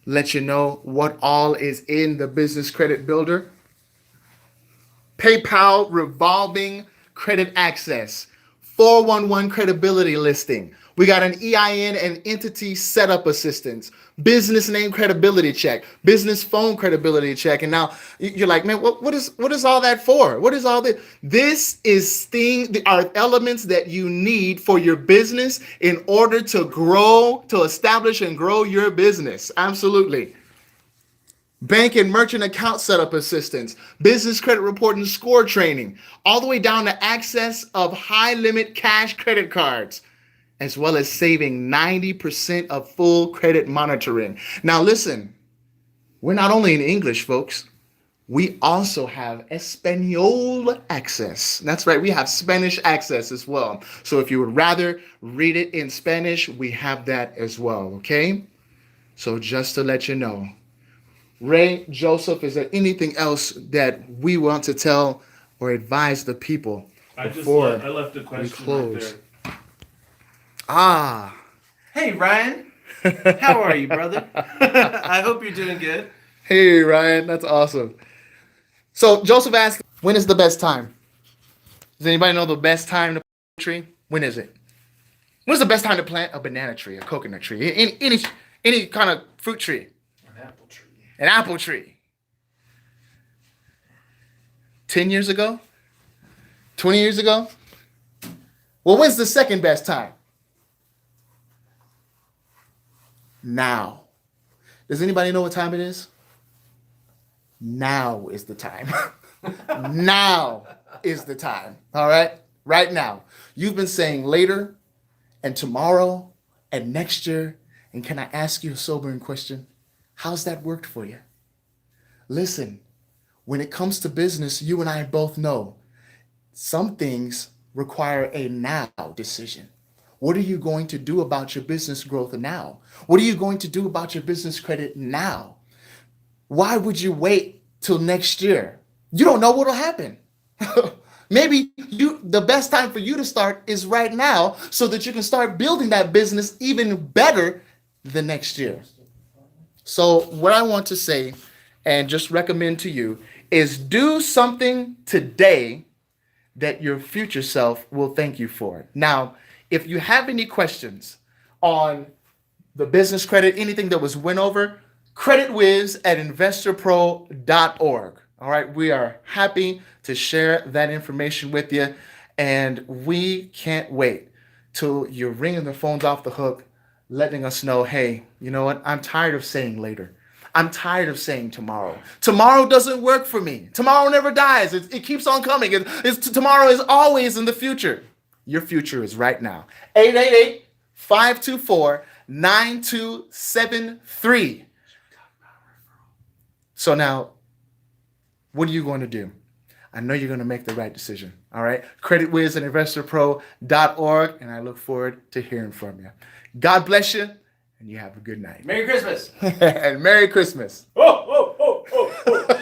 let you know what all is in the Business Credit Builder. PayPal revolving credit access, 411 credibility listing. We got an EIN and entity setup assistance, business name credibility check, business phone credibility check. And now you're like, man, what is all that for? What is all this? This is are elements that you need for your business in order to grow, to establish and grow your business. Absolutely. Bank and merchant account setup assistance, business credit report and score training, all the way down to access of high limit cash credit cards, as well as saving 90% of full credit monitoring. Now listen, we're not only in English, folks. We also have Espanol access. That's right, we have Spanish access as well. So if you would rather read it in Spanish, we have that as well, okay? So just to let you know. Ray, Joseph, is there anything else that we want to tell or advise the people before I left a question we close? right Ah. Hey, Ryan. How are you, brother? I hope you're doing good. Hey, Ryan. That's awesome. So Joseph asked, when is the best time? Does anybody know the best time to plant a tree? When is it? When's the best time to plant a banana tree, a coconut tree, any kind of fruit tree? there. An apple tree. An apple tree. 10 years ago? 20 years ago? Well, when's the second best time? Now. Does anybody know what time it is? Now is the time. Now is the time. All right? Right now. You've been saying later and tomorrow and next year. And can I ask you a sobering question? How's that worked for you? Listen, when it comes to business, you and I both know some things require a now decision. What are you going to do about your business growth now? What are you going to do about your business credit now? Why would you wait till next year? You don't know what'll happen. Maybe the best time for you to start is right now so that you can start building that business even better the next year. So what I want to say and just recommend to you is do something today that your future self will thank you for. Now, if you have any questions on the business credit, anything that was went over, creditwiz@investorpro.org. All right, we are happy to share that information with you, and we can't wait till you're ringing the phones off the hook, letting us know, hey, you know what? I'm tired of saying later. I'm tired of saying tomorrow. Tomorrow doesn't work for me. Tomorrow never dies. It keeps on coming. Tomorrow is always in the future. Your future is right now. 888-524-9273. So now, what are you going to do? I know you're going to make the right decision. All right. creditwiz@investorpro.org. And I look forward to hearing from you. God bless you. And you have a good night. Merry Christmas. And Merry Christmas. Oh, oh, oh, oh, oh.